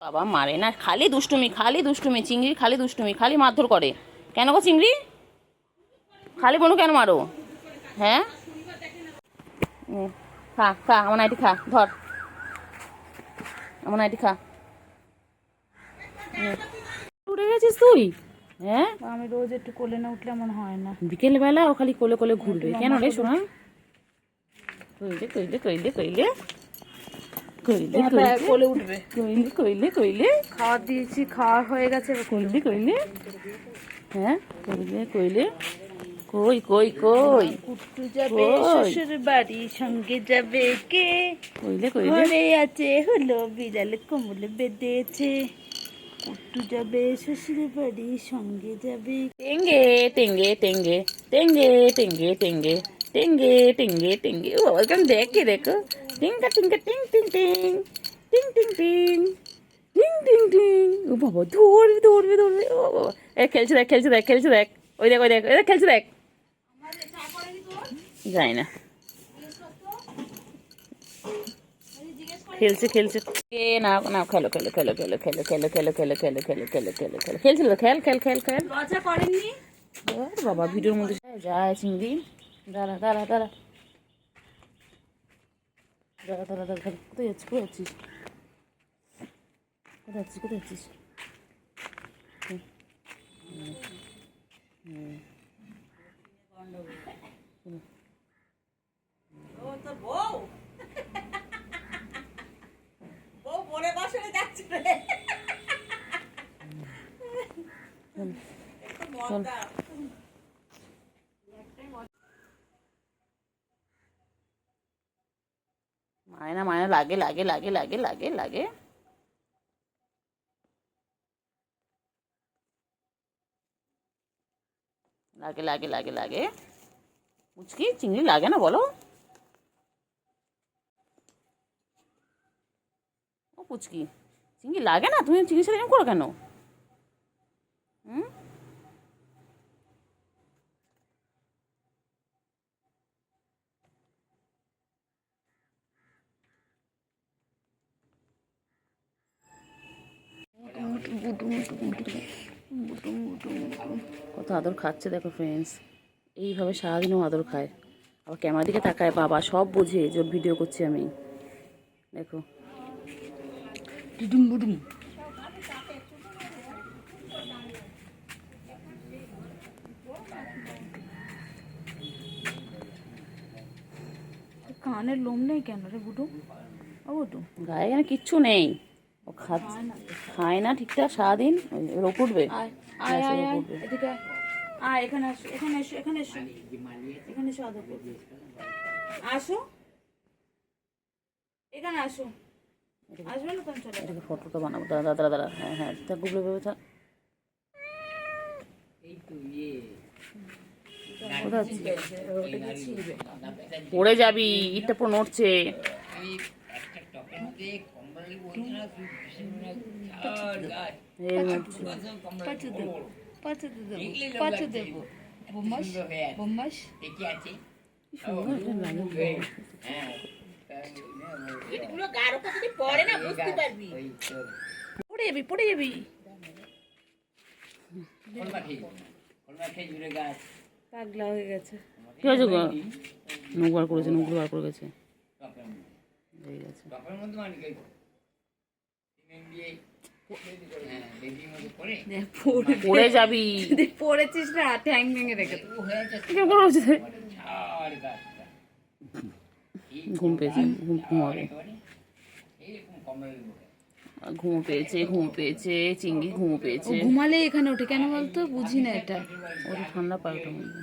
বাবা মারে না, খালি দুষ্টুমি খালি দুষ্টুমি, চিংড়ি খালি দুষ্টুমি, খালি মারধর করে। কেন গো চিংড়ি, খালি বনু কেন মারো? হ্যাঁ খা খা, আমার নাইটি খা, ধর আমার নাইটি খা। উঠে গেছিস তুই? হ্যাঁ আমি রোজ একটু কোলে না উঠলে মনে হয় না। বিকেলবেলা ও খালি কোলে কোলে ঘুরবে কেন রে সোনা? কইলে কইলে কইলে কইলে কইলে কোলে উঠবে। কইলে কইলে কইলে খাওয়া দিয়েছি, খাওয়া হয়ে গেছে। কইলে কইলে হ্যাঁ কইলে কইলে কই কই কই কুট্টু যাবে শ্বশুর বাড়ি, সঙ্গে যাবে কে? কইলে কইলে ঘরে আছে হলো বিড়াল, কোমল বেঁধেছে। কুট্টু যাবে শ্বশুর বাড়ি, সঙ্গে যাবে। টেঙ্গে টেঙ্গে টেঙ্গে টেঙ্গে টেঙ্গে টেঙ্গে টেঙ্গে টেঙ্গে টেঙ্গে। ও বাবা কেমন দেখে দেখো, টিঙ্কা টিঙ্কা টিং টিং টিং টিং টিং টিং টিং টিং টিং। ও বাবা ধরবে ধরবে ধরবে, ও বাবা এ খেলছে দেখ খেলছে দেখ খেলছে দেখ, ওই দেখ ওই দেখ ওই দেখ খেলছে দেখ। যাই না, খেলছে খেলছে এ না না, খেলো খেলো খেলো খেলো খেলো খেলো খেলো খেলো খেলো খেলো খেলো খেলো খেলো খেলছিল, খেল খেল খেল খেল। লজ্জা করেননি? বাবা ভিডিওর মধ্যে যায় চিংড়ি, দাঁড়া দাঁড়া দাঁড়া দাঁড়া দাঁড়া দাঁড়া, কোথায় যাচ্ছিস কোথায় যাচ্ছিস কোথায় যাচ্ছিস কোথায় যাচ্ছিস? মায়না মায়না লাগে লাগে লাগে লাগে লাগে লাগে। লাগে লাগে লাগে লাগে, মুচকি চিংড়ি লাগে না বলো? ও পুচকি চিংড়ি লাগে না, তুমি চিংড়ির সাথে এরকম করো কেন? হুম কত আদর খাচ্ছে দেখো ফ্রেন্ডস, এইভাবে সারাদিনও আদর খায়। আবার ক্যামেরার দিকে তাকায়, বাবা সব বোঝে যে ওর ভিডিও করছি আমি। দেখো ডিডুম বুডুম। কানের লোম নেই কেন রে বুটু? ও বুটু, গায়ে এখানে কিচ্ছু নেই, ও খায় না ঠিকঠাক সারাদিন, রোগ উঠবে। আয় আয় আয় আয়, এদিকে আয়। আয় এখানে আসো, এখানে এসো, এখানে এসো, এখানে এসো, আদর করবে। আসো এখানে আসো, আসবে না তুমি? চলে এটাকে ফটোটা বানাবো, দাঁড়া দাঁড়া দাঁড়া দাঁড়া, হ্যাঁ হ্যাঁ তা গুগলে ভেবে থাক। কোথায় পড়ে যাবি, ইটটা পুরো নড়ছে। পাঁচু দেবো, পাঁচু দেবো, পাঁচু দেবো। বোমাস বোমাস পড়ে যাবি, পড়ে যাবি। পাগলা হয়ে গেছে। কি হয়েছে গো? নখ বার করেছে, নখ বার করে গেছে, হয়ে গেছে। পড়ে যাবি, পড়েছিস না, ঠ্যাং ভেঙে রেখে ঘুম পেয়েছে, ঘুমাবে, ঘুম পেয়েছে, ঘুম পেয়েছে চিংড়ি, ঘুম পেয়েছে। ঘুমালে এখানে ওঠে কেন বলতো? বুঝি না এটা। ওটা ঠান্ডা পায় ওটা মধ্যে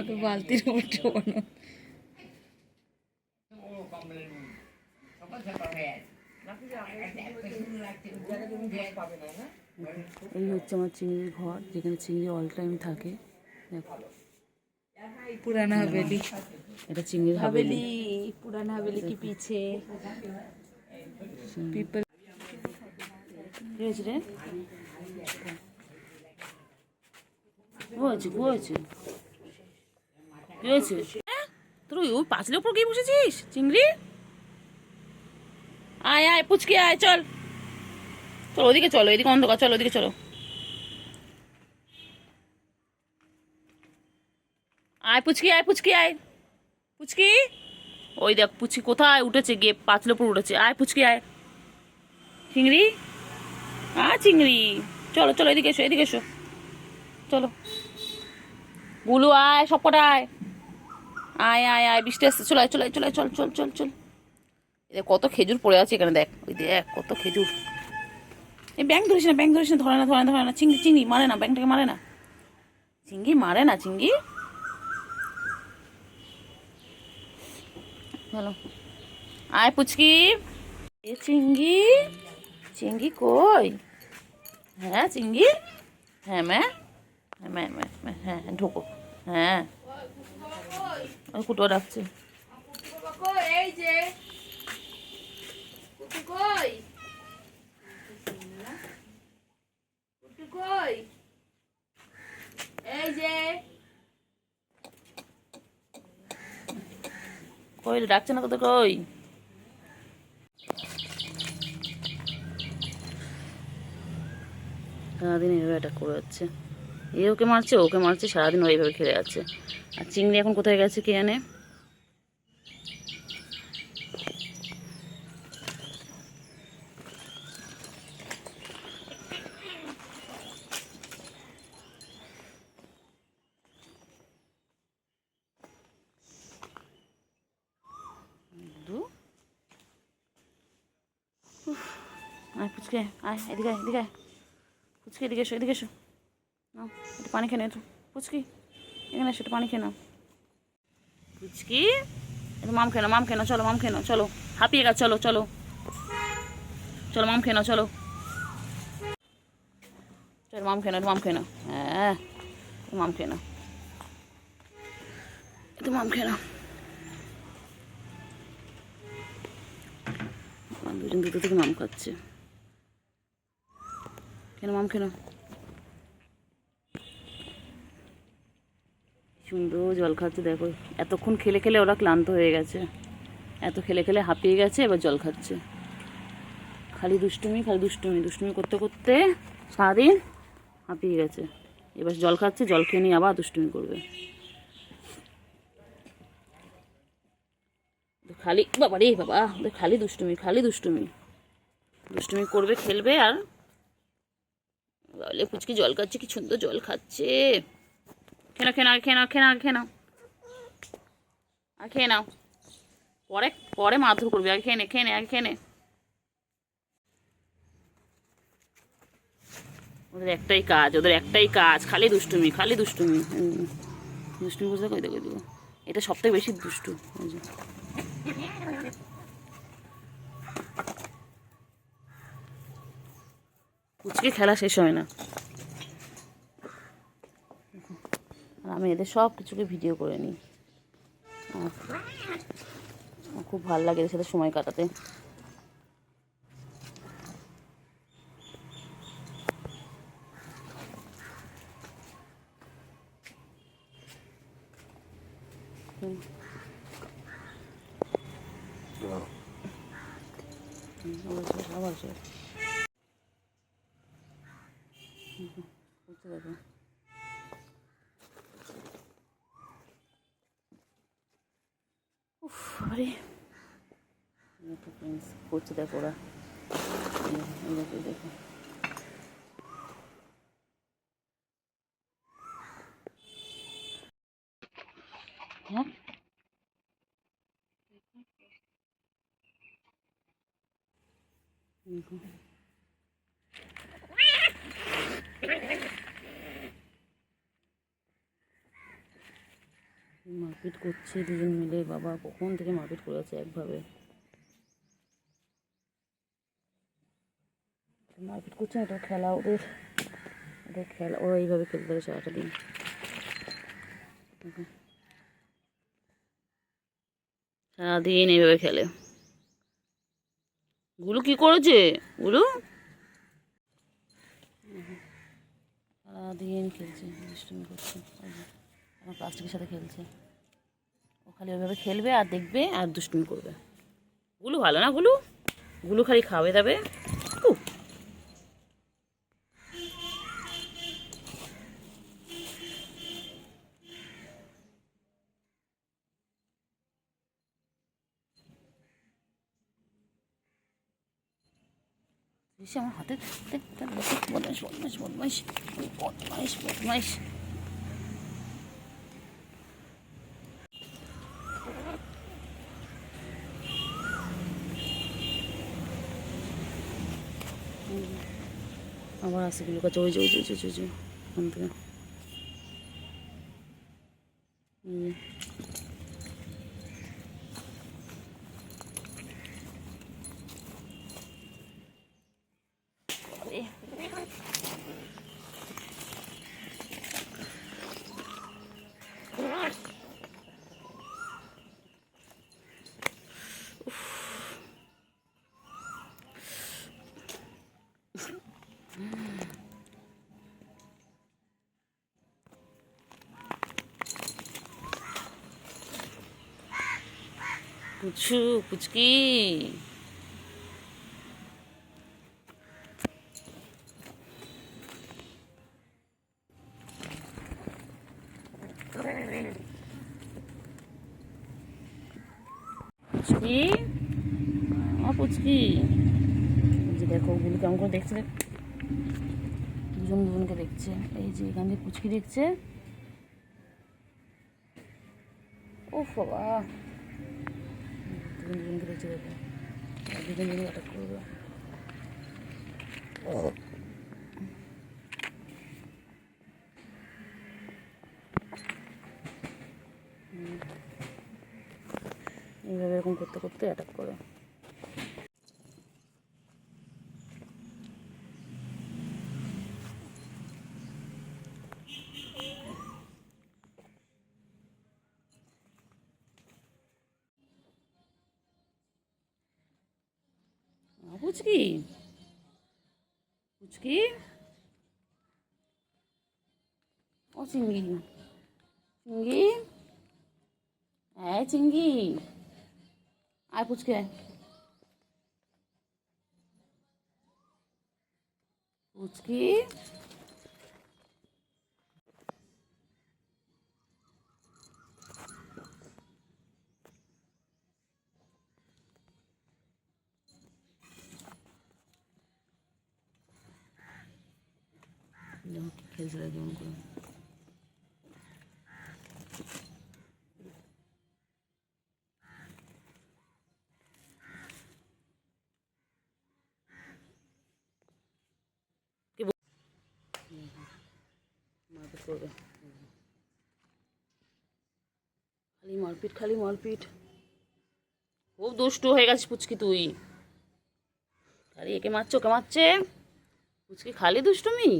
তো বালতির উঠো না। এই হচ্ছে আমার চিংড়ির ঘর, যেখানে চিংড়ি অল টাইম থাকে। দেখো পুরানা হাভেলি, এটা চিংড়ির হাভেলি। পুরানা হাভেলি কি পিছে পিপল। কি হয়েছে রে? কি হয়েছে কি হয়েছে কি হয়েছে? তোর ওই পাঁচিলের উপর গিয়ে বসেছিস চিংড়ি? আয় আয় পুচকি আয়, চল চলো ওদিকে, চলো এদিকে অন্ধকার, চলো ওদিকে চলো। আয় পুচকি আয়, পুচকি আয়, পুচকি। ওই দেখ পুচকি কোথায় উঠেছে, গিয়ে পাঁচলের উপর উঠেছে। আয় পুচকি আয়, চিংড়ি চিংড়ি। চলো চলো এদিকে এসো, এদিকে এসো, চলো। গুলু আয়, সব কটা আয়, আয় আয় আয়, বৃষ্টি আসছে, চলে আয় চলে আয় চলে আয়, চল চল চল চল। দেখ কত খেজুর পড়ে আছে এখানে, দেখ ওই দেখ কত খেজুর। এই ব্যাং ধরিস না, ব্যাং ধরিস না, ধরে না ধরে না ধরে না, চিংড়ি চিংড়ি মারে না, ব্যাংটাকে মারে না, চিংড়ি মারে না, চিংড়ি। চলো আয় পুচকি। এ চিংড়ি, চিংড়ি কই? হ্যাঁ চিংড়ি, হ্যাঁ ম্যা, হ্যাঁ ম্যা ম্যা ম্যা, হ্যাঁ হ্যাঁ ঢোকো, হ্যাঁ ওই কুটো ডাকছে। এই যে কুটু কই, কুটু কই, এই যে কই রে, ডাকছে না তোদের কই? সারাদিন এইভাবে অ্যাটাক করে যাচ্ছে, এ ওকে মারছে ওকে মারছে, সারাদিন ও এইভাবে খেলে যাচ্ছে। আর চিংড়ি এখন কোথায় গেছে কে জানে। আয় পুচকে আয়, এদিকে আয়, এদিকে আয় পুচকি, এদিকে এসো, এদিকে এসো, নাও একটু পানি খেয়ে নাও, একটু পুচকি এখানে এসো, একটু পানি খেয়ে নাও পুচকি, একটু মাম খেয়ে নাও, মাম খেয়ে নাও, চলো মাম খেয়ে নাও, চলো হাঁপিয়ে গেছে, চলো চলো চলো মাম খেয়ে নাও, চলো চলো মাম খেয়ে নাও, একটু মাম খেয়ে নাও, হ্যাঁ একটু মাম খেয়ে নাও, একটু মাম খেয়ে নাও। দুজন দুটো থেকে মাম খাচ্ছে, কেন মাম কেন? সুন্দর জল খাচ্ছে, দেখো এতক্ষণ খেলে খেলে ওরা ক্লান্ত হয়ে গেছে, এত খেলে খেলে হাঁপিয়ে গেছে, এবার জল খাচ্ছে। খালি দুষ্টুমি খালি দুষ্টুমি, দুষ্টুমি করতে করতে সারাদিন হাঁপিয়ে গেছে, এবার জল খাচ্ছে, জল খেয়ে নিয়ে আবার দুষ্টুমি করবে। খালি বাবা রে বাবা, খালি দুষ্টুমি খালি দুষ্টুমি, দুষ্টুমি করবে, খেলবে আর বলে পুচকি জল খাচ্ছে, কি সুন্দর জল খাচ্ছে। খেয়ে নাও খেয়ে নাও খেয়ে নাও খেয়ে নাও খেয়ে নাও, আর খেয়ে নাও, পরে পরে মারধর করবি, আগে খেয়ে নে খেয়ে নে, আগে খেয়ে নে। ওদের একটাই কাজ, ওদের একটাই কাজ, খালি দুষ্টুমি খালি দুষ্টুমি। দুষ্টুমি বুঝতে কই দেখো দেবো, এটা সব থেকে বেশি দুষ্টু। পুচকে খেলা শেষ হয় না, আর আমি এদের সব কিছুকে ভিডিও করে নিই, খুব ভালো লাগে এদের সাথে সময় কাটাতে। আবার দেখো উফ আরে করছে, দেখো ওরা, দেখো দেখো হ্যাঁ, দেখো মারপিট করছে দুজন মিলে, বাবা কখন থেকে মারপিট করে আছে একভাবে, মারপিট করছে না, এটা খেলা ওদের, ওদের খেলা, ওরা এইভাবে খেলতে থাকে সারাটা দিন। সারাদিন এইভাবে খেলে। গুলু কি করেছে? গুলু সারাদিন খেলছে, দুষ্টুমি করছে, আমার প্লাস্টিকের সাথে খেলছে, ও খালি ওইভাবে খেলবে আর দেখবে আর দুষ্টুমি করবে। গুলু ভালো না গুলু? গুলো খালি খাবে তবে এসে আমার হাতে বদমাইশ বদমাইশ বদমাইশ বদমাইশ বদমাইশ। আবার আসে গুলো কাছে ওই যে ওই যে ওই যে ওই যে ওখান থেকে পুচু পুচকি। পুচকি পুচকি যে দেখো ওগুলো কেমন করে দেখছে, দুজন দুজনকে দেখছে। এই যে এখান থেকে পুচকি দেখছে। ও বাবা, দুজন দুজনকে দেখছে দেখো, দুজন দুজন অ্যাটাক করবে। এইভাবে এরকম করতে করতে অ্যাটাক করে। পুচকি পুচকি ও চিঙ্গি চিঙ্গি, হ্যাঁ চিঙ্গি আয় পুচকি আয়। পুচকি খেলছিল কেমন করে। মারপিট করবে, খালি মারপিট খালি মারপিট। খুব দুষ্টু হয়ে গেছিস পুচকি তুই, খালি একে মারছে ওকে মারছে। পুচকি খালি দুষ্টুমি।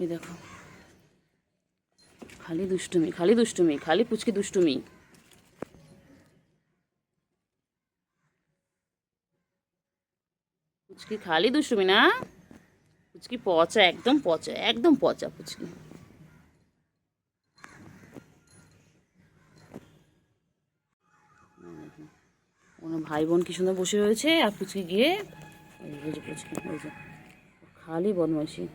এই দেখো খালি দুষ্টুমি খালি দুষ্টুমি খালি পুচকি দুষ্টুমি। পুচকি খালি দুষ্টুমি না, পুচকি পচা একদম পচা একদম পচা পুচকি। ওনার ভাই বোন কি সুন্দর বসে রয়েছে, আর পুচকি গিয়ে ওই যে পুচকি ওই যে খালি বদমাইশি।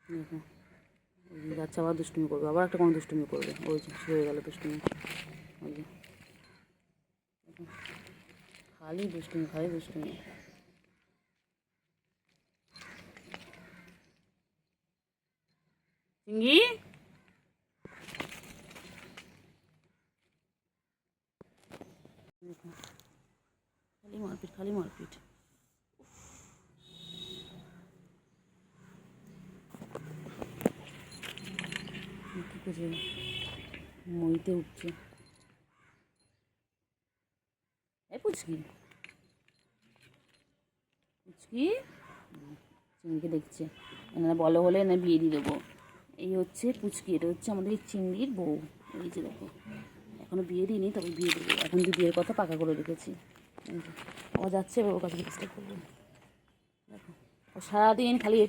দেখো যাচ্ছে আবার দুষ্টুমি করবে, আবার একটা কোনো দুষ্টুমি করবে। ওই যে শুরু হয়ে গেল দুষ্টুমি। ওই যে খালি দুষ্টুমি খালি দুষ্টুমি। চিঙ্গি খালি মারপিট খালি মারপিট। কি করছে, মইতে উঠছে। এই পুচকি পুচকি চিংড়িকে দেখছে, এনারা বলো হলে এনে বিয়ে দিয়ে দেবো। এই হচ্ছে পুচকি, এটা হচ্ছে আমাদের চিংড়ির বউ। এই যে দেখো এখনো বিয়ে দিইনি, তবে বিয়ে দেবো। এখন যে বিয়ের কথা পাকা করে রেখেছি। এই যে ও যাচ্ছে, এবার ওর কাছে চেষ্টা করবো। দেখো ও সারাদিন খালি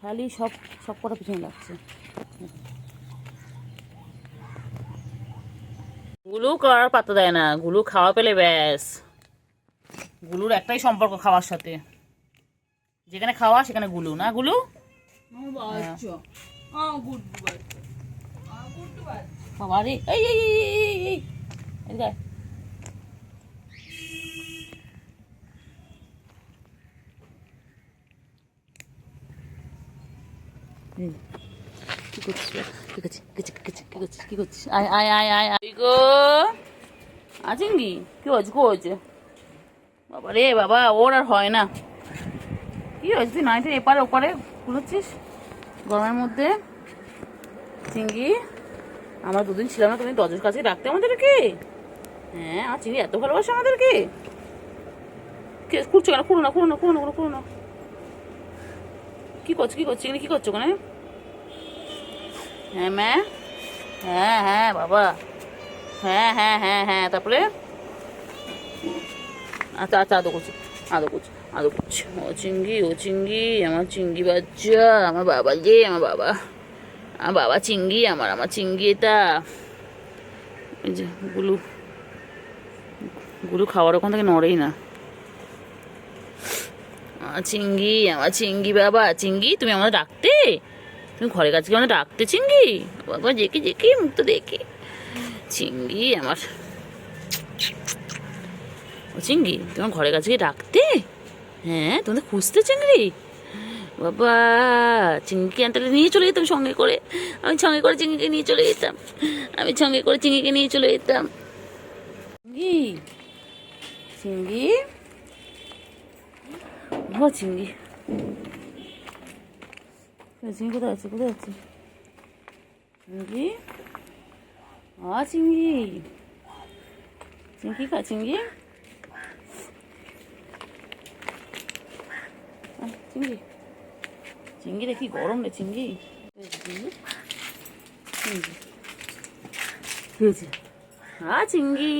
খালি সব সব কটা পিছনে লাগছে। গুলু করার পাত্তা দেয় না, গুলু খাওয়া পেলে ব্যাস। গুলুর একটাই সম্পর্ক খাওয়ার সাথে, যেখানে খাওয়া সেখানে গুলু, না গুলু? বাবা রে, এই এই এই এই এই এদিকে আয়। কি করছিস কি করছিস কি করছিস কি করছিস কি করছিস? আয় আয় আয় আয় আয় গো আজিঙ্গি, কি হয়েছে কি হয়েছে? বাবা রে বাবা, ওর আর হয় না। কি হয়েছে, তুই নাইটের এপারে ওপারে খুলেছিস গরমের মধ্যে? চিঙ্গি, আমরা দুদিন ছিলাম না, তুমি দরজার কাছে রাখতে আমাদেরকে? হ্যাঁ, আর চিঙ্গি এত ভালোবাসে আমাদেরকে। খুঁড়ছো কেন? খুঁড়ো না খুঁড়ো না খুঁড়ো না খুঁড়ো না। কি করছো কি করছো চিঙ্গি, কি করছো ওখানে? হ্যাঁ ম্যা, হ্যাঁ হ্যাঁ বাবা, হ্যাঁ হ্যাঁ হ্যাঁ হ্যাঁ, তারপরে আচ্ছা আচ্ছা, আদৌ করছি আদৌ করছি আদৌ করছি। ও চিঙ্গি, ও চিঙ্গি, আমার চিঙ্গি বাচ্চা, আমার বাবা যে, আমার বাবা, আমার বাবা চিঙ্গি, আমার আমার চিঙ্গি এটা। এই যে গুলু, গুলু খাওয়ার ওখান থেকে নড়েই না। আমার চিঙ্গি, আমার চিঙ্গি বাবা, চিঙ্গি তুমি আমাদের ডাকতে, তুমি ঘরের কাছে আমাদের ডাকতে চিঙ্গি বাবা, জেকে জেকে মুখ তো দেখে। চিঙ্গি আমার, ও চিঙ্গি তোমার ঘরের কাছে গিয়ে ডাকতে? হ্যাঁ, তোমাদের খুঁজতে চিংড়ি বাবা। চিংড়িকে আনতে নিয়ে চলে যেতাম সঙ্গে করে, আমি সঙ্গে করে চিংড়িকে নিয়ে চলে যেতাম, আমি সঙ্গে করে চিংড়িকে নিয়ে চলে যেতাম। চিংড়ি, চিংড়ি, ও চিংড়ি, চিংড়ি কোথায় আছে কোথায় আছে? চিংড়ি, চিংড়ি, চিংড়ি খা চিংড়ি, চিংড়ি, চিংড়ি রে কি গরম রে চিংড়ি। চিংড়ি,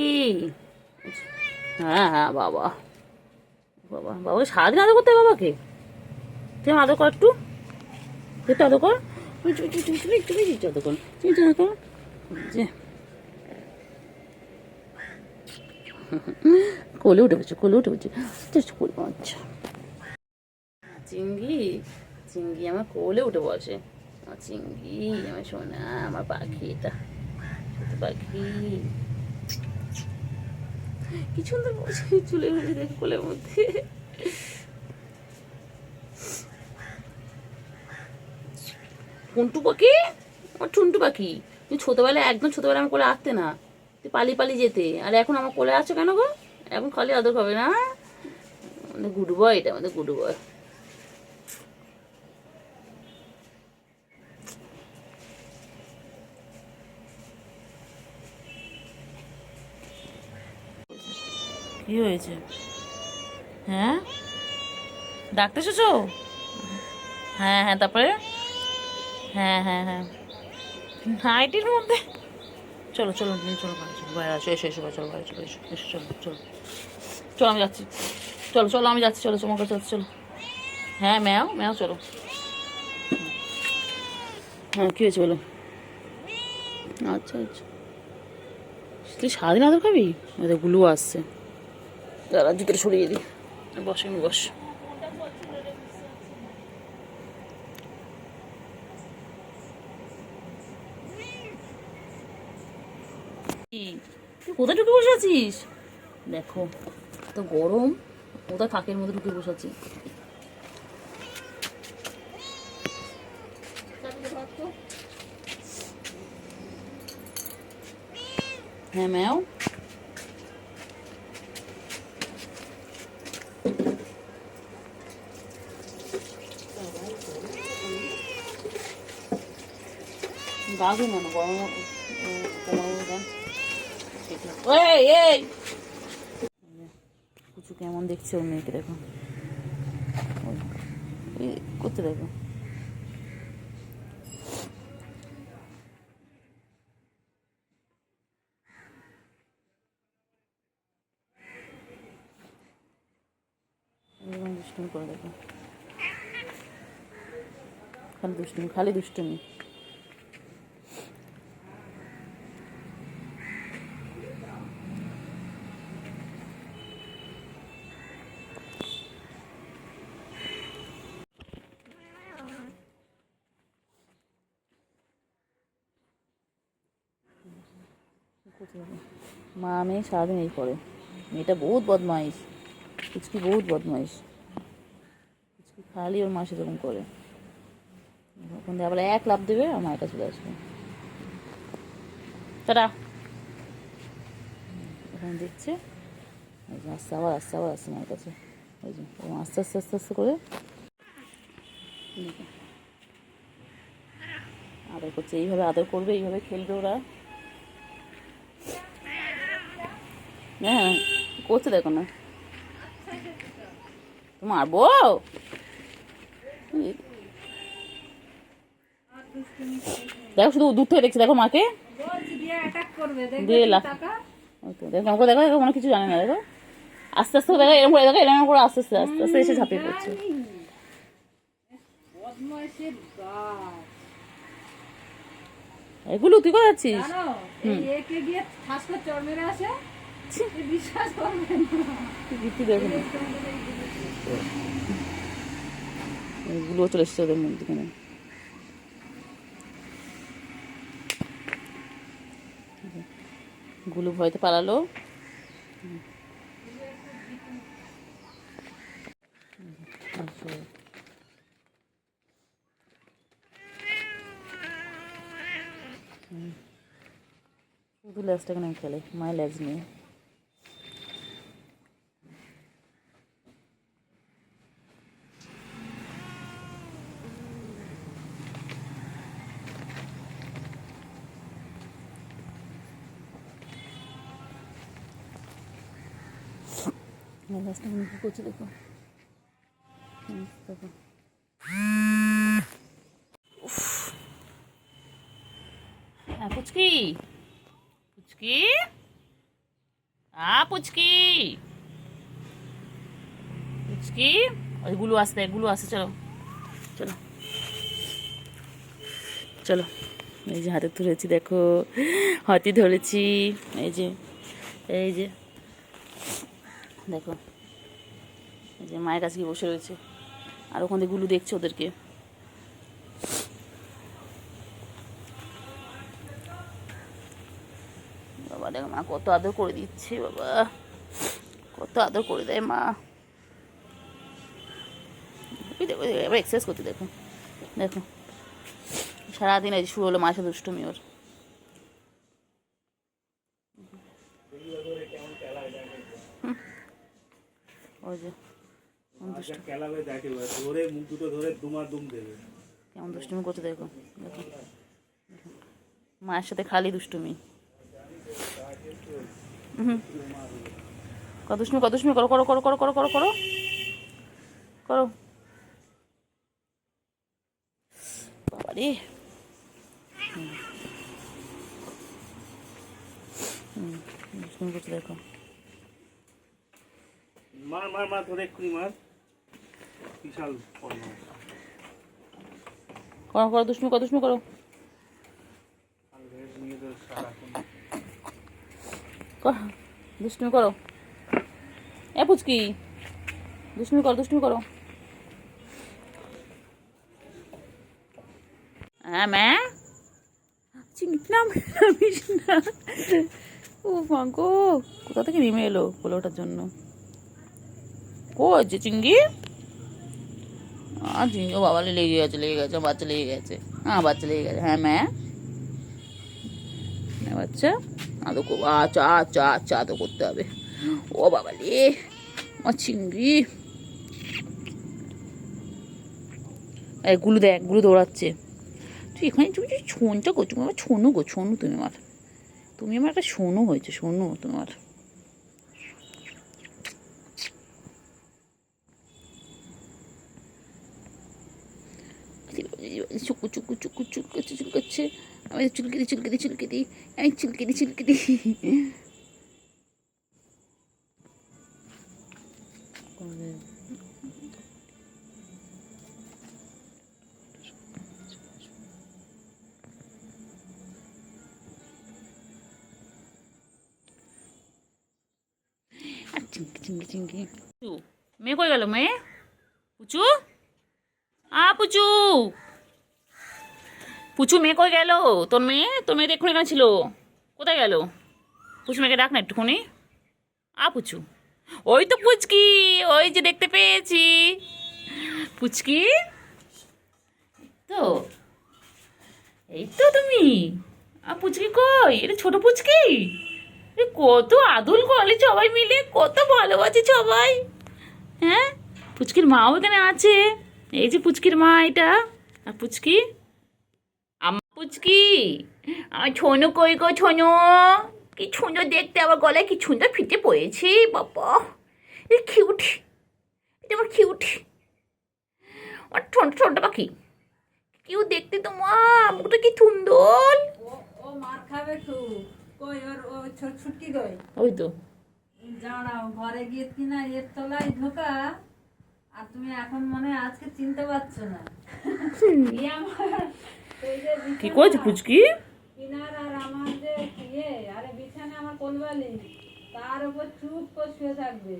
হ্যাঁ হ্যাঁ বাবা, বাবা বাবাকে সারাদিন আদর করতে হবে বাবাকে। তুই আদর কর একটু, একটু আদর কর, একটু আদর কর, তুমি আদর কর যে। কোলে উঠে বলছে, কোলে উঠে বলছে, আচ্ছা চিংড়ি, চিংড়ি আমার কোলে উঠে বসে। আমার চিংড়ি, আমার সোনা, আমার পাখি, এটা ছোট পাখি, কি সুন্দর বসে চলে গেছে দেখ কোলের মধ্যে। টুন্টু পাখি, আমার টুন্টু পাখি, তুই ছোটবেলায় একদম ছোটবেলায় আমার কোলে আসতে না, তুই পালিয়ে পালিয়ে যেতে, আর এখন আমার কোলে আসছো কেন গো? এখন খালি আদর খাবে না? আমাদের গুড বয়, এটা আমাদের গুড বয়। কি হয়েছে? হ্যাঁ, ডাকতে এসেছো? হ্যাঁ হ্যাঁ, তারপরে হ্যাঁ হ্যাঁ হ্যাঁ, নাইটির মধ্যে চলো চলো চলো বাড়ি চলো, বাইরে আসো, এসো এসো চলো বাড়ি চলো, এসো এসো চলো চলো চলো, আমি যাচ্ছি, চলো চলো আমি যাচ্ছি, চলো তোমার কাছে চলো। হ্যাঁ ম্যাও ম্যাও চলো। হ্যাঁ কী হয়েছে বলো? আচ্ছা আচ্ছা, তুই সারাদিন আদর খাবি? ওদের গুলু আসছে, দাঁড়া জুতোটা সরিয়ে দিই, বস আমি বস। তুই কোথায় ঢুকে বসে আছিস? দেখো তো গরম, কোথায় ফাঁকের মধ্যে ঢুকে বসে আছি। হ্যাঁ ম্যাও, গাছ না গরম, কুচু কেমন দেখছে ওর মেয়েকে, দেখো করতে দেখো। দুষ্টুমি করে দেখো, খালি দুষ্টুমি, খালি দুষ্টুমি। মা মেয়ে সারাদিন এই করে। মেয়েটা বহুত বদমাইশ, পুচকি বহুত বদমাইশ। পুচকি খালি ওর মা সেরকম করে। ওখান দিয়ে আবার এক লাফ দেবে আর মায়ের কাছে চলে আসবে। টাটা। ওখানে দেখছে, ওই যে আস্তে আবার আসছে, আবার আসছে মায়ের কাছে। ওই যে আস্তে আস্তে আস্তে আস্তে করে আদর করছে। এইভাবে আদর করবে, এইভাবে খেলবে ওরা। হ্যাঁ করছে, দেখো না, তো মারবো। দেখো শুধু দূর থেকে দেখছি, দেখো মাকে দিয়ে লাফ। দেখো আমাকে, দেখো দেখো মনে কিছু জানে না। দেখো আস্তে আস্তে দেখো, এরকম করে দেখো, এরকম করে আস্তে আস্তে আস্তে আস্তে এসে ঝাঁপিয়ে পড়ছে। এগুলো তুই কোথায় যাচ্ছিস? এগুলো চলে এসছে ওদের মধ্যে। গুলো ভয়তে পালালো। শুধু লেজটা কেন খেলে, মায়ের লেজ নিয়ে। লেজটা কেন কি করছে দেখো, দেখো। পুচকি, পুচকি, পুচকি, পুচকি। ওইগুলো আসতে, এগুলো আসতে। চলো চলো চলো। এই যে হাতে ধরেছি, দেখো হাতি ধরেছি। এই যে, এই যে দেখো, এই যে মায়ের কাছে গিয়ে বসে রয়েছে। আর ওখান থেকে গুলু দেখছে ওদেরকে। বাবা দেখো মা কত আদর করে দিচ্ছে, বাবা কত আদর করে দেয় মা। দেখো এবার এক্সারসাইজ করতে, দেখো দেখো সারাদিন এই শুরু হলো মায়ের সাথে দুষ্টুমি ওর। ওই যে কেমন দুষ্টুমি করছে, দেখো দেখো। মায়ের সাথে খালি দুষ্টুমি। কত দুষ্টুমি, কত দুষ্টুমি করো, করো করো করো করো করো করো করো। বাবা রে, দুষ্টুমি করছে দেখো। মার মার মার, ধরে এক্ষুনি মার। বিশাল করো করো দুষ্টুমি, কত দুষ্টুমি করো। দুষ্টুমি করো, এ পুচকি দুষ্টুমি করো, দুষ্টুমি করো। হ্যাঁ ম্যা চিংড়ি না। ও মাগো, কোথা থেকে নেমে এলো বলে ওটার জন্য। ও যে চিংড়ি, চিংড়ি, ও বাবা লেগে গেছে, লেগে গেছে, বাচ্চা লেগে গেছে। হ্যাঁ বাচ্চা লেগে গেছে। হ্যাঁ ম্যা বাচ্চা আদৌ করবো, আচ্ছা আচ্ছা আচ্ছা আদৌ করতে হবে। ও বাবা রে, আমার চিংড়ি। গুলো দেখ, গুলো দৌড়াচ্ছে। তুই এখানে তুমি যে ছোনটা করছো, আমার ছোনু গো, ছোনু তুমি আমার, তুমি আমার একটা সোনু হয়েছে, সোনু তোমার। চুকু চুকু চুকু চুলকাচ্ছে, চুলকাচ্ছে। আমি চুলকে দিই, চুলকে দিই, চুলকে দিই, আমি চুলকে দিই, চুলকে দিই। চিঙ্কি চিঙ্কি চিঙ্কি। পুচু, মেয়ে কই গেল মেয়ে? পুচু, পুচু, পুচু মেয়ে কই গেল? তোর মেয়ে দেখুন এখানে ছিল, কোথায় গেল? পুচু মেয়েকে ডাক না একটুখানি। পুচু, ওই তো পুচকি, ওই যে দেখতে পেয়েছি। পুচকি তো, এই তো তুমি। পুচকি কই? এটা ছোট পুচকি। কত আদল করে সবাই মিলে, কত ভালোবাসে সবাই। হ্যাঁ, পুচকির মাও এখানে আছে। এই যে পুচকির মা এটা। আর পুচকি, আমার পুচকি, আমার ছোনো কই গো ছোনো? কি সুন্দর দেখতে, আবার গলায় কি সুন্দর ফিতে পড়েছে বাবা। এ কিউট, এটা আমার কিউট। আমার ছোট ছোট পাখি, কিউ দেখতে তোমার, মুখটা কি সুন্দর। ও মার খাবে খুব। কই ও ছোট ছুটকি কই? ওই তো। জানাও ঘরে গিয়ে কিনা এর তলায় ঢোকা। আর তুমি এখন মনে হয় আজকে চিনতে পারছো না। এই আমার এই যে কি করেছে পুচকি? কিনার আর আমার যে আরে বিছানা আমার কোলবালি, তার উপর চুপ করে শুয়ে থাকবে।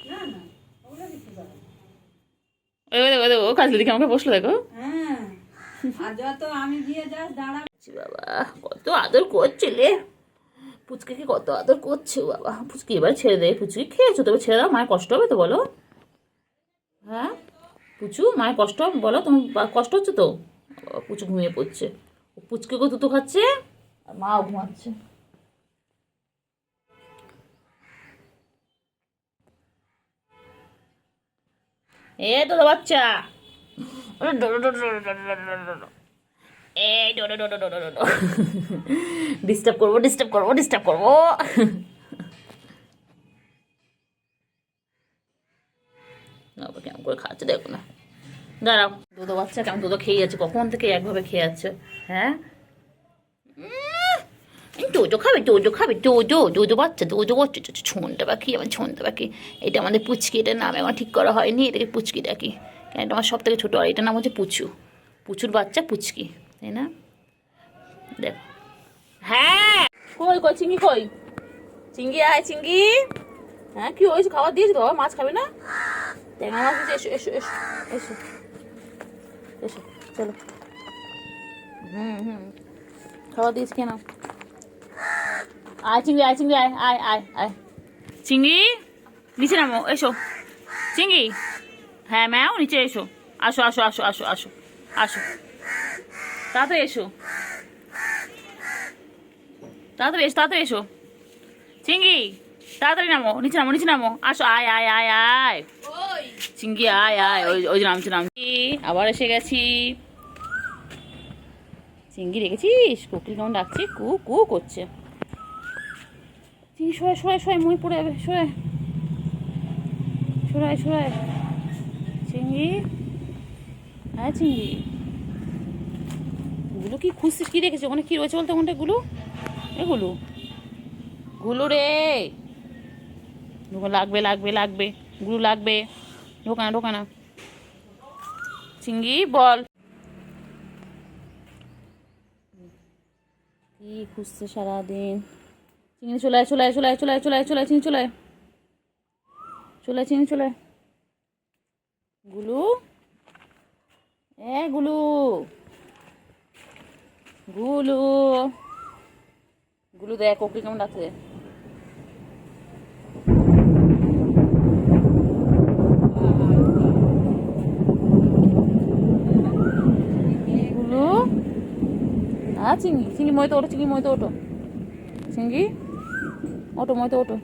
না না, ওগুলো কিছু করে না। ও কাজলে দিকে আমাকে বসলো দেখো। হ্যাঁ, আর যত আমি গিয়ে যাস দাঁড়া। বাবা কত আদর করছিলে, পুচকিকে কত আদর করছে বাবা। পুচকি এবার ছেড়ে দে, পুচকি খেয়েছো তবে ছেড়ে দাও, মায়ের কষ্ট হবে তো বলো। হ্যাঁ পুচু, মায়ের কষ্ট হবে বলো, তোমার কষ্ট হচ্ছে তো? পুচু ঘুমিয়ে পড়ছে, পুচকিকে দুটো খাচ্ছে আর মাও ঘুমাচ্ছে। এ তো বাচ্চা, ডিস্টার্ব করবো ডিস্টার্ব করবো ডিস্টার্ব করবো। কেমন করে খাচ্ছে দেখো না, দাঁড়াও। দুধো বাচ্চা কেমন দুধো খেয়ে যাচ্ছে, কখন থেকে একভাবে খেয়ে যাচ্ছে। হ্যাঁ, জোজো খাবে, জোজো খাবে, জোজো জোজো বাচ্চা, জোজো বাচ্চা, ছুনটা পাখি, আমার ছুনটা পাখি। এটা আমাদের পুচকি, এটার নাম আমার ঠিক করা হয়নি, এটাকে পুচকি ডাকি। কেন এটা আমার সব থেকে ছোটো, আর এটার নাম হচ্ছে পুচু। পুচুর বাচ্চা পুচকি, তাই না? দেখ, হ্যাঁ কই কই চিংড়ি কই? চিংড়ি আয় চিংড়ি। হ্যাঁ কি হয়েছে, খাবার দিয়েছি তো, মাছ খাবে না? ট্যাংরা মাছ দিয়েছে, এসো এসো এসো এসো এসো, চলো। খাবার দিয়েছি কেন? আয় চিংড়ি, আয় চিংড়ি, আয় আয় আয় আয় চিংড়ি, নিচে নামো, এসো চিংড়ি। হ্যাঁ ম্যাও নিচে এসো, আসো আসো আসো আসো আসো আসো, তাড়াতাড়ি এসো, তাড়াতাড়ি এসো, তাড়াতাড়ি এসো চিংড়ি, তাড়াতাড়ি নামো, নিচে নামো, নিচে নামো, আসো, আয় আয় আয় আয় চিংড়ি, আয় আয়, ওই ওই যে নামছি নামছি, আবার এসে গেছি। চিংড়ি রেখেছিস, কোকিল কেমন ডাকছি, কু কু করছে। চিংড়ি সরাই সরাই সরাই, মই পড়ে যাবে, সরাই সরাই সরাই। চিংড়ি, হ্যাঁ চিংড়ি, গুলো কি খুঁজছিস, কি রেখেছিস ওখানে, কি রয়েছে বলতে ওখানটা? গুলো, এগুলো গুলো রে, লাগবে লাগবে লাগবে, গুলো লাগবে, ঢোকানা ঢোকানা। চিংড়ি বল, কি খুঁজছে সারাদিন। চিংড়ি চলে আয়, চলে আয়, চলে আয়, চলে আয়, চলে আয়, চলে আয় চিংড়ি, চলে আয়, চলে আয় চিংড়ি, চলে আয়। গুলু, গুলু, গুলু, গুলু দেখ কোকিল কেমন ডাকছে। গুলু, চিংড়ি, চিংড়ি মই তো ওঠো, চিংড়ি মই তো ওঠো, চিংড়ি ওঠো, মই তো ওঠো।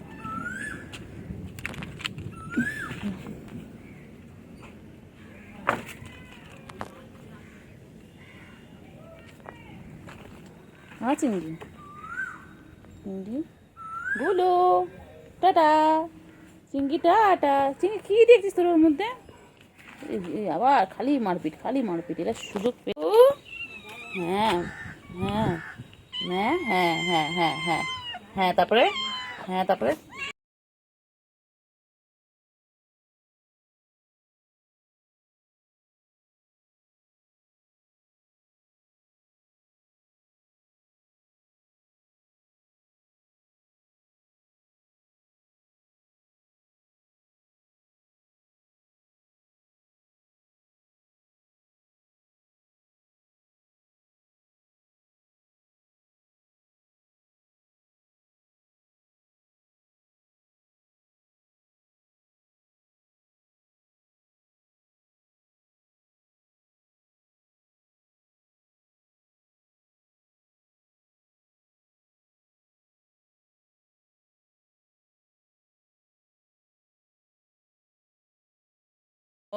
চিংড়ি, চিংড়ি, গুলু, টাটা চিংড়ি, টাটা চিংড়ি। কি দেখছিস তোর ওর মধ্যে? আবার খালি মারপিট, খালি মারপিট, এরা সুযোগ পেয়ে। হ্যাঁ হ্যাঁ হ্যাঁ হ্যাঁ হ্যাঁ হ্যাঁ হ্যাঁ হ্যাঁ, তারপরে, হ্যাঁ তারপরে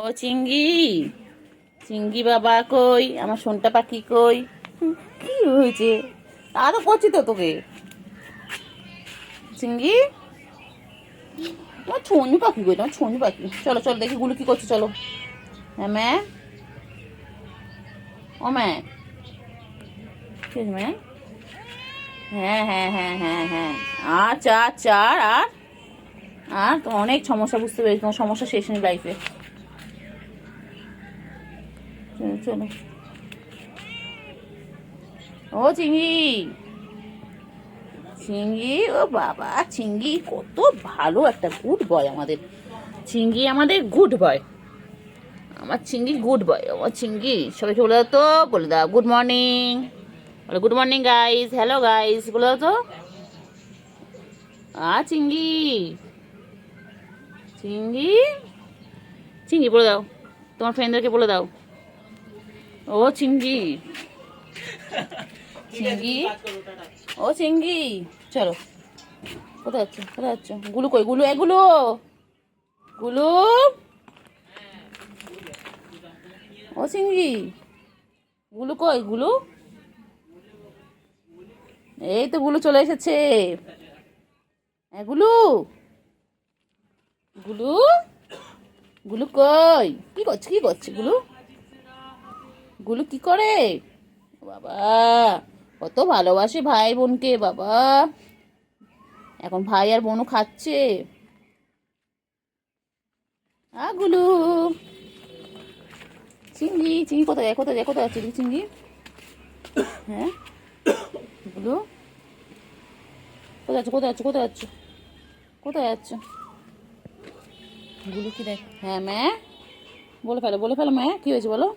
ও চিঙ্গি, চিঙ্গি বাবা কই, আমার সোনটা পাখি কই? কি হয়েছে? আরো করছি তো তোকে। চিঙ্গি, তোমার ছনু পাখি কই? তোমার ছনু পাখি, চলো চলো দেখি গুলো কি করছে, চলো। হ্যাঁ ম্যা, ও ম্যা, কি হয়েছে ম্যা? হ্যাঁ হ্যাঁ হ্যাঁ হ্যাঁ হ্যাঁ, আচ্ছা আচ্ছা, আর আর তো অনেক সমস্যা, বুঝতে পেরেছি তোমার সমস্যা শেষ নেই লাইফে। চলো চলো। ও চিংড়ি, চিংড়ি, ও বাবা চিংড়ি কত ভালো একটা গুড বয় আমাদের চিংড়ি, আমাদের গুড বয়, আমার চিংড়ি গুড বয়, আমার চিংড়ি। সবাইকে বলে দাও তো, বলে দাও গুড মর্নিং, বলে good morning guys, hello guys বলে দাও তো। চিংড়ি, চিংড়ি, চিংড়ি বলে দাও, তোমার ফ্রেন্ডদেরকে বলে দাও। ও চিংড়ি, চিংড়ি, ও চিংড়ি, চলো। কোথায় যাচ্ছ, কোথায় যাচ্ছ? গুলু কই, গুলু, এগুলো গুলু, ও চিংড়ি, গুলু কই, গুলু? এই তো গুলু চলে এসেছে। গুলু, গুলু, গুলু কই? কি করছে, কি করছে গুলু? গুলু কি করে? বাবা কত ভালোবাসে ভাই বোনকে, বাবা এখন ভাই আর বোনও খাচ্ছে। গুলু, চিংড়ি, চিংড়ি কোথায় যায়, কোথায় যায়, কোথায় যাচ্ছে চিংড়ি? হ্যাঁ গুলু, কোথায় যাচ্ছে, কোথায় যাচ্ছে, কোথায় যাচ্ছে, কোথায় যাচ্ছে? গুলু কি দেখ, হ্যাঁ ম্যা, বলে ফেলো, বলে ফেলো ম্যা, কি হয়েছে বলো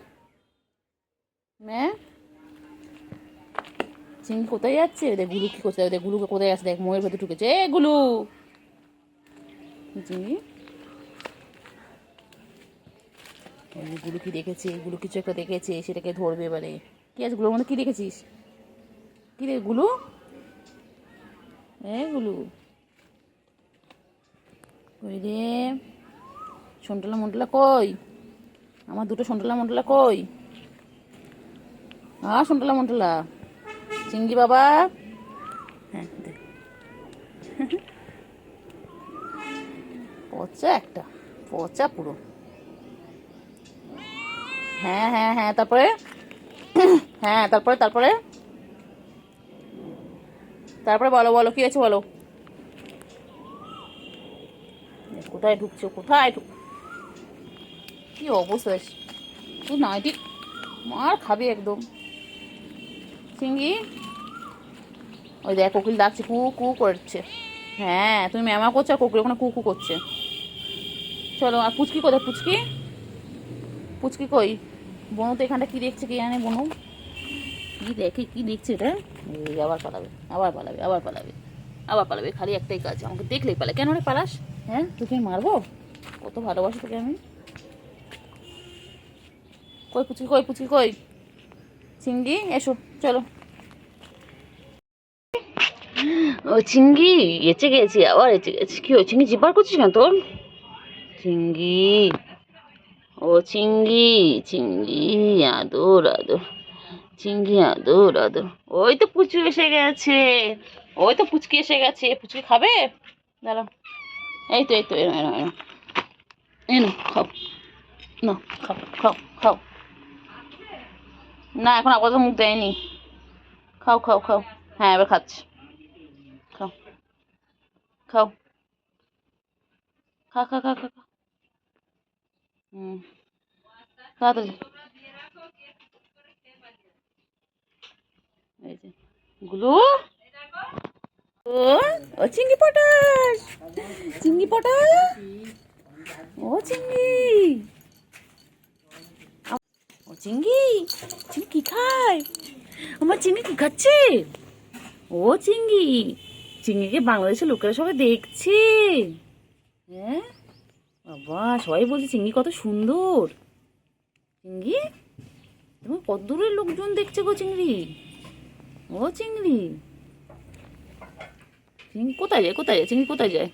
ম্যা? চিংড়ি কোথায় যাচ্ছে? দেখ গুলু কি করছে, দেখ গুলুকে কোথায় আছে, দেখ ময়ের ভেতরে ঢুকেছে। গুলু, চিংড়ি, গুলু কি দেখেছে, গুলু কিছু একটা দেখেছে, সেটাকে ধরবে এবারে। কি আছে গুলোর মধ্যে, কি দেখেছিস? কি রে গুলু? গুলু কই রে? সন্টলা মন্টলা কই? আমার দুটো সন্টলা মন্টলা কই? সন্টলা মন্টলা, চিংড়ি বাবা, হ্যাঁ দেখ পচা একটা, পচা পুরো। হ্যাঁ হ্যাঁ হ্যাঁ, তারপরে হ্যাঁ, তারপরে তারপরে তারপরে বলো, বলো কি আছে বলো। কোথায় ঢুকছো, কোথায় ঢুক, কি অবস্থা তুই নাইটি, মার খাবি একদম। চিংড়ি, ওই দেখ কোকিল ডাকছে, কু কু করছে। হ্যাঁ তুমি ম্যামা করছো, আর কোকিল ওখানে কু কু করছে। চলো। আর পুচকি কোথায়, পুচকি, পুচকি কই? বনু তো এখানটা কি দেখছে, কি জানে বনু কি দেখে, কি দেখছে এটা? এই আবার পালাবে, আবার পালাবে, আবার পালাবে, আবার পালাবে, খালি একটাই কাজ, আমাকে দেখলেই পালা। কেন রে পালাস? হ্যাঁ তোকে মারবো, কত ভালোবাসি তোকে আমি। কই পুচকি, কই পুচকি কই? চিংড়ি এসো, চলো। ও চিংড়ি, এচে গেছি, আবার এচে গেছি। কি হয়েছে, চিংড়ি জিব্বার করছিস কেন তোর? চিংড়ি, ও চিংড়ি, চিংড়ি আদর আদর, চিংড়ি আদর আদর। ওই তো পুচু এসে গেছে, ওই তো পুচকি এসে গেছে। পুচকি খাবে, দাঁড়াও, এই তো এই তো, এনো এনো এনো, এনো খাও, না খাও খাও খাও। না এখন আপাতত মুখ দেয়নি, খাও খাও খাও। হ্যাঁ এবার খাচ্ছি, খাও খাও, খা খা খা খা খা। হুম, তাড়াতাড়ি। এই যে গুলু, ও ও চিংড়ি পটাশ, চিংড়ি পটাশ, ও চিংড়ি, ও চিংড়ি, চিংড়ি কি খায়? আমার চিংড়ি কি খাচ্ছে? ও চিংড়ি, চিংড়িকে বাংলাদেশের লোকেরা সবাই দেখছে। হ্যাঁ বাবা, সবাই বলছে চিংড়ি কত সুন্দর। চিংড়ি, তোমার কত দূরের লোকজন দেখছে গো চিংড়ি। ও চিংড়ি, চিংড়ি কোথায় যায়, কোথায় যায় চিংড়ি, কোথায় যায়?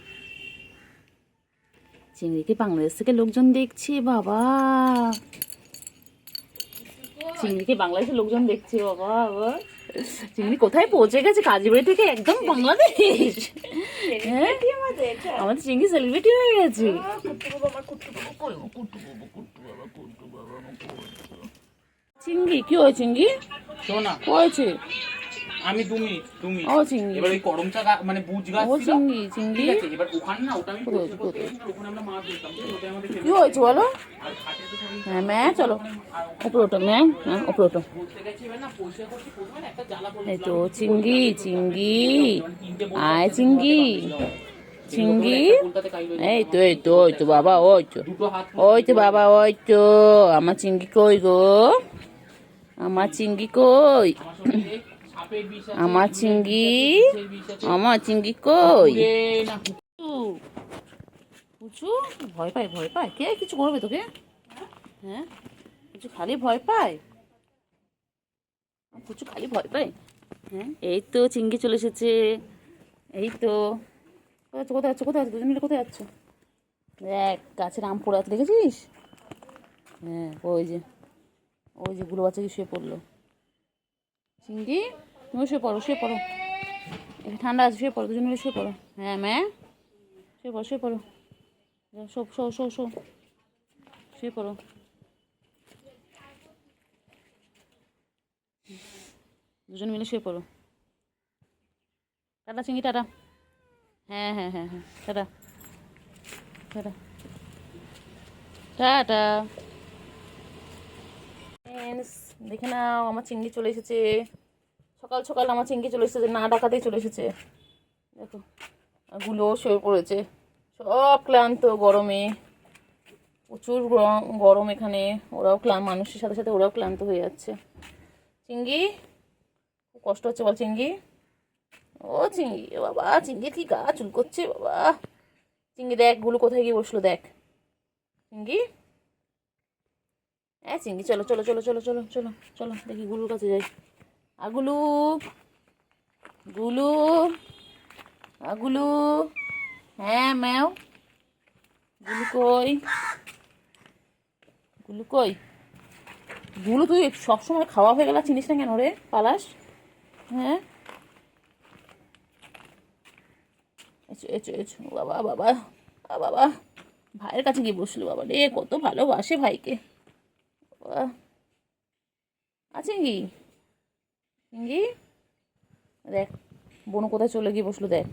চিংড়িকে বাংলাদেশ থেকে লোকজন দেখছে বাবা, চিংড়িকে বাংলাদেশের লোকজন দেখছে বাবা বাবা। চিংড়ি কোথায় পৌঁছে গেছে, কাজীবাড়ি থেকে একদম বাংলাদেশ। হ্যাঁ আমাদের চিংড়ি সেলিব্রিটি হয়ে গেছে। চিংড়ি কি হয়, চিংড়ি শোনা হয়েছে? আমি তুমি ও চিংড়ি, এবার ওই করমচা মানে বুঝ গাছ ও ছিল, চিংড়ি চিংড়ি ঠিক আছে? এবার ওখানে না ওটা আমি কোথায়, করতে করতে গেছিলাম, ওখানে আমরা মাছ ধরতাম, ঠিক আছে? ওটাই আমাদের কি হয়েছে বলো? আর ঘাটে তো সবাই হ্যাঁ ম্যা চলো উপরে ওঠো, ম্যা হ্যাঁ উপরে ওঠো। ঘুরতে গেছি, এবার না পয়সা করছি, প্রথমে না একটা জ্বালা পড়লো, এই তো চিংড়ি চিংড়ি, আয় চিংড়ি চিংড়ি, এই তো এই তো ওই তো বাবা, ওই তো দুটো হাত ওই তো বাবা, ওই তো আমার চিংড়ি কই গো, আমার চিংড়ি কই, আমার শরীরে সাপের বিষ আছে, আমার চিংড়ি, বিষের বিষ আছে। আমার চিংড়ি কই? এ না পুচু ভয় পায়, ভয় পায়, কে কিছু করবে তোকে? হ্যাঁ পুচু খালি ভয় পায়, পুচু খালি ভয় পায়। হ্যাঁ এই তো চিংড়ি চলে এসেছে, এই তো কোথায় যাচ্ছ, কোথায় যাচ্ছ, দুজন মিলে কোথায় যাচ্ছ? দেখ গাছের আম পড়ে আছে, দেখেছিস? হ্যাঁ ওই যে গুলো বাচ্চা কি শুয়ে পড়লো। চিংড়ি তুমি শুয়ে পড়ো, শুয়ে পড়ো, একটু ঠান্ডা আছে, শুয়ে পড়ো, দুজন মিলে শুয়ে পড়ো। হ্যাঁ ম্যা শুয়ে পড়ো, শুয়ে পড়ো, শো শো শো শো, শুয়ে পড়ো। দুজন মিলে শুয়ে পড়ো। টাটা চিংড়ি, টাটা। হ্যাঁ হ্যাঁ হ্যাঁ হ্যাঁ টাটা টাটা টাটা। ফ্রেন্ডস দেখে নাও, আমার চিংড়ি চলে এসেছে, সকাল সকাল আমার চিংড়ি চলে এসেছে, না ডাকাতেই চলে এসেছে। দেখো গুলো শুয়ে পড়েছে, সব ক্লান্ত গরমে, প্রচুর গরম এখানে, ওরাও মানুষের সাথে সাথে ওরাও ক্লান্ত হয়ে যাচ্ছে। চিংড়ি খুব কষ্ট হচ্ছে বল চিংড়ি, ও চিংড়ি বাবা, চিংড়ির কি গা চুল করছে বাবা। চিংড়ি দেখ গুলো কোথায় গিয়ে বসলো, দেখ চিংড়ি, হ্যাঁ চিংড়ি চলো চলো চলো চলো চলো চলো চলো দেখি গুলুর কাছে যাই। আগুলু গুলু, আগুলু, হ্যাঁ ম্যাও, গুলু কই, গুলু কই? গুলু তুই সবসময় খাওয়া হয়ে গেল, চিনিস না কেন রে, পালাস? হ্যাঁ এসো এসো এসো, বাবা বাবা বাবা, ভাইয়ের কাছে গিয়ে বসলো বাবা রে, কত ভালোবাসে ভাইকে বাবা। আছে কি চিংড়ি, দেখ বনু কোথায় চলে গিয়ে বসলো, দেখ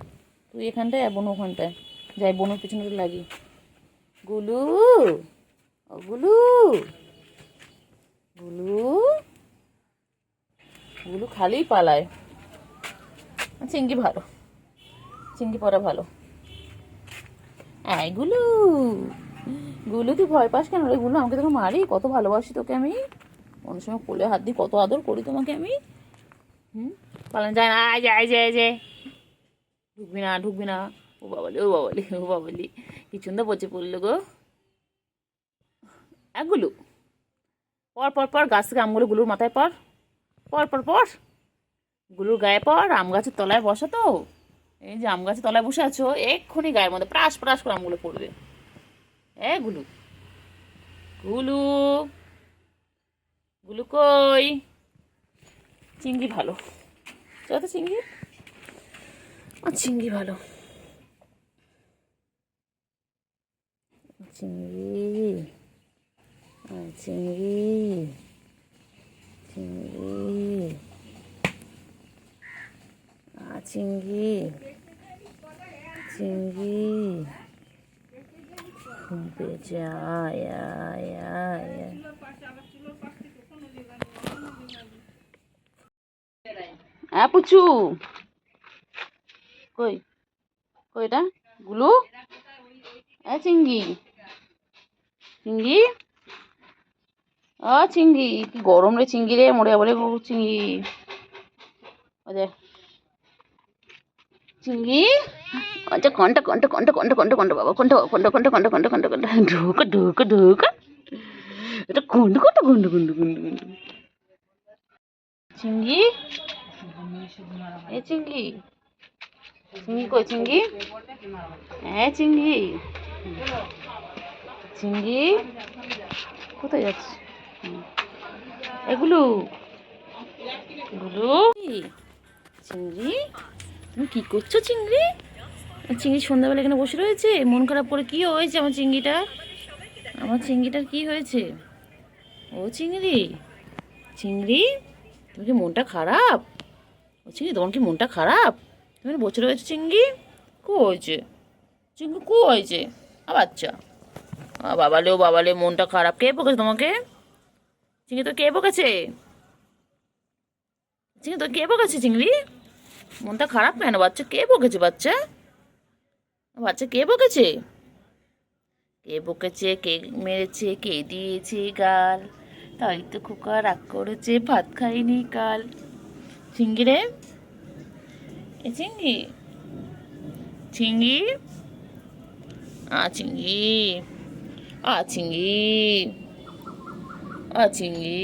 তুই এখানটায় আর বনু ওখানটায়, যাই বনুর পিছনে লাগি। গুলু ও গুলু, গুলু গুলু খালি পালায়। চিংড়ি ভালো, চিংড়ি পড়া ভালো। এই গুলু, গুলু তুই ভয় পাস কেন রে গুলু? আমাকে তোকে মারি, কত ভালোবাসি তোকে আমি, অনেক সময় কোলে হাত দিই, কত আদর করি তোমাকে আমি। পালান যায় না, যায় যায় যায়, ঢুকবি না ঢুকবি না, ও বাবালি ও বাবালি ও বাবালি, কি সুন্দর পচে পড়লো গো। গুলু পর পর পর, গাছ থেকে আমগুলো গুলুর মাথায় পর, পর পর পর, গুলুর গায়ে পর, আম গাছের তলায় বসা তো, এই যে আম গাছের তলায় বসে আছো, এক্ষুনি গায়ের মধ্যে প্রাস প্রাস করে আমগুলো পড়বে। গুলু, গুলু, গুলু কই? চিংড়ি ভালো, চলো তো চিংড়ি, চিংড়ি ভালো, চিংড়ি চিংড়ি চিংড়ি চিংড়ি চিংড়ি, বেজা পুচু কই, কই এটা গুলু, চিংড়ি চিংড়ি, চিংড়ি কি গরম রে, চিংড়ি রে মরে বলে চিংড়ি, চিংড়ি, আচ্ছা কন্টা কন্টা কন্টা কন্টা কন্টা কন্টা বাবা, কন্টা কন্টা কন্টা কন্টা কন্টা কন্টা কন্টা, ঢোকা ঢোকা ঢোকা, এটা কন্টা কন্টা কন্টা কন্টা কন্টা কন্টা। চিংড়ি, চিংড়ি, চিংড়ি কই চিংড়ি, চিংড়ি চিংড়ি কোথায় যাচ্ছে? এগুলো এগুলো চিংড়ি, তুমি কি করছো চিংড়ি? চিংড়ি সন্ধ্যাবেলা এখানে বসে রয়েছে মন খারাপ করে। কি হয়েছে আমার চিংড়িটা? আমার চিংড়িটার কি হয়েছে? ও চিংড়ি, চিংড়ি তুমি কি মনটা খারাপ? ও চিংড়ি তোমার কি মনটা খারাপ? তুমি বসে রয়েছো চিংড়ি? কো হয়েছে চিংড়ি? কো হয়েছে? বাচ্চা বাবালে, ও বাবালে, মনটা খারাপ। কে বকেছে তোমাকে? চিংড়ি তো কে বকেছে? চিংড়ি তো কে বকেছে চিংড়ি? মনটা খারাপ কেন বাচ্চা? কে বকেছে বাচ্চা? বাচ্চা কে বকেছে? কে বকেছে? কে মেরেছে? কে দিয়েছে গাল? তাই তো খোকা রাগ করেছে, ভাত খাইনি কাল। চিংড়ি রে, এ চিংড়ি, চিংড়ি, চিংড়ি, চিংড়ি, চিংড়ি,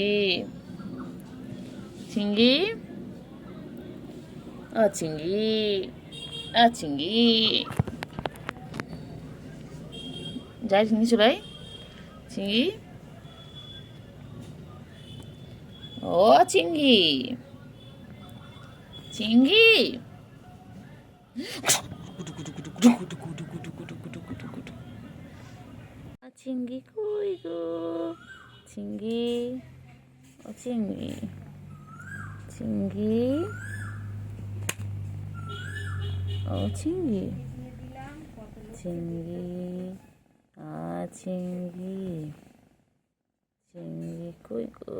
চিংড়ি, চিংড়ি, চিংড়ি, যাই চিংড়ি চলাই চিংড়ি। ও চিংড়ি, চিংড়ি, চিংড়ি কই গো? চিংড়ি, ও চিংড়ি, চিংড়ি, ও চিংড়ি, চিংড়ি, চিংড়ি, চিংড়ি কই গো?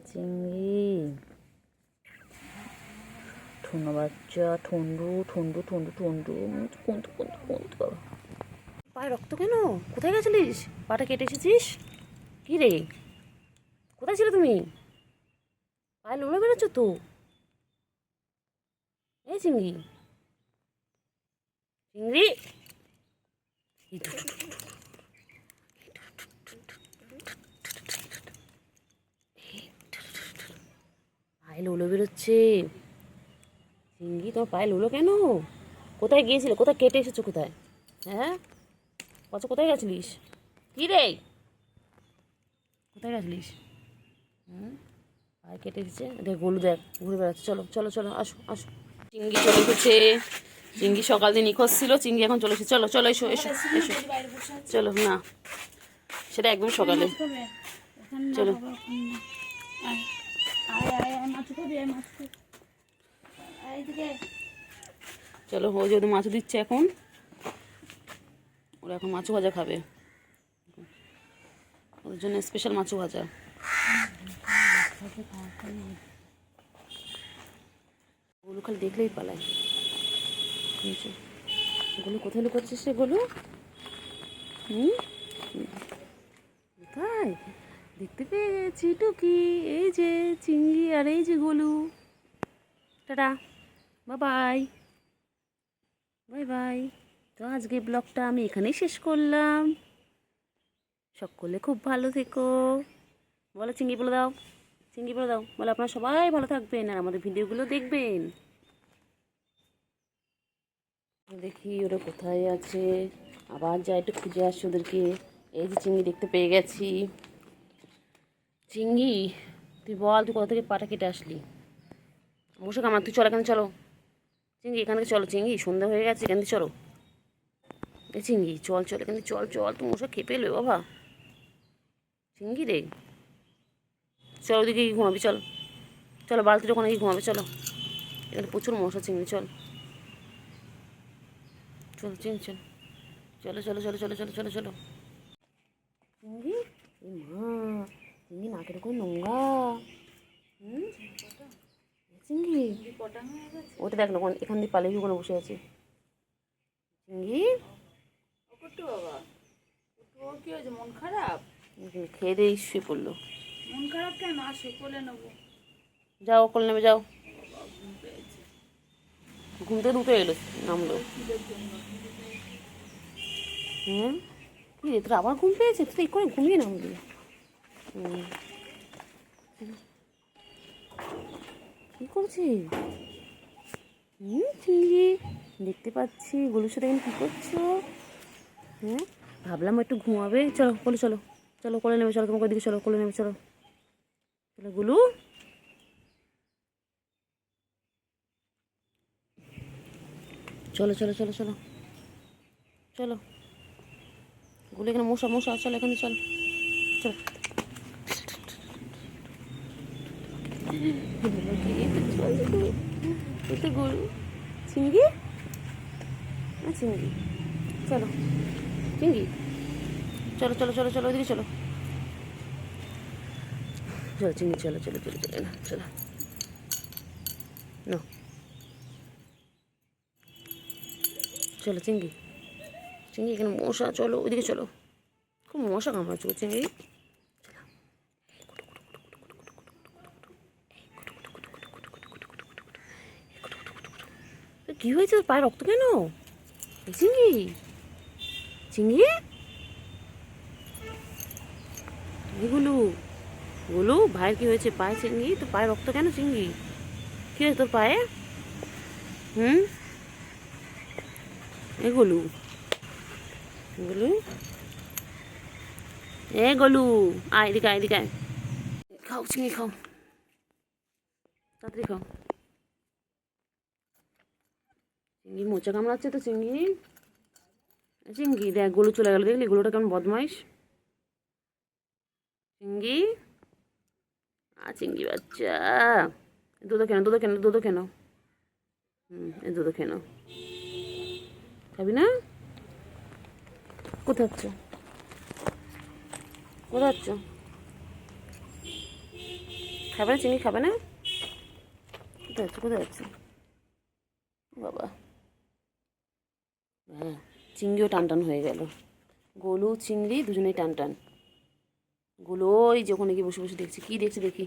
চিংড়ি, ঠুনো বাচ্চা, ঠন্ডু ঠন্ডু ঠন্ডু ঠন্ডু কুন্তু কুন্তু কুন্তু। বাবা পায়ে রক্ত কেন? কোথায় গেছিলিস? পাটা কেটে এসেছিস? কি রে, কোথায় ছিলে তুমি? পায়ে লোড়ে বেরোচ্ছ তো। এই চিংড়ি, চিংড়ি, পায়ে লোলো বেরোচ্ছে। চিংড়ি তোমার পায়ে লোলো কেন? কোথায় গিয়েছিলে? কোথায় কেটে এসেছো? কোথায়? হ্যাঁ কত কোথায় গেছিলিস? কি রে, কোথায় গেছিলিস? পায়ে কেটে এসেছে। দেখ গলু, দেখ ঘুরে বেড়াচ্ছে। চলো চলো চলো, আসো আসো। চিংড়ি চলে এসেছে। চিংড়ি সকাল দিয়ে নিখোঁজ ছিল, চিংড়ি এখন চলে এসেছে। চলো চলো, এসো এসো এসো। চলো না, সেটা একদম সকালে। চলো চলো, ও যদি মাছ দিচ্ছে এখন, ওরা এখন মাছ ভাজা খাবে। ওদের জন্য স্পেশাল মাছ ভাজা। ওগুলো খালি দেখলেই পালায়। ওগুলো কোথায় লুকাচ্ছিস সে? গোলু কোথায়? দেখতে পেয়েছি টুকি। এই যে চিংড়ি আর এই যে Golu. Tata, bye bye, bye bye. তো আজকে ব্লগটা আমি এখানেই শেষ করলাম। সকলে খুব ভালো থেকো। বলো চিংড়ি বলে দাও, চিংড়ি বলে দাও। বলে আপনারা সবাই ভালো থাকবেন আর আমাদের ভিডিওগুলো দেখবেন। দেখি ওরা কোথায় আছে, আবার যাই একটু খুঁজে আসছি ওদেরকে। এই যে চিংড়ি দেখতে পেয়ে গেছি। চিংড়ি তুই বল, তুই কোথা থেকে পাটা কেটে আসলি? অবশ্যই আমার, তুই চল এখানে, চলো চিংড়ি এখান থেকে চলো। চিংড়ি সন্ধ্যা হয়ে গেছে, এখান থেকে চলো। এ চিংড়ি চল চল এখান থেকে, চল চল, তুমি মশা খেপে এলো বাবা। চিংড়ি রে, চল ওদিকে গিয়ে ঘুমাবি, চল চলো, বালতির ওখানে গিয়ে ঘুমাবে। চলো, এখানে প্রচুর মশা। চিংড়ি চল চল চিংড়ি চল, চলো চলো চলো চলো চলো চলো চলো। চিংড়ি, এ মা, চিংড়ি নাকের ওখানে নোংরা। চিংড়ি ওটা দেখ না, এখান দিয়ে পালিয়ে ওখানে বসে আছে। চিংড়ি বাবা ওর কি হয়েছে? মন খারাপ? খেয়ে দিয়ে শুয়ে পড়লো। মন খারাপ কেন? আসো কোলে নেবো। যাও কোলে নেবে, যাও। ঘুম থেকে উঠে এলো, নামলো। কি রে, তোর আবার ঘুম পেয়েছে? তুই এই করে ঘুমিয়ে নামলি। কি করছিস? চিংড়ি দেখতে পাচ্ছি। গলুর সাথে কি করছো? ভাবলাম একটু ঘুমাবে। চলো কোলে চলো, চলো কোলে নেবে, চলো তোমাকে ওদিকে চলো, কোলে নেবে, চলো চলো গুলু। চলো চলো চলো চলো চলো গুলো, এখানে মশা মশা, চলো এখানে চলো চলো। তো গরু চিংড়ি, চিংড়ি, চলো চিংড়ি, চলো চলো চলো চলো ওইদিকে চলো, চলো চিংড়ি, চলো চলো চলো চলো না চলো না, চলো চিংড়ি, চিংড়ি এখানে মশা, চলো ওইদিকে চলো, খুব মশা কামড়াচ্ছে গো চিংড়ি। কি হয়েছে পায়ে রক্ত কেন? চিংড়ি, চিংড়ি, গুলু, গুলু ভাইয়ের কি হয়েছে পায়ে? চিংড়ি তোর পায়ে রক্ত কেন? চিংড়ি কি হয়েছে তোর পায়ে? এ গুলু, গুলু, এ গলু, আয় এদিকে, আয় এদিকে, আয় খাও চিংড়ি খাও, তাড়াতাড়ি খাও। চিংড়ি মোচা কামড়াচ্ছে তো চিংড়ি, চিংড়ি দেখ গলু চলে গেল, দেখলি গলুটা কেমন বদমাইশ। চিংড়ি, চিংড়ি বাচ্চা, দুধ কেন, দুধ কেন, দুধ কেন, এই দুধ কেন খাবি না? কোথায় যাচ্ছ, কোথায় যাচ্ছ? খাবে না চিংড়ি, খাবে না? কোথায় যাচ্ছ, কোথায় যাচ্ছ বাবা? হ্যাঁ চিংড়িও টান টান হয়ে গেল, গোলু চিংড়ি দুজনেই টান টান। গুলো ওই যে ওখানে গিয়ে বসে বসে দেখছি, কি দেখছি দেখি,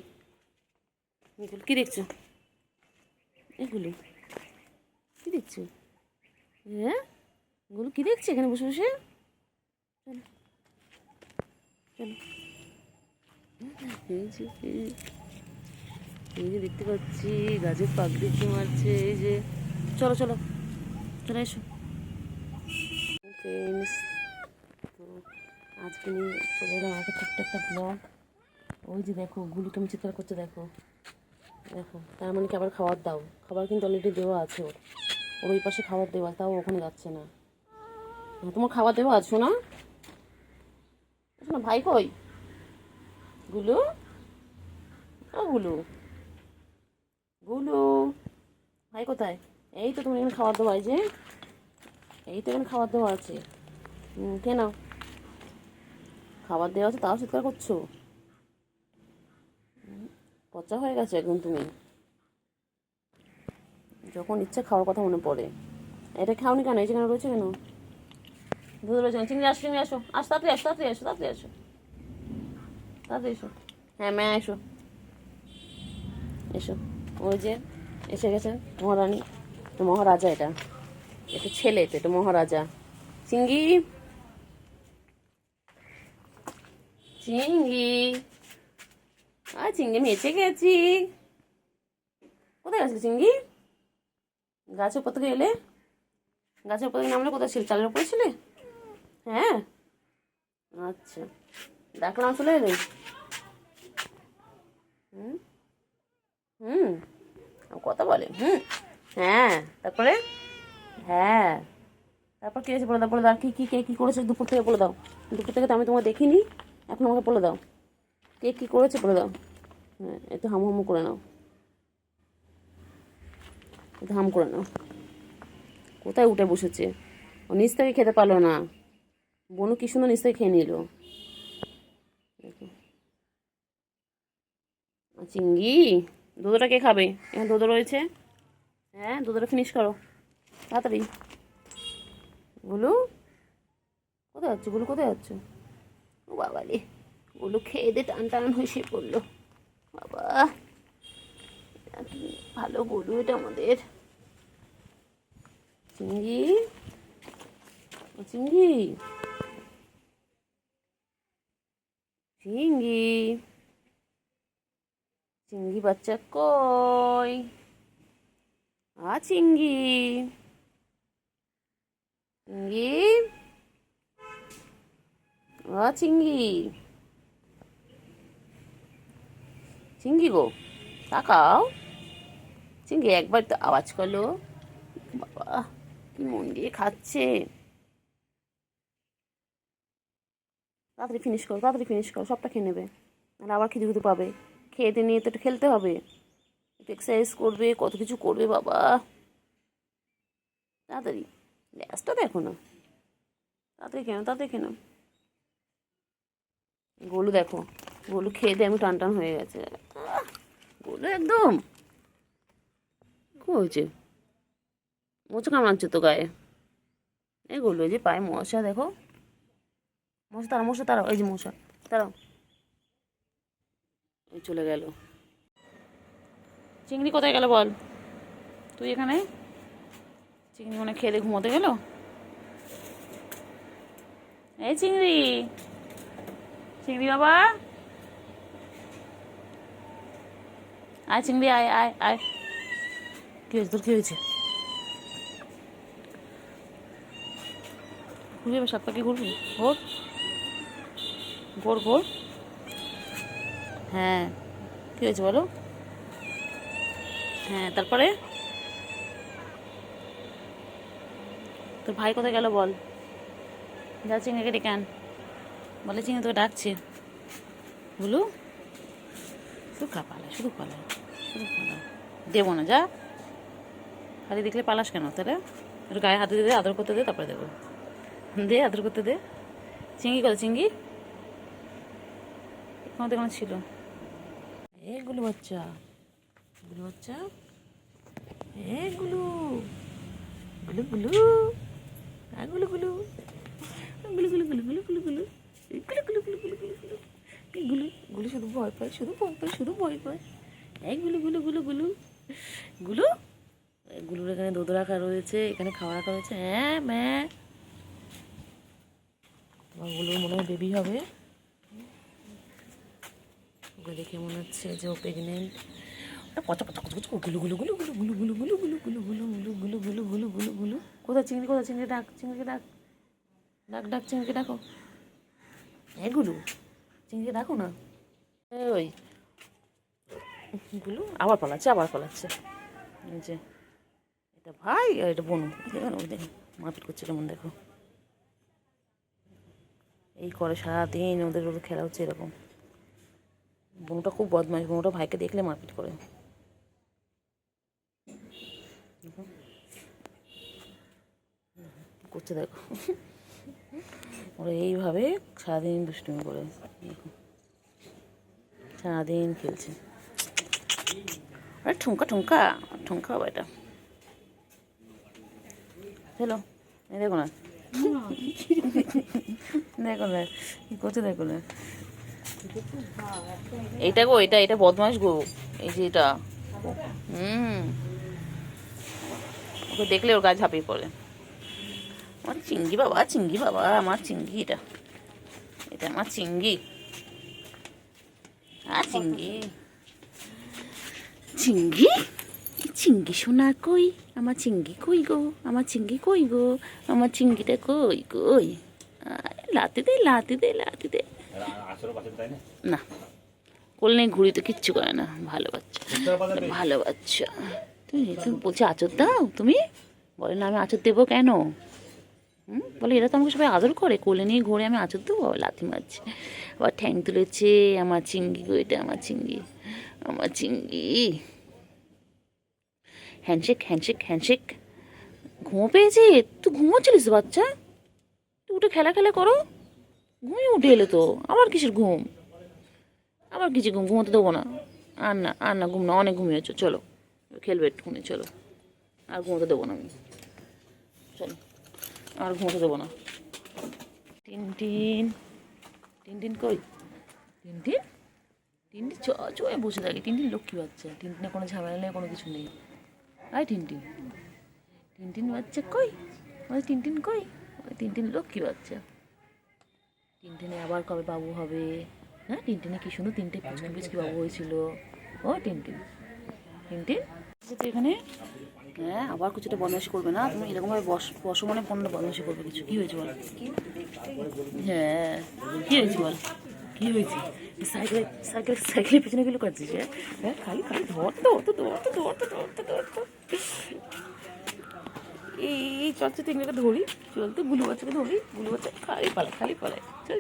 কি দেখছো এগুলো, কি দেখছো? হ্যাঁ গুলো কি দেখছি এখানে বসে বসে? চলো চলো, এই যে দেখতে পাচ্ছি গাছের পাগড়ি কি মারছে, এই যে চলো চলো চলে এসো ফ্রেন্ডস। তো আজকে নিয়ে চলে এলাম একটা ছোট্ট একটা ব্লগ। ওই যে দেখো গুলু কেমন চিৎকার করছে, দেখো দেখো, তার মানে কি আবার খাবার দাও, খাবার কিন্তু অলরেডি দেওয়া আছে ওর, ওর ওই পাশে খাবার দেওয়া, তাও ওখানে যাচ্ছে না। তোমার খাবার দেওয়া আছে না? না ভাই কই গুলু? ও গুলু, গুলু ভাই কোথায়? এই তো তুমি এখানে খাবার দেওয়া, এই যে এই তো এখানে খাবার দেওয়া আছে, কেন খাবার দেওয়া আছে তাও চিৎকার করছো? পচা হয়ে গেছে একদম তুমি, যখন ইচ্ছে খাওয়ার কথা মনে পড়ে। এটা খাওনি কেন? এই যেখানে রয়েছে কেন? দুধ রয়েছে, চিংড়ি আসো, চিংড়ি আসো, আসো তাড়াতাড়ি আসো, তাড়াতাড়ি আসো, তাড়াতাড়ি আসো, তাড়াতাড়ি এসো, হ্যাঁ ম্যা এসো, এসো। ওই যে এসে গেছে মহারানী, তো মহারাজা, এটা এটা ছেলে, তো এটা মহারাজা। চিংড়ি, চিংড়ি, চিংড়ি আমি এসে গেছি। কোথায় গেছিলে চিংড়ি? গাছের উপর থেকে এলে, গাছের উপর থেকে নামলে কোথায় ছিল? চালের উপরে ছিলে? হ্যাঁ আচ্ছা, ডাকলাম চলে এলে? হুম হুম কথা বলে, হ্যাঁ তারপরে, হ্যাঁ তারপর কী হয়েছে বলে দাও, বলে দাও কী কী কে কী করেছে দুপুর থেকে, বলে দাও। দুপুর থেকে তো আমি তোমাকে দেখিনি, এখন আমাকে বলে দাও কে কী করেছে, বলে দাও। হ্যাঁ একটু হামু হামু করে নাও, একটু হাম করে নাও। কোথায় উঠে বসেছে, ও নিচ থেকে খেতে পারলো না, বনু কি সুন্দর নিচ থেকে খেয়ে নিল। চিংড়ি দুধটা কে খাবে? এখানে দুধ রয়েছে, হ্যাঁ দুধটা ফিনিশ করো তাড়াতাড়ি। গুলু কোথায় যাচ্ছ, গুলু কোথায় যাচ্ছ? ও বাবা রে, গুলু খেয়ে দে টান টান হয়ে শুয়ে পড়লো, বাবা ভালো গুলু এটা আমাদের। চিংড়ি, চিংড়ি, চিংড়ি, চিংড়ি বাচ্চা কই? চিংড়ি, চিংড়ি, চিঙ্গি, চিঙ্গি গো তাকাও। চিঙ্গি একবার তো আওয়াজ করলো, বাবা কি মন দিয়ে খাচ্ছে। তাড়াতাড়ি ফিনিশ করো, তাড়াতাড়ি ফিনিশ করো, সবটা খেয়ে নেবে, নাহলে আবার খিদে খিদে পাবে। খেতে নিয়ে তো একটু খেলতে হবে, একটু এক্সারসাইজ করবে, কত কিছু করবে বাবা। তাড়াতাড়ি গ্যাসটা দেখো না, তাড়াতাড়ি কেন, তাড়াতাড়ি কেন। গোলু দেখো, গোলু খেয়ে দিয়ে আমি টান টান হয়ে গেছে। গোলু একদম কি হয়েছে, মোচা কামড়াচ্ছে তো গায়ে। এই গোলু এই যে পায়ে মশা দেখো, মশা তারা, মশা তারা, ওই যে মশা তারাও। ওই চলে গেল। চিংড়ি কোথায় গেল বল, তুই এখানে? চিংড়ি মনে খেলে ঘুমোতে গেল। এই চিংড়ি, চিংড়ি বাবা আয়, চিংড়ি আয় আয় আয়। কি হয়েছে তোর, কি হয়েছে? ঘুরবি এবার, সাত পাখি ঘুরবি, ঘোর ঘোর ঘোর। হ্যাঁ কি হয়েছে বলো? হ্যাঁ তারপরে তোর ভাই কোথায় গেল বল, যা চিংড়িকে ডেকে আন, বলে চিংড়ি তোকে ডাকছে। বলু শুধু পালায়, শুধু পালায়, শুধু পালায়, দেবো না, যা। খালি দেখলে পালাস কেন তাহলে? একটু গায়ে হাতে দে, আদর করতে দে, তারপরে দেবো। দে আদর করতে দে। চিংড়ি করে, চিংড়ি এখানে কোনো ছিল। এগুলো বাচ্চা, গুলু বাচ্চা, এগুলো গুলু গুলু, গুলু গুলু গুলু গুলু গুলু গুলু গুলু গুলু গুলু গুলু গুলু গুলু গুলু গুলু গুলু গুলু শুধু ভয় পায়, শুধু ভয় পায়, শুধু ভয় পায়। এই গুলু গুলু গুলু গুলু গুলু। গুলুর এখানে দুধ রাখা রয়েছে, এখানে খাওয়া রাখা রয়েছে। হ্যাঁ ম্যাঁ, আমার গুলুর মনে হয় বেবি হবে। ওকে দেখে মনে হচ্ছে যে ও প্রেগনেন্ট। ওটা পচা পচা কচ কচ গুলু গুলু গুলু গুলু গুলু গুলু গুলু গুলু গুলু গুলু গুলু গুলু গুলু গুলু গুলু গুলু। কোথায় চিংড়ি, কোথায় চিংড়ি? ডাক চিংড়িকে, ডাক ডাক ডাক চিংড়িকে ডাকো। এগুলো চিংড়িকে ডাকো না। ওই গুলো আবার পালাচ্ছে, আবার পালাচ্ছে। এই যে এটা ভাই আর এটা বোনু, ওই দেখো মারপিট করছে কেমন দেখো। এই করে সারাদিন ওদের খেলা হচ্ছে এরকম। বোনটা খুব বদমাইশ, বোনটা ভাইকে দেখলে মারপিট করে। করছে দেখো, ওরা এইভাবে সারাদিন দুষ্টুমি করে, সারাদিন খেলছে। আরে ঠুমকা ঠুমকা ঠুমকা বাবা, এটা চলো। এই দেখো না, দেখো না কি করছে, দেখো না। এইটা গো, এটা এটা বদমাস গো, এই যে এটা। ওকে দেখলে ওর গায়ে ঝাঁপিয়ে পড়ে। আমার চিংড়ি বাবা, চিংড়ি বাবা, আমার চিংড়ি, এটা এটা আমার চিংড়ি। আর চিংড়ি, চিংড়ি, চিংড়ি সোনা কই, আমার চিংড়ি কই গো, আমার চিংড়ি কই গো, আমার চিংড়িটা কই কই। লাতি দে, লাতি দে, লাতি দে। না কোল নেই, ঘুড়ি তো কিচ্ছু করে না, ভালো বাচ্চা, ভালো বাচ্চা। তুমি তুমি বলছি আচর দাও, তুমি বলে না আমি আচর দেবো কেন? বলে এরা তো আমাকে সবাই আদর করে, কোলে নিয়ে ঘুরে আমি আচর দেবো, লাথি মারছে, আবার ঠ্যাং তুলেছে। আমার চিংড়ি গো, এটা আমার চিংড়ি, আমার চিংড়ি। Handshake handshake handshake. ঘুমো পেয়েছে? তুই ঘুমোচ্ছিলিস বাচ্চা? তুই উঠে খেলা খেলা করো, ঘুমিয়ে উঠে এলে তো আবার কিসের ঘুম, আবার কিছু ঘুম, ঘুমোতে দেবো না। আর না আর না, ঘুম না, অনেক ঘুমিয়েছো, চলো খেলবে একটুখানি, চলো। আর ঘুমোতে দেবো না আমি, চলো আর ঘুমোতে দেবো না। টিনটিন, টিনটিন কই? টিনটিন, টিনটিন চয়ে বসে থাকে। টিনটিন লক্ষ্মী বাচ্চা, টিনটিনে কোনো ঝামেলা নেই, কোনো কিছু নেই। আয় টিনটিন, টিনটিন বাচ্চা কই? ওই টিনটিন কই? ওই টিনটিন লক্ষ্মী বাচ্চা। টিনটিনে আবার কবে বাবু হবে? হ্যাঁ টিনটিনে কি সুন্দর তিনটে পিচকি পিচকি বাবু হয়েছিল। ও টিনটিন, টিনটিন তুই এখানে হ্যাঁ আবার কিছুটা বদমাইশি করবে না তুমি, এরকমভাবে বসো মানে পনেরো বদমাইশি করবে কিছু। কী হয়েছে বল? হ্যাঁ কী হয়েছে বল? কী হয়েছে? সাইকেলের পিছনে গুলো করছিস? হ্যাঁ খালি খালি ধরতো ধরতো। এই চলছে তিনটাকে ধরি, চলতে গুলু বাচ্চাকে ধরি, গুলু বাচ্চা খালি পালায়। চল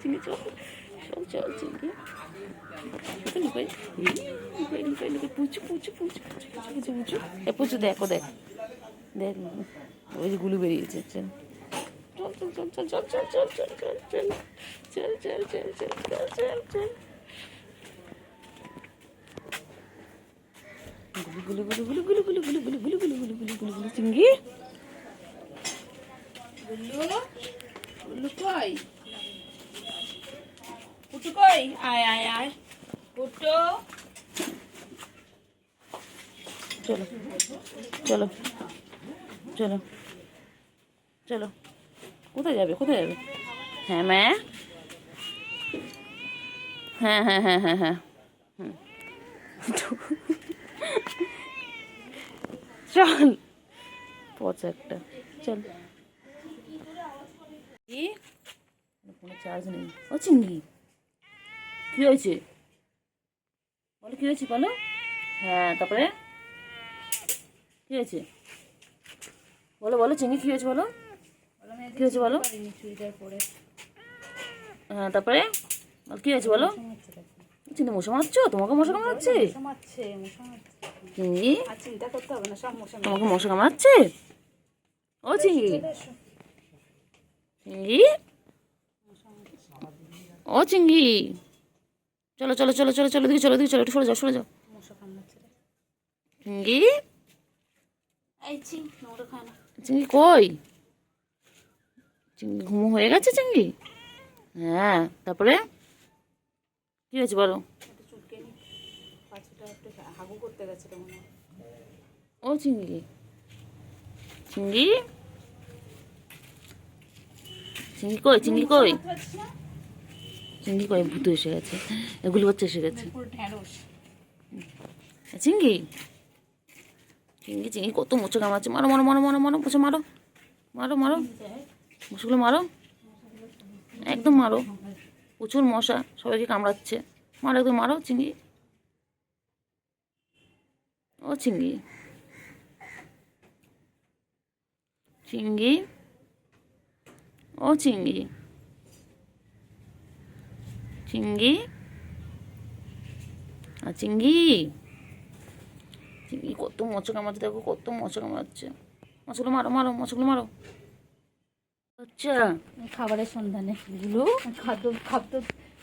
চিনি চল চিনি লুকাই পুচু দেখ ওই যে গুলু বেরিয়েছে। চল গুলু চিংড়ি গুল্লু কই? পুটু কই? আয় পুটু, চলো কোথায় যাবে? হ্যাঁ ম্যা, হ্যাঁ চল পচা একটা, চল। ফোনে চার্জ নেই। ও চিংড়ি কি হয়েছে বলো? কি হয়েছে বলো? হ্যাঁ তারপরে কি হয়েছে বলো চিংড়ি কি হয়েছে বলো? কি হয়েছে বলো? হ্যাঁ তারপরে কি হয়েছে বলো? চিংড়ি মশা মারছো? তোমাকে মশা কামড়াচ্ছে? চিংড়ি চিন্তা করতে হবে না, সব মশা তোমাকে মশা কামড়াচ্ছে? ও চিংড়ি ও চিংড়ি চলো দিকে চলো একটু সরে যাও চিংড়ি। চিংড়ি কই? চিংড়ি ঘুমো হয়ে গেছে চিংড়ি? হ্যাঁ তারপরে কি হয়েছে বলো? ও চিংড়ি কই? চিংড়ি কই? ভূত এসে গেছে, এগুলো বাচ্চা এসে গেছে। চিংড়ি কত মোচা কামড়াচ্ছে। মারো মশাগুলো মারো, একদম মারো, প্রচুর মশা সবাইকে কামড়াচ্ছে। মারো একদম মারো চিংড়ি। ও চিংড়ি ও চিংড়ি আর চিংড়ি কত মশা কামড়াচ্ছে, দেখো কত মশা কামড়াচ্ছে। মশাগুলো মারো। আচ্ছা খাবারের সন্ধানে এগুলো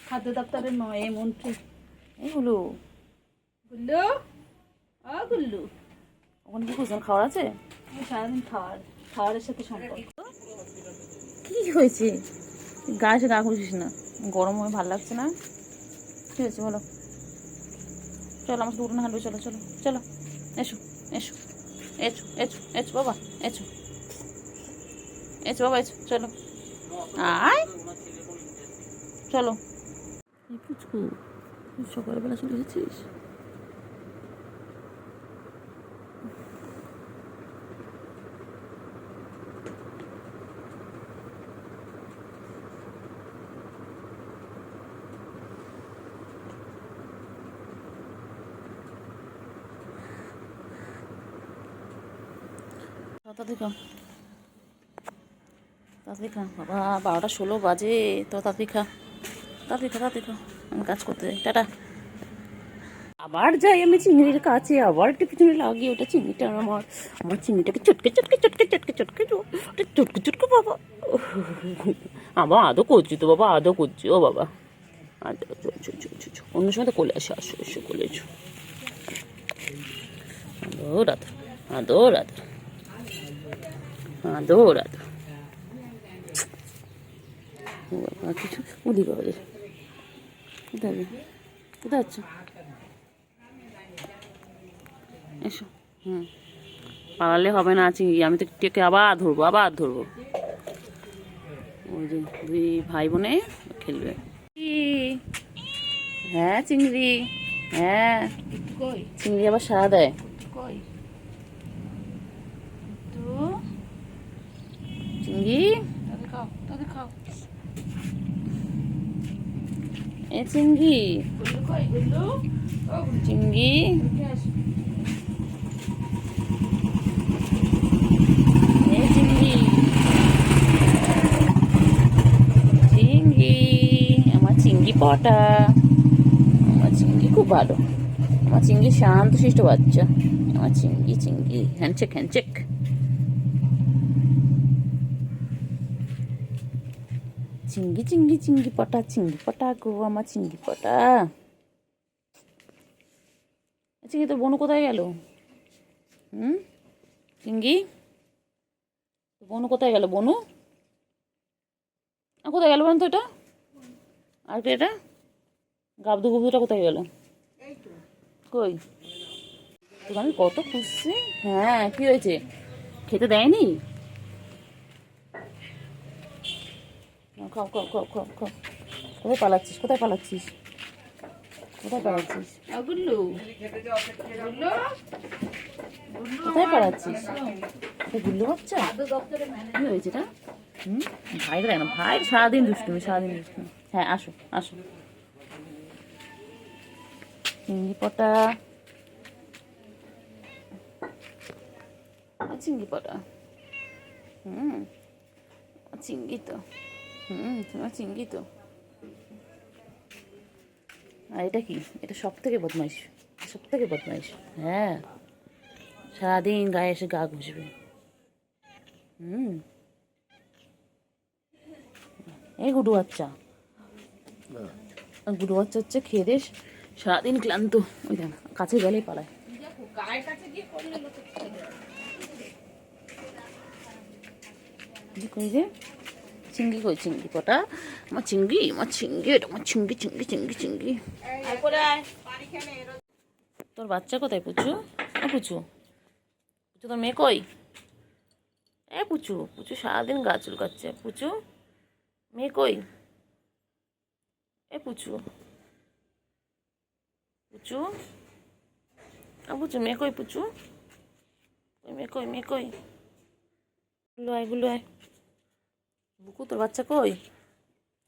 খাদ্য দপ্তরের নয় মন্ত্রী এইগুলো গুল্লু, গুল্লু ওখানে কি করছেন? খাওয়ার আছে? সারাদিন খাওয়ারের সাথে সম্পর্ক। কি হয়েছে? গায়ে এসে গা ঘুরছিস না? গরম হয়ে ভালো লাগছে না? কি হয়েছে বলো? চলো আমার সাথে উঠোনে হাঁটবে, চলো এসো বাবা, চলো আয় চলো। পুচকু সকালবেলা চলে এসেছিস? তাড়াতাড়ি খা বাবা, 12টা 16 বাজে তো। তাড়াতাড়ি খা আমি কাজ করতে যাই। টাটা। আবার যাই আমি চিংড়ির কাছে, আবার একটু পিছনে লাগিয়ে ওটা চিংড়িটা আমার চিংড়িটাকে চটকে বাবা। আবার আদৌ করছি তো বাবা, ও বাবা অন্য সময় তো কোলে আসো কোলে এসো। আদর কিছু উদি বাবা রে। কোথায় আছো? এসো। পালালে হবে না চিংড়ি, আমি তো টেকে আবার ধরবো। ওই যে দুই ভাই বোনে খেলবে। হ্যাঁ চিংড়ি আবার সাড়া দেয়। চিংড়ি, তাদের খাও এ চিংড়ি, গুল্লু কই গুল্লু ও চিংড়ি, এ চিংড়ি, চিংড়ি, আমার চিংড়ি পটা, আমার চিংড়ি খুব ভালো, আমার চিংড়ি শান্ত শিষ্ট বাচ্চা, আমার চিংড়ি চিংড়ি হ্যান্ডশেক হ্যান্ডশেক। চিংড়ি চিংড়ি চিংড়ি পটা গো, আমার চিংড়ি পটা। চিংড়ি তোর বনু কোথায় গেল? চিংড়ি, বনু কোথায় গেল? বনু কোথায় গেল বলুন তো? এটা আর কি, এটা গাবদু গুবদুটা কোথায় গেল? কই তোকে আমি কত খুঁজছি। হ্যাঁ, কি হয়েছে? খেতে দেয়নি? খাও খাও খাও খাও খাও। কোথায় পালাচ্ছিস? কোথায় পালাচ্ছিস? কোথায় পালাচ্ছিস? গুল্লু কোথায় পালাচ্ছিস? গুল্লু বাচ্চা, কি হয়েছে এটা? ভাই দেয় না, ভাই সারাদিন দুষ্টুমি, সারাদিন দুষ্টুমি। হ্যাঁ, আসো আসো। চিংড়ি পটা, চিংড়ি পটা। চিংড়ি তো, তোমার চিংড়ি তো। আর এটা কি? এটা সব থেকে বদমাইশ, সব থেকে বদমাইশ। হ্যাঁ, সারাদিন গায়ে এসে গা ঘুষবে। এই গুডু বাচ্চা, গুডু বাচ্চা হচ্ছে খেয়ে দিয়ে সারাদিন ক্লান্ত। ওই দেখ কাছে গেলেই পালায়। কই রে চিংড়ি, কই চিংড়ি পটা? আমার চিংড়ি, আমার চিংড়ি, এটা আমার চিংড়ি চিংড়ি চিংড়ি চিংড়ি। তোর বাচ্চা কোথায় পুচু? পুচু, পুচু তোর মেয়ে কই? পুচু, পুচু সারাদিন গা চুলকাচ্ছে। পুচু, মেয়ে কই? পুচু, পুচু, পুচু মেয়ে কই? পুচু, মেয়ে কই? মেয়ে কই? গুলো আয়, গুলো আয়। বুকু, তোর বাচ্চা কই?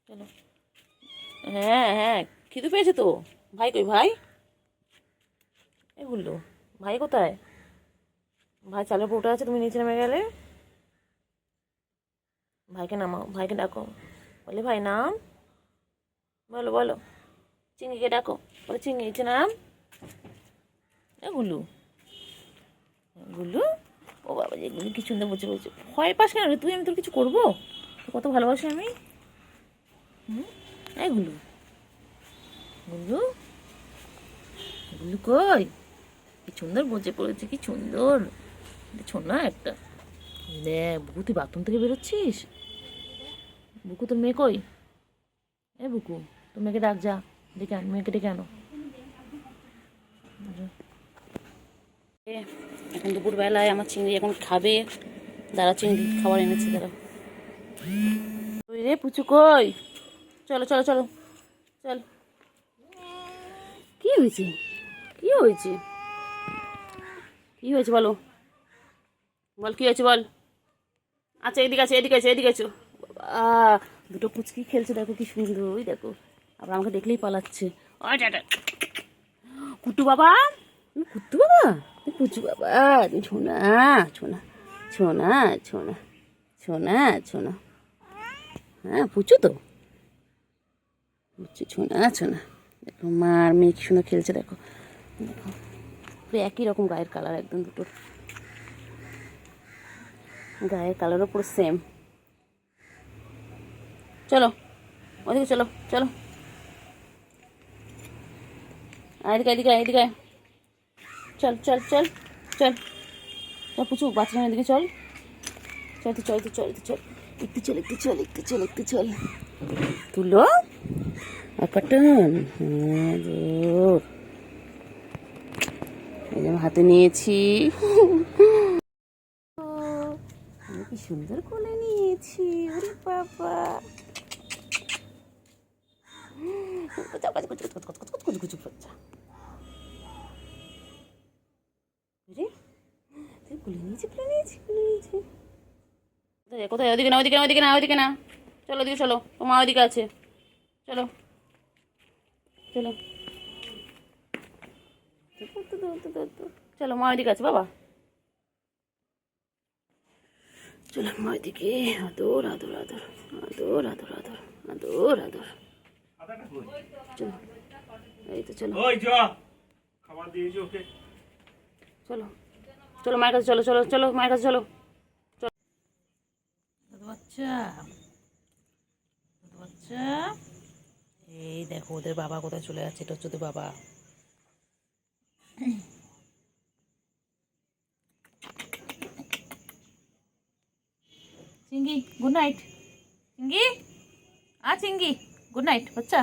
চলো। হ্যাঁ হ্যাঁ, খিদে পেয়েছে তো। ভাই কই? ভাই গুল্লু, ভাই কোথায়? ভাই চালের উপর উঠে আছে, তুমি নিচে নেমে গেলে। ভাইকে নামাও, ভাইকে ডাকো। বলে ভাই নাম, বলো বলো। চিংড়িকে ডাকো, বলে চিংড়ি নিচে নাম। গুল্লু, গুল্লু, ও বাবা যে গুলি কি সুন্দর বসে বলছে। ভয় পাস কেন রে তুই? আমি তোর কিছু করবো? কত ভালোবাসি আমি। গুল্লু, গুল্লু, গুল্লু কই? কি সুন্দর বসে পড়েছে, কি সুন্দর ছোনা একটা। বুকু, তুই বাথরুম থেকে বেরোচ্ছিস? বুকু, তোর মেয়ে কই? বুকু, তোর মেয়েকে ডাক, যা ডেকে আন, মেয়েকে ডেকে আনো। এখন দুপুরবেলায় আমার চিংড়ি এখন খাবে। দাঁড়া, চিংড়ি খাবার এনেছে, দাঁড়া। ওই রে পুচু কই? চলো চলো চলো চল। কি হয়েছে? কি হয়েছে? কি হয়েছে বলো, বল কি হয়েছে বল। আচ্ছা, এদিকে আছে, এদিকে আছে, এদিকে আছো। বাবা, দুটো পুচকি খেলছে, দেখো কি সুন্দর। ওই দেখো, আবার আমাকে দেখলেই পালাচ্ছে। কুট্টু বাবা, কুট্টু বাবা, পুচু বাবা, ছোনা ছোনা ছোনা ছোনা ছোনা ছোনা। হ্যাঁ, পুচু তো, পুচু ছোনা ছোনা। দেখো মা আর মেয়ে কি সুন্দর খেলছে, দেখো দেখো, পুরো একই রকম গায়ের কালার, একদম দুটোর গায়ের কালারও পুরো সেম। চলো ওদিকে, চলো চলো, এদিকে এদিকে এদিকে, চল চল চল চল। পুচু বাচ্চা এদিকে চল, চল তো চল তো চল তো চল, একটু চল একটু চল একটু চল একটু চল। তুলো আপাটন, হ্যাঁ জোর। এই যে হাতে নিয়েছি, কি সুন্দর কোলে নিয়েছি। ওরে বাবা, কোলে নিয়েছি কোলে নিয়েছি কোলে নিয়েছি। কোথায়? ওইদিকে না, ওইদিকে না, ওইদিকে না, ওইদিকে না। চলো ওইদিকে চলো, তোমার মা ওইদিকে আছে। চলো চলো চলো, মা ওইদিকে আছে বাবা। চলো মা ওইদিকে। আদর আদর আদর আদর আদর আদর আদর আদর। চলো, এই তো চলো ওই জ খাবার দিয়েছি ওকে। চলো চলো মায়ের কাছে চলো, চলো চলো মায়ের কাছে চলো। দাদু বাচ্চা, দাদু বাচ্চা, এই দেখো ওদের বাবা কোথায় চলে যাচ্ছে। এটা হচ্ছে ওদের বাবা। চিঙ্গি গুড নাইট। চিঙ্গি চিঙ্গি গুড নাইট বাচ্চা।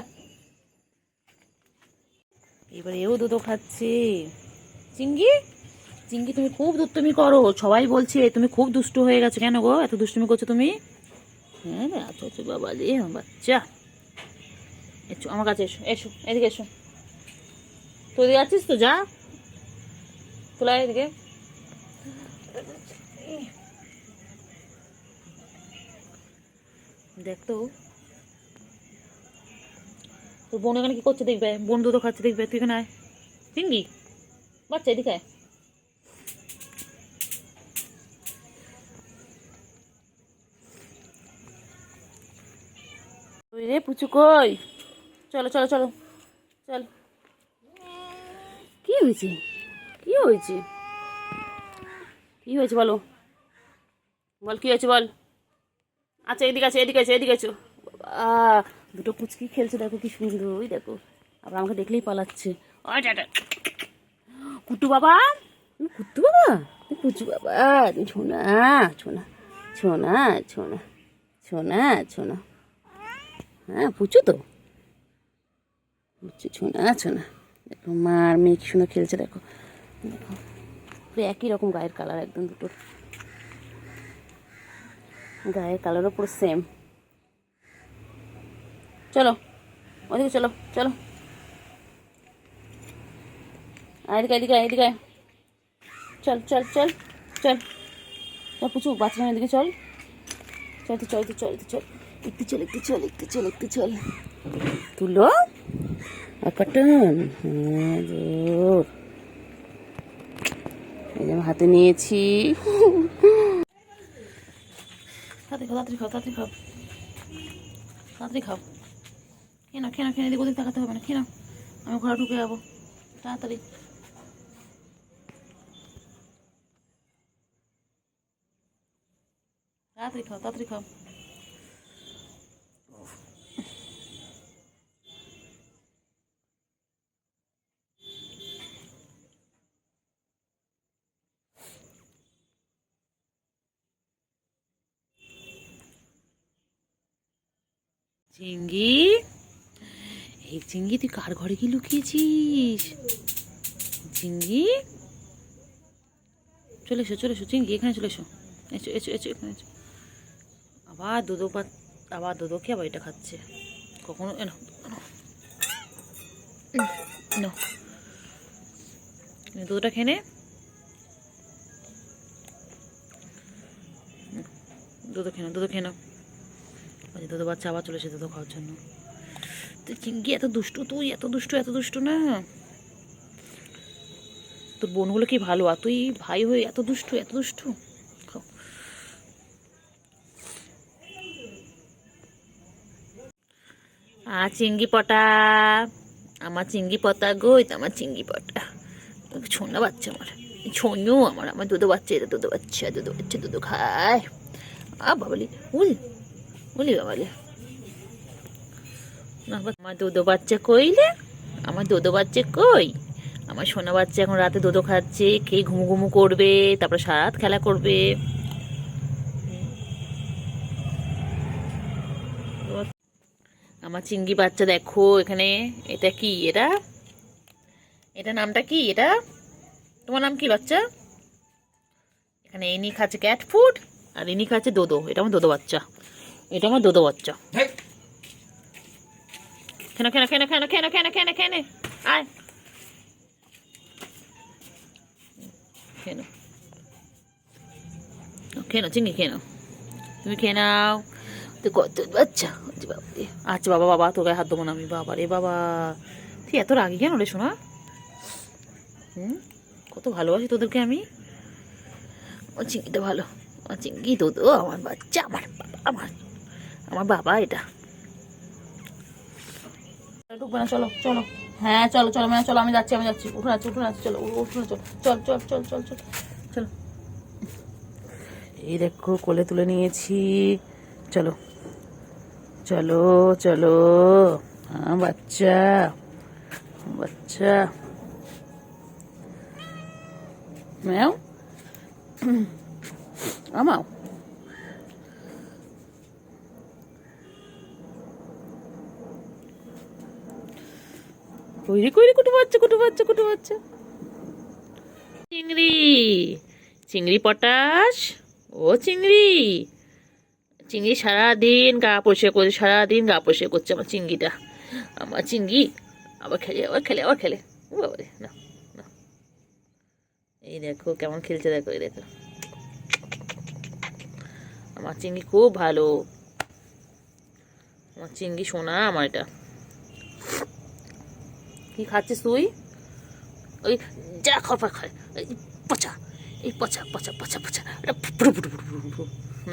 এবার এও দুধও খাচ্ছে। চিঙ্গি, চিঙ্গি তুমি খুব দুষ্টুমি করো, সবাই বলছে তুমি খুব দুষ্টু হয়ে গেছো। কেন গো এত দুষ্টুমি করছো তুমি? হ্যাঁ আচ্ছা আচ্ছা বাবা রে বাচ্চা, এসো আমার কাছে, এসো এসো এদিকে এসো। তো এদিকে আছিস তো, যা তোলা এদিকে। দেখ তো তোর বোন এখানে কি করছে দেখবে, বোন দুধও খাচ্ছে দেখবে। তুই এখানে আয় চিঙ্গি বাচ্চা, এদিকে আয়। ওই রে পুচু কই? চলো চলো চলো চল। কি হয়েছে, কি হয়েছে, কি হয়েছে বলো, বল কি হয়েছে বল। আচ্ছা এদিকে আছে, এদিকে আছে, এদিকে আছো। দুটো পুচকি খেলছে দেখো কি সুন্দর। ওই দেখো আবার আমাকে দেখলেই পালাচ্ছে। ওই টাটা কুট্টু বাবা, কুট্টু বাবা, পুচু বাবা, তুমি ছোনা ছোনা ছোনা ছোনা ছোনা ছোনা। হ্যাঁ পুচু তো, পুচু ছোনা ছোনা। দেখো মা আর মেয়ে কি সুন্দর খেলছে দেখো। দেখো পুরো একই রকম গায়ের কালার, একদম দুটোর গায়ের কালারও পুরো সেম। চলো ওদিকে চলো, চলো এদিকে এদিকে এদিকে। চল চল চল চল চল পুচু বাচ্চা এদিকে চল। চল তো চল তো চল তো চল, একটু চল একটু চল একটু চল একটু চল। তুলো কটন, হ্যাঁ জোর এই যে হাতে নিয়েছি। তাড়াতাড়ি খাও, তাড়াতাড়ি খাও, তাড়াতাড়ি খাও, তাড়াতাড়ি খাও। কেন কেন কেন এদিকে ওদিক তাকাতে হবে না, কেন আমি ঘরে ঢুকে যাবো তাড়াতাড়ি। তাড়াতাড়ি খাও, তাড়াতাড়ি খাও। চিঙ্গি, এই চিঙ্গি তুই কার ঘরে কি লুকিয়েছিস? চিঙ্গি চলে এসো, চলে এসো চিঙ্গি, এখানে চলে এসো, এসো এসো এসো এখানে এসো। আবার দুধো আবার দুধো খেয়ে আবার এটা খাচ্ছে। কখনো এনো এনো দুধটা খেয়ে নে, দুধ খেয়ে নাও, দুধ খেয়ে নাও। দুধ বাচ্চা আবার চলে এসে দুধ খাওয়ার জন্য। তুই চিঙ্গি এত দুষ্টু, তুই এত দুষ্টু, এত দুষ্টু না। তোর বোনগুলো কি ভালো, আর তুই ভাই হয়ে এত দুষ্টু, এত দুষ্টু। চিঙ্গি পটা, আমার চিঙ্গি পটা গো, এটা আমার চিঙ্গি পটা। ছোনা বাচ্চা আমার, ছোনু আমার, আমার দুধ বাচ্চা, এটা দুধ বাচ্চা, দুধ বাচ্চা দুধ খায়। বাবালি উলি উলি বাবালি। আমার দুধ বাচ্চা কইলে, আমার দুধ বাচ্চা কই? আমার সোনা বাচ্চা এখন রাতে দুধ খাচ্ছে, খেয়ে ঘুমু ঘুমু করবে, তারপরে সারা রাত খেলা করবে। আমার চিঙ্গি বাচ্চা দেখো এখানে। এটা কি, এটা এটা নামটা কি? এটা তোমার নাম কি বাচ্চা? এখানে ইনি খাচ্ছে ক্যাট ফুড, আর ইনি খাচ্ছে দোদো। এটা আমার দোদো বাচ্চা, এটা আমার দোদো বাচ্চা। কেন কেন কেন কেন কেন কেন কেন কেন আয় কেন কেন চিঙ্গি কেন তুমি খেয়ে নাও। তো কত বাচ্চা, আচ্ছা বাবা বাবা তোকে হাত দেবো না আমি, বাবা রে বাবা, তুই এত রাগি কেন রে শোনা? কত ভালোবাসি তোদেরকে আমি। আমার চিংড়িটা ভালো, আমার চিংড়ি তো তো আমার বাচ্চা, আমার বাবা, আমার বাবা এটা। ঢুকবে না, চলো চলো, হ্যাঁ চলো চলো মানে চলো, আমি যাচ্ছি উঠে যাচ্ছি চলো উঠে চলো, চল চল চল চল চল চলো। এই দেখো কোলে তুলে নিয়েছি, চলো চলো চলো। হ্যাঁ বাচ্চা বাচ্চা ম্যাও আমাও। কইরে কইরে কুটু বাচ্চা কুটু বাচ্চা কুটু বাচ্চা। চিংড়ি চিংড়ি পটাশ, ও চিংড়ি, চিংড়ি সারাদিন গা পরিষ্কার করছে, সারাদিন গা পরিষ্কার করছে আমার চিংড়িটা। আমার চিংড়ি আবার খেলে আবার খেলে আবার খেলে, ও বাবা রে, না না। এই দেখো কেমন খেলছে, দেখো এই দেখো, আমার চিংড়ি খুব ভালো, আমার চিংড়ি সোনা আমার এটা। কি খাচ্ছিস তুই? ওই যা খাবার খায়, পচা, এই পচা পচা পচা পচা, এটা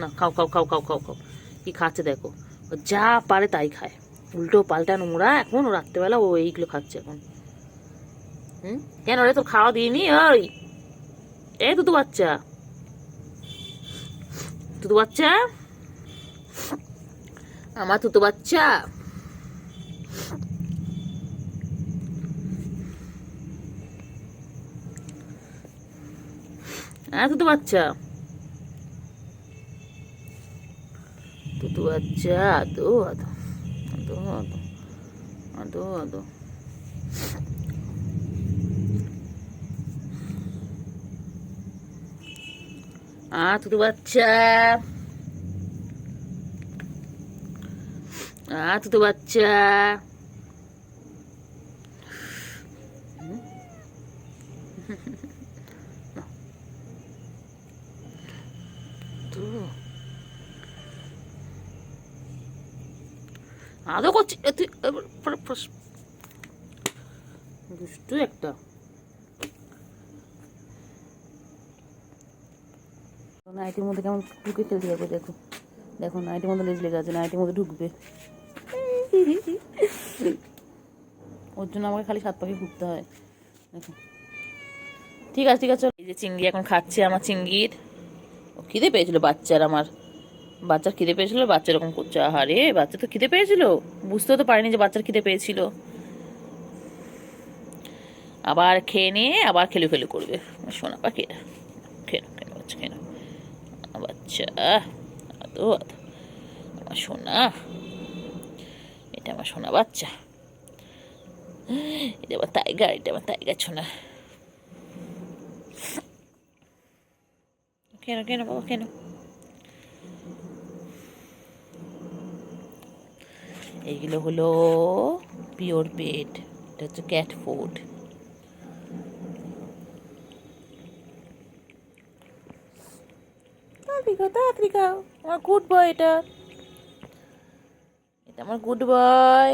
না, খাও খাও খাও খাও খাও খাও। কি খাচ্ছে দেখো, ও যা পারে তাই খায়, উল্টো পাল্টা নোংরা। এখন ও রাত্রেবেলা ও এইগুলো খাচ্ছে এখন। কেন রে, তোর খাওয়া দিইনি? ওই এই দুধু বাচ্চা, দুধু বাচ্চা, আমার তুতু বাচ্চা। হ্যাঁ তুতু বাচ্চা, তুতু বাচ্চা, আদো আদো আদো আদো আদো আদো। তুতু বাচ্চা, তুতু বাচ্চা। আদৌ করছি দুষ্টু একটা। নাইটির মধ্যে কেমন ঢুকে খেলতে যাবে, দেখো দেখো নাইটির মধ্যে লেজ লেগে আছে, নাইটির মধ্যে ঢুকবে। ওর জন্য আমাকে খালি সাত পাখি ঘুরতে হয়, দেখো। ঠিক আছে ঠিক আছে, এই যে চিংড়ি এখন খাচ্ছে আমার চিংড়ির। ও খিদে পেয়েছিল বাচ্চার, আমার বাচ্চার খিদে পেয়েছিল, বাচ্চা এরকম করছে। আহারে বাচ্চা তো খিদে পেয়েছিল, বুঝতেও তো পারিনি যে বাচ্চার খিদে পেয়েছিল। আবার খেয়ে নিয়ে আবার খেলু খেলু করবে, সোনা পাখি এটা। খেয়ে নাও খেয়ে নাও বাচ্চা, খেয়ে নাও বাচ্চা, আদো আদো আমার সোনা, এটা আমার সোনা বাচ্চা। এটা আমার টাইগার, এটা আমার টাইগার সোনা। কেন কেন বাবা কেন? এইগুলো হলো পিওর পেট, এটা হচ্ছে ক্যাট ফুড। তাড়াতাড়ি খাও, আমার গুড বয় এটা, এটা আমার গুড বয়।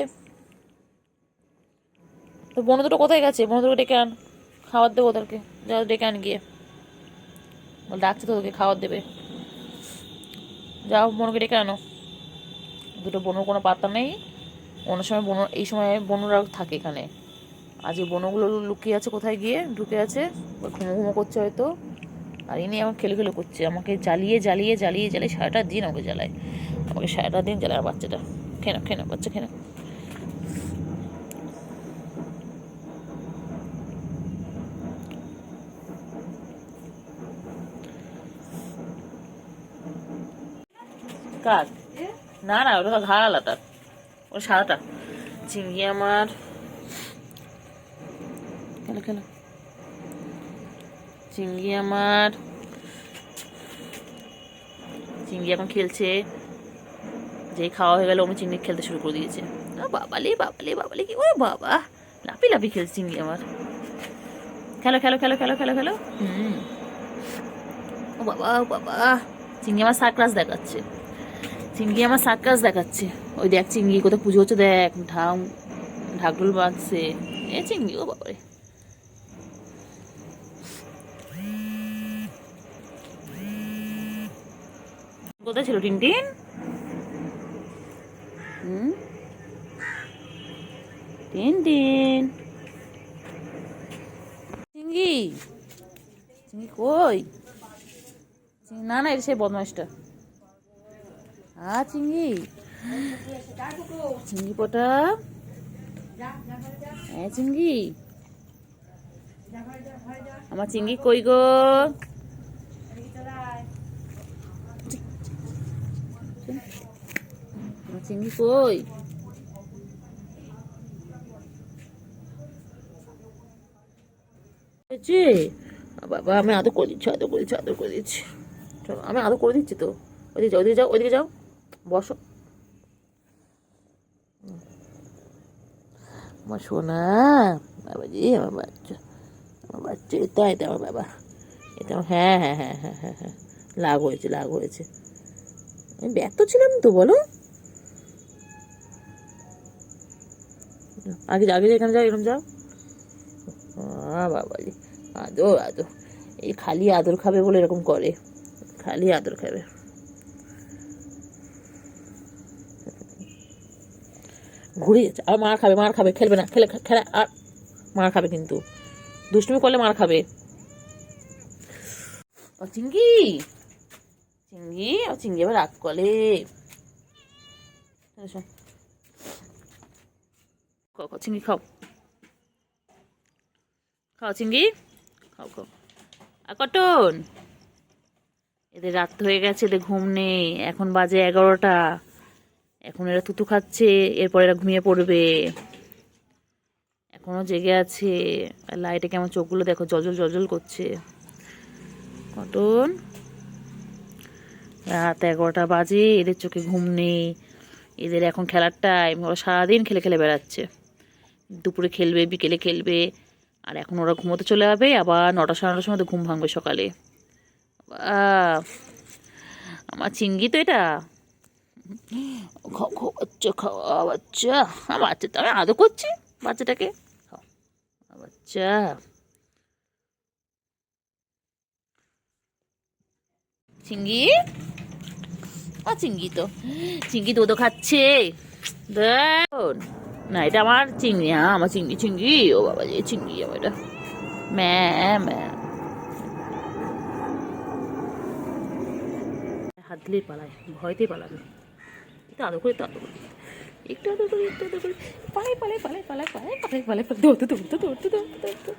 তো বোন দুটো কোথায় গেছে? বোন দুটো ডেকে আন, খাবার দেবো ওদেরকে, যাও ডেকে আন গিয়ে, ডাকছে তো তোকে খাবার দেবে, যাও বোনকে ডেকে আনো। দুটো বোনের কোনো পাত্তা নেই, অন্য সময় বোন, এই সময় বোনরা থাকে এখানে। আজ এই বোনগুলো লুকিয়ে আছে কোথায় গিয়ে, ঢুকে আছে, ঘুমো ঘুমো করছে হয়তো। আর ইনি আমার খেলে খেলে করছে, আমাকে জ্বালিয়ে জ্বালিয়ে জ্বালিয়ে জ্বালিয়ে সারাটা দিন আমাকে জ্বালায়, আমাকে সারাটা দিন জ্বালায় বাচ্চাটা। খেয়ে খেয়ে বাচ্চা খেয়ে। কার? না না, ওটা তো ঘা আলাদা, ওটা সাদাটা। চিংড়ি আমার খেলো খেলো, চিংড়ি আমার, চিংড়ি এখন খেলছে। যেই খাওয়া হয়ে গেল আমি চিংড়ি খেলতে শুরু করে দিয়েছে। বাবালি বাবালি বাবালি, কি ও বাবা, লাপি লাপি খেলছে চিংড়ি আমার। খেলো খেলো খেলো খেলো খেলো খেলো। ও বাবা ও বাবা, চিংড়ি আমার সার্কাস দেখাচ্ছে। চিংড়ি আমার সার্কাস দেখাচ্ছে। ওই দেখ চিংড়ি কোথাও পুজো হচ্ছে, দেখ ঢাকঢোল বাজছে। এ চিংড়ি, ও বাবারে। কোথায় ছিল টিনটিন? টিনটিন, চিংড়ি, চিংড়ি কই? না না, এটা সেই বদমাইশটা। চিংড়ি, চিংড়ি পটা, হ্যাঁ চিংড়ি, আমার চিংড়ি কই গো? আমার চিংড়ি কই? বাবা, আমি আদর করে দিচ্ছি, আদর করে দিচ্ছি, আদর করে দিচ্ছি। চলো, আমি আদর করে দিচ্ছি তো। ওইদিকে যাও, ওইদিকে যাও, ওইদিকে যাও, বসো। আমার সোনা বাবাজি, আমার বাচ্চা, আমার বাচ্চা। এটা আমার বাবা, এটা হ্যাঁ হ্যাঁ হ্যাঁ হ্যাঁ হ্যাঁ হ্যাঁ, লাগ হয়েছে, লাগ হয়েছে। আমি ব্যস্ত ছিলাম তো, বলো। আগে আগে এখানে যাও, এরকম যাও। বাবাজি, আদর আদর। এই খালি আদর খাবে বলে এরকম করে, খালি আদর খাবে। ঘুরে যাচ্ছে, আর মার খাবে, মার খাবে, খেলবে না, খেলা আর মার খাবে, কিন্তু দুষ্টুমি করলে মার খাবে। ও চিংড়ি, চিংড়ি, ও চিংড়ি আবার রাগ করে। খাও চিংড়ি, খাও খাও চিংড়ি, খাও খাও। আর কটন, এদের রাত হয়ে গেছে, এদের ঘুম নেই। এখন বাজে 11টা। এখন এরা তুতু খাচ্ছে, এরপর এরা ঘুমিয়ে পড়বে। এখনো জেগে আছে। আর লাইটে কেমন চোখগুলো দেখো, জলজল জলজল করছে। কটন, রাত 11টা বাজে, এদের চোখে ঘুম নেই। এদের এখন খেলার টাইম। ওরা সারাদিন খেলে খেলে বেড়াচ্ছে। দুপুরে খেলবে, বিকেলে খেলবে। আর এখন ওরা ঘুমোতে চলে যাবে, আবার 9টা 9:30টার সময় তো ঘুম ভাঙবে সকালে। আমার চিংড়ি তো এটা। খাও খাও বাচ্চা, খাওয়া বাচ্চা, আমার বাচ্চা তো আমি আদর করছি বাচ্চাটাকে। খাও বাচ্চা। চিংড়ি, চিংড়ি তো, চিংড়ি দুধও খাচ্ছে। না, এটা আমার চিংড়ি, হ্যাঁ আমার চিংড়ি, চিংড়ি, ও বাবা যে চিংড়ি আমার এটা। ম্যা ম্যা, হাত দিলেই পালায়, ভয়তেই পালাবে। একটু আদর করে, একটু আদর করে, একটু আদর করে, একটু আদর করে। পালাই পালাই পালাই পালাই পালাই পালাই পালাই পালাই, দৌড়তে দৌড়তে দৌড়তে দৌড়তে দৌড়তে।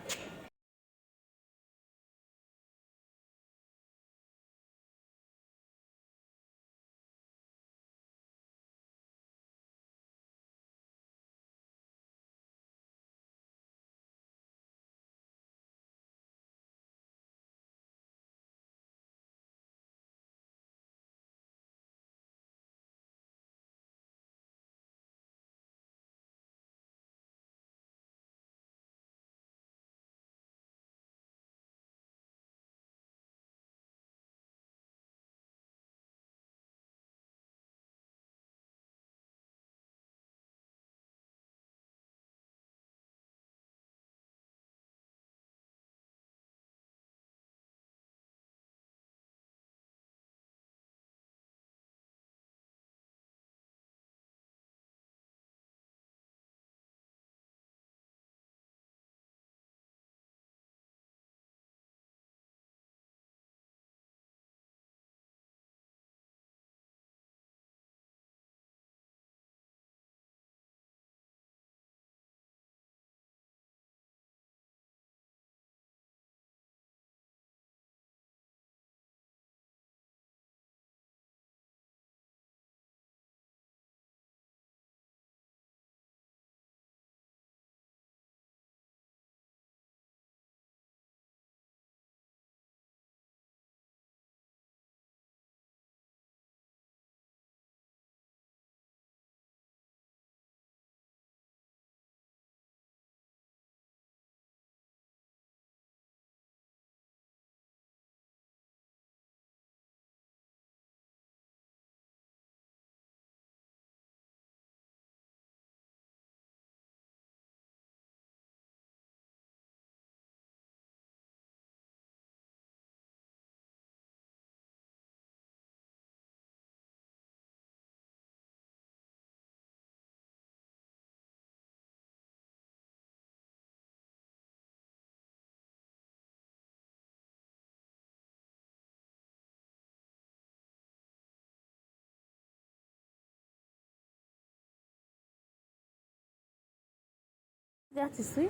যাচ্ছিস তুই?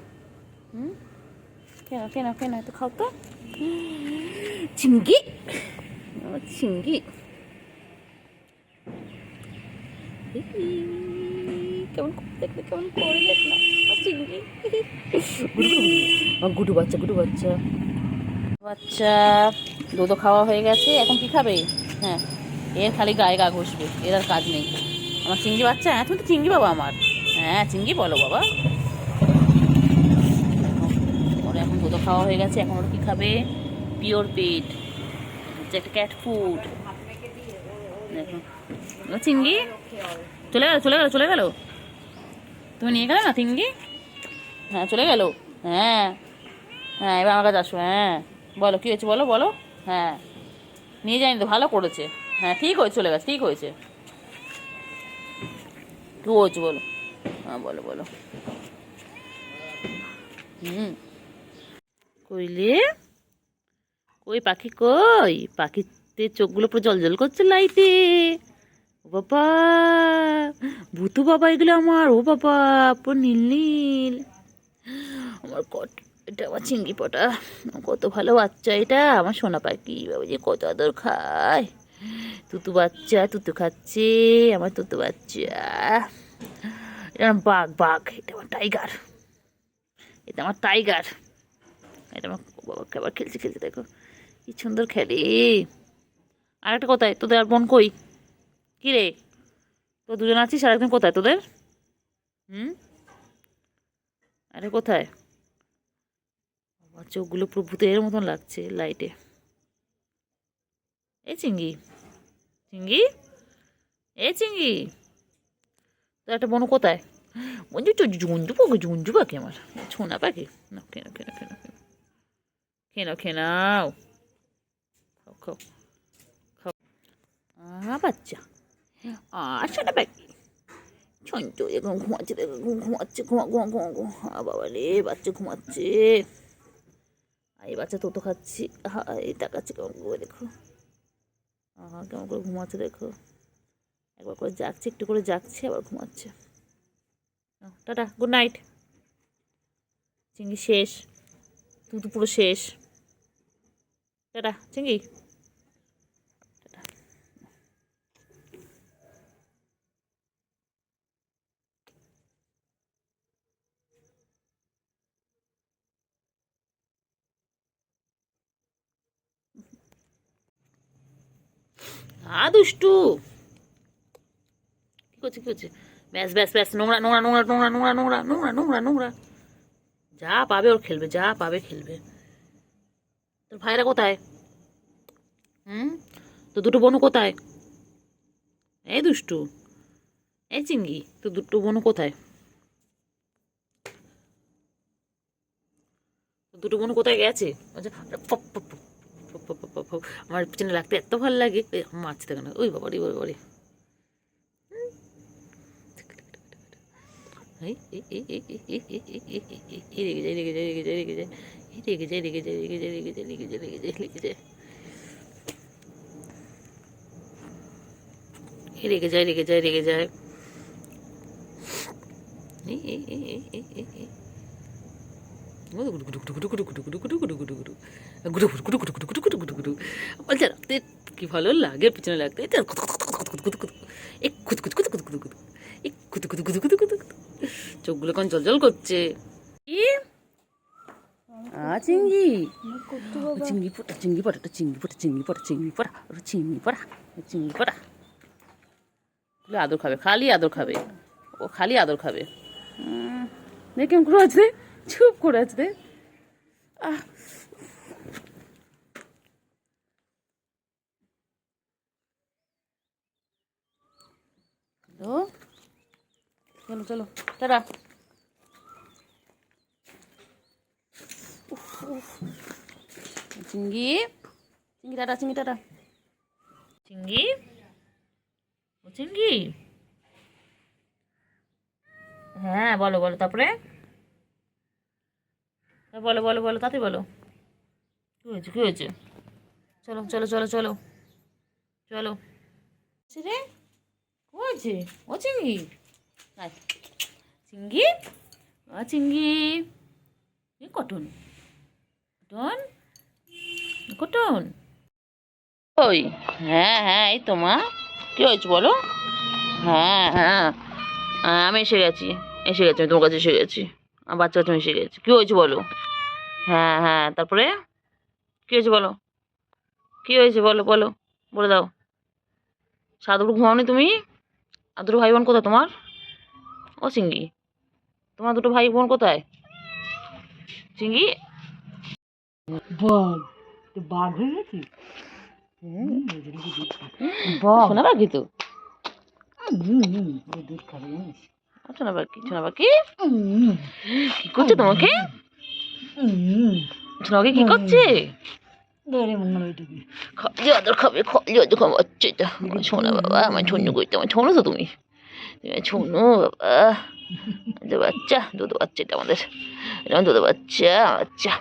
কেন কেন কেন তো খাও তো। চিংড়ি, চিংড়ি কেমন দেখলে, কেমন করে দেখ না চিংড়ি। গুডু বাচ্চা, গুডু বাচ্চা, বাচ্চা দুধও খাওয়া হয়ে গেছে। এখন কি খাবে? হ্যাঁ, এর খালি গায়ে গা ঘষবে, এর আর কাজ নেই। আমার চিংড়ি বাচ্চা, হ্যাঁ তুমি তো চিংড়ি বাবা আমার। হ্যাঁ চিংড়ি বলো বাবা। ওর এখন দুধও খাওয়া হয়ে গেছে, এখন ওর কি খাবে? পিওর পেট, হচ্ছে একটা ক্যাট ফুড। দেখো চিংড়ি চলে গেল, চলে গেল, চলে গেল। তুমি নিয়ে গেলে না চিংড়ি? হ্যাঁ চলে গেল। হ্যাঁ হ্যাঁ, এবার আমার কাছে আসো। হ্যাঁ বলো কী হয়েছে, বলো বলো। হ্যাঁ নিয়ে যায়নি তো, ভালো করেছে। হ্যাঁ ঠিক হয়েছে, চলে গেছে, ঠিক হয়েছে। কী হয়েছে বলো? হ্যাঁ বলো বলো। কইলে কই পাখি, কই পাখিতে চোখগুলো পুরো জল জল করছে লাইটে। ও বাবা, ভূতু বাবা এগুলো আমার। ও বাবা পুরো নীল নীল। আমার এটা আমার চিংড়ি পটা, কত ভালো বাচ্চা এটা আমার সোনা পাখি। বাবা যে কত আদর খায়। তুতু বাচ্চা, তুতু খাচ্ছে আমার তুতু বাচ্চা। এটা আমার বাঘ, বাঘ। এটা আমার টাইগার, এটা আমার টাইগার। এটা আমার বাবা আবার খেলছে, খেলছে দেখো কি সুন্দর খেলে। আর একটা কোথায় তোদের? আর বোন কই? কি রে, তো দুজন আছিস, আর একজন কোথায় তোদের? আরে কোথায়? আমার চোখগুলো পুরো ভূতের মতন লাগছে লাইটে। এই চিংড়ি, চিংড়ি, এই চিংড়ি, তো একটা বোন কোথায়? বন্ধু তো জুঞ্জু পাখি, জুঞ্জু পাখি আমার ছোনা পাখি। না কেন কেন কেন কেন কেন কেনাও, খাও খাও খাও। বাচ্চা সোনা পাখি ছঞ্চ এখন ঘুমাচ্ছে, দেখো ঘুমাচ্ছে, ঘুমা ঘুমা ঘুমা ঘুমা। বাবা রে, বাচ্চা ঘুমাচ্ছে। আর এই বাচ্চা তো খাচ্ছি। এই তাকাচ্ছে কেমন করে দেখো। কেমন করে ঘুমাচ্ছে দেখো। একবার করে জাগছে, একটু করে জাগছে, আবার ঘুমাচ্ছে। Tata, good night. চিংড়ি শেষ, তুই তো পুরো শেষ। টাটা চিংড়ি। দুষ্টু কি করছে, কি করছে? ব্যাস ব্যাস ব্যাস, নোংরা নোংরা নোংরা নোংরা নোংরা নোংরা নোংরা নোংরা নোংরা। যা পাবে ওর খেলবে, যা পাবে খেলবে। তোর ভাইরা কোথায়? তো দুটো বোনু কোথায়? এই দুষ্টু, এই চিংড়ি, তো দুটো বোনু কোথায়? দুটো বোনু কোথায় গেছে? আমার পিছনে লাগতে এত ভালো লাগে। মাছ থাকে না, ওই বাবারি ওই বাবারি। রেগে যায়, রেগে যায়, রেগে যায়, রেগে যায়, রেগে যায়, রেগে যায়, রেগে যায়, রেগে যায়, রেগে যায়, রেগে যায়, রেগে যায়, রেগে যায়, রেগে যায়, রেগে যায়। কি ভালো লাগে পিছনে লাগতে। চোখগুলো কেমন জল জল করছে। চিংড়ি, চিংড়ি পটা, চিংড়ি পটাটা, চিংড়ি পটা, চিংড়ি পটা, চিংড়ি পটা, চিংড়ি পটা, চিংড়ি পটা। আদর খাবে, খালি আদর খাবে, ও খালি আদর খাবে। দেখ কেমন করে আছে, চুপ করে আছে। চলো চলো টাটা। চিংড়ি, চিংড়ি টাটা, চিংড়ি টাটা, চিংড়ি, ও চিংড়ি। হ্যাঁ বলো বলো, তারপরে বলো বলো বলো, তাতে বলো কি হয়েছে, কি হয়েছে? চলো চলো চলো চলো চলো। রে হয়েছে ও চিংড়ি, চিংড়ি, চিংড়ি কটন কটন কটন। ওই হ্যাঁ হ্যাঁ, এই তো মা, কী হয়েছে বলো? হ্যাঁ হ্যাঁ, আমি এসে গেছি, আমি তোমার কাছে এসে গেছি, আমার বাচ্চা কাচ্চা এসে গেছি। কী হয়েছে বলো? হ্যাঁ হ্যাঁ, তারপরে কী হয়েছে বলো? কী হয়েছে বলো বলো, বলে দাও। সাধুর ঘুমাওনি তুমি? আর দুটো ভাই বোন কোথায় তোমার? ও চিঙ্গি, তোমার দুটো ভাই বোন কোথায় চিঙ্গি? বাঘ, তো বাঘ হয়ে গেছি। শোনা পাখি তো, দুধ খাবে জানিস? শোনা পাখি, শোনা পাখি কি করছে তোমাকে? শোনা পাখি কি করছে? ধরে মনে ওইটুকু খাবে আদর খাবে, খাবে আদর খাবে। আচ্ছা এটা আমার শোনা বাবা, আমার ছোনো করতে, আমার ছোনো তো তুমি, তুমি ছোনো বাবা, আমাদের বাচ্চা, দুধ বাচ্চা, এটা আমাদের, এটা আমার দুধ বাচ্চা, বাচ্চা।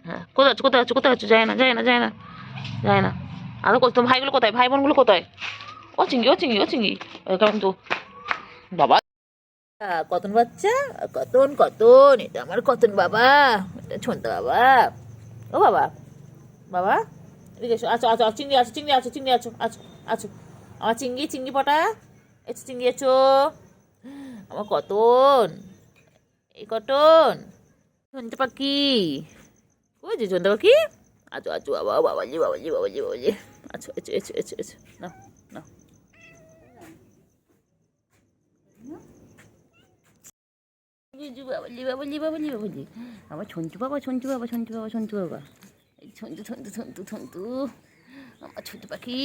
হ্যাঁ, কোথায় আছো, কোথায় আছো, কোথায় আছো? যায় না, যায় না, যায় না, যায় না। আরো করছো, তোমার ভাইগুলো কোথায়, ভাই বোনগুলো কোথায়? ও চিঙ্গি, ও চিঙ্গি, ও চিঙ্গি, কেমন তো বাবা। কতন বাচ্চা, কতন কতন, এটা আমার কতন বাবা, এটা ছোনতা বাবা। ও বাবা, বাবা এদিকে এসো, আছো আছো, চিংড়ি আছো, চিংড়ি আছো, চিংড়ি আছো, আছো আছো, আমার চিংড়ি, চিংড়ি পটা এসো, চিংড়ি এসো, আমার কতন, এই কটন ছোনতা পাখি, ওই যে ছোনতা পাখি, আছো আছো বাবা, বাবাজি বাবাজি বাবাজি বাবাজি, আছো, এসো এসো এসো এসো, নাও নাও। বাবালি বাবালি বাবালি বাবালি, আমার ছন্তু বাবা, ছন্তু বাবা, ছন্তু বাবা, ছন্তু বাবা, এই ছন্তু ছন্তু ছন্তু ছন্তু, আমার ছোট পাখি।